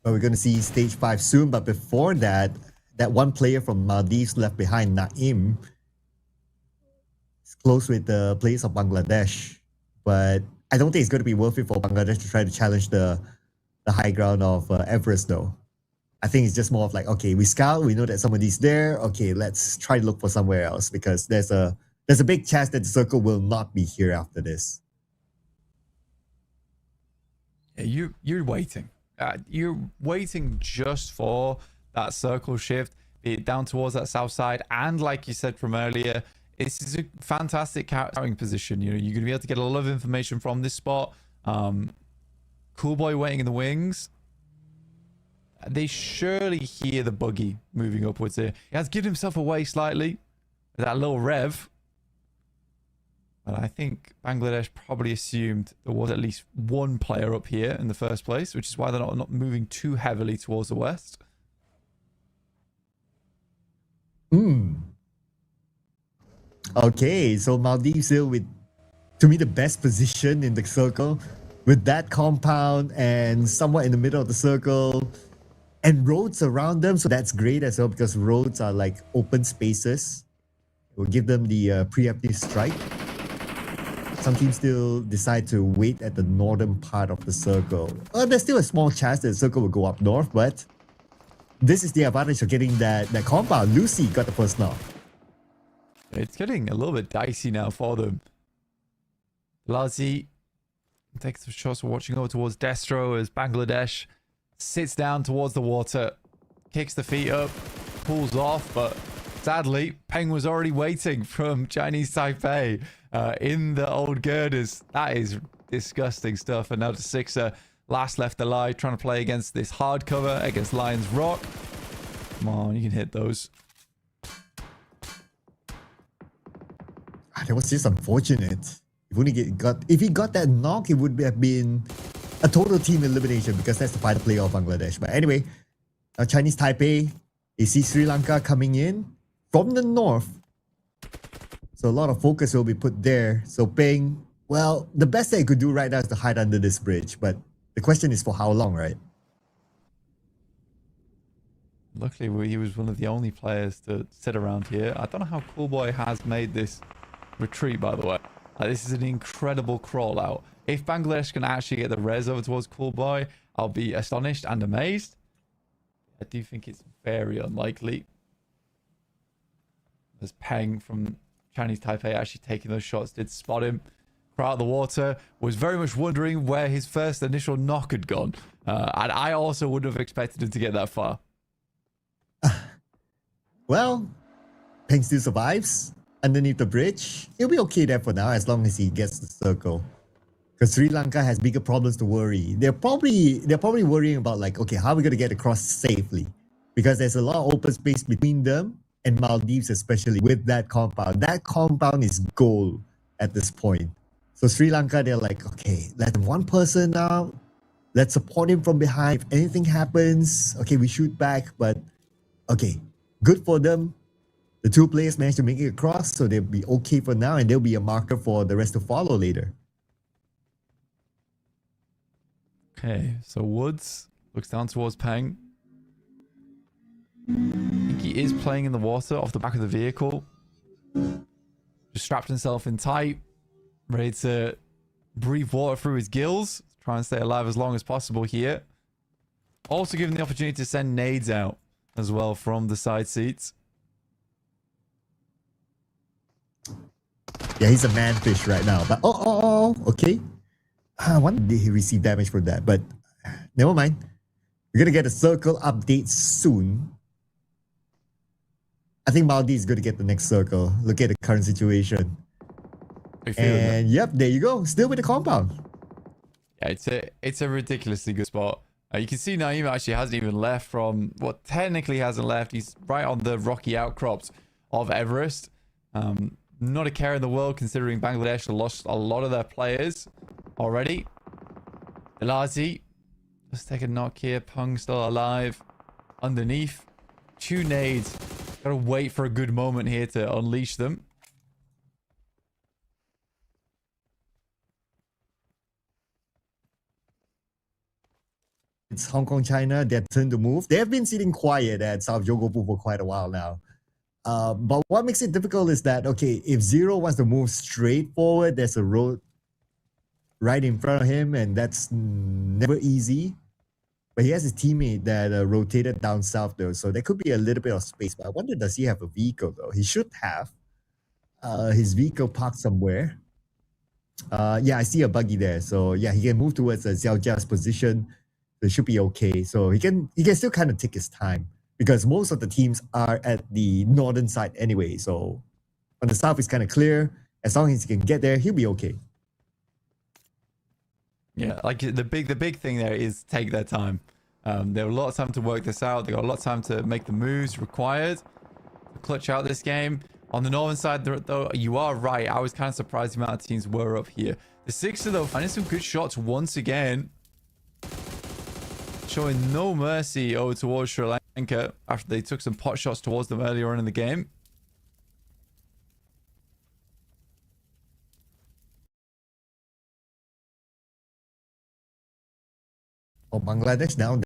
Speaker 5: Well, we're going to see stage 5 soon, but before that, that one player from Maldives left behind, Naim, is close with the players of Bangladesh. But I don't think it's going to be worth it for Bangladesh to try to challenge the high ground of Everest, though. I think it's just more of like, okay, we scout, we know that somebody's there. Okay, let's try to look for somewhere else because there's a big chance that the circle will not be here after this.
Speaker 1: Yeah, you're waiting. You're waiting just for that circle shift, be it down towards that south side. And like you said from earlier, this is a fantastic scouting position. You know, you're going to be able to get a lot of information from this spot. Cool Boy waiting in the wings. They surely hear the buggy moving upwards here. He has given himself away slightly with that little rev. But I think Bangladesh probably assumed there was at least one player up here in the first place, which is why they're not moving too heavily towards the west.
Speaker 5: Okay, so Maldives still with, to me, the best position in the circle with that compound and somewhat in the middle of the circle and roads around them. So that's great as well because roads are like open spaces. It will give them the preemptive strike. Some teams still decide to wait at the northern part of the circle. There's still a small chance that the circle will go up north, but this is the advantage of getting that compound. Lucy got the first knock.
Speaker 1: It's getting a little bit dicey now for them. Lazi takes some shots, watching over towards Destro as Bangladesh sits down towards the water, kicks the feet up, pulls off, but sadly, Peng was already waiting from Chinese Taipei in the old girders. That is disgusting stuff. And now the Sixer, last left alive, trying to play against this hard cover against Lions Rock. Come on, you can hit those.
Speaker 5: That was just unfortunate. If he got that knock, it would have been a total team elimination because that's the final play of Bangladesh. But anyway, Chinese Taipei, they see Sri Lanka coming in from the north. So a lot of focus will be put there. So Peng, well, the best they could do right now is to hide under this bridge. But the question is for how long, right?
Speaker 1: Luckily, he was one of the only players to sit around here. I don't know how Coolboy has made this retreat, by the way. This is an incredible crawl out. If Bangladesh can actually get the res over towards Coolboy, I'll be astonished and amazed. I do think it's very unlikely. There's Peng from Chinese Taipei actually taking those shots, did spot him. Out of the water, was very much wondering where his first initial knock had gone. And I also wouldn't have expected him to get that far.
Speaker 5: Well, Peng still survives underneath the bridge. He'll be okay there for now as long as he gets the circle. Because Sri Lanka has bigger problems to worry. They're probably worrying about like, okay, how are we gonna get across safely? Because there's a lot of open space between them and Maldives, especially with that compound. That compound is gold at this point. So Sri Lanka, they're like, okay, let one person out. Let's support him from behind. If anything happens, okay, we shoot back. But okay, good for them. The two players managed to make it across, so they'll be okay for now, and they'll be a marker for the rest to follow later.
Speaker 1: Okay, so Woods looks down towards Peng. I think he is playing in the water off the back of the vehicle. Just strapped himself in tight, ready to breathe water through his gills. Try and stay alive as long as possible here. Also given the opportunity to send nades out as well from the side seats.
Speaker 5: Yeah, he's a manfish right now. But okay. When did he receive damage from that? But never mind. We're gonna get a circle update soon. I think Maldives is gonna get the next circle. Look at the current situation. And yep, there you go. Still with the compound.
Speaker 1: Yeah, it's a ridiculously good spot. You can see Naeem actually hasn't even left from what technically hasn't left. He's right on the rocky outcrops of Everest. Not a care in the world considering Bangladesh lost a lot of their players already. Elazi, let's take a knock here. Pung still alive. Underneath. Two nades. Gotta wait for a good moment here to unleash them.
Speaker 5: It's Hong Kong, China, their turn to move. They have been sitting quiet at South Jogopu for quite a while now. But what makes it difficult is that, okay, if Zero wants to move straight forward, there's a road right in front of him, and that's never easy. But he has his teammate that rotated down south, though, so there could be a little bit of space. But I wonder, does he have a vehicle, though? He should have. His vehicle parked somewhere. Yeah, I see a buggy there. So, yeah, he can move towards Xiao Jia's position. So it should be okay. So he can still kind of take his time because most of the teams are at the northern side anyway. So on the south, it's kind of clear. As long as he can get there, he'll be okay.
Speaker 1: Yeah, like the big thing there is take their time. They have a lot of time to work this out. They got a lot of time to make the moves required to clutch out this game. On the northern side, though, you are right. I was kind of surprised the amount of teams were up here. The Sixer, though, finding some good shots once again. Showing no mercy over towards Sri Lanka after they took some pot shots towards them earlier on in the game.
Speaker 5: Bangladesh down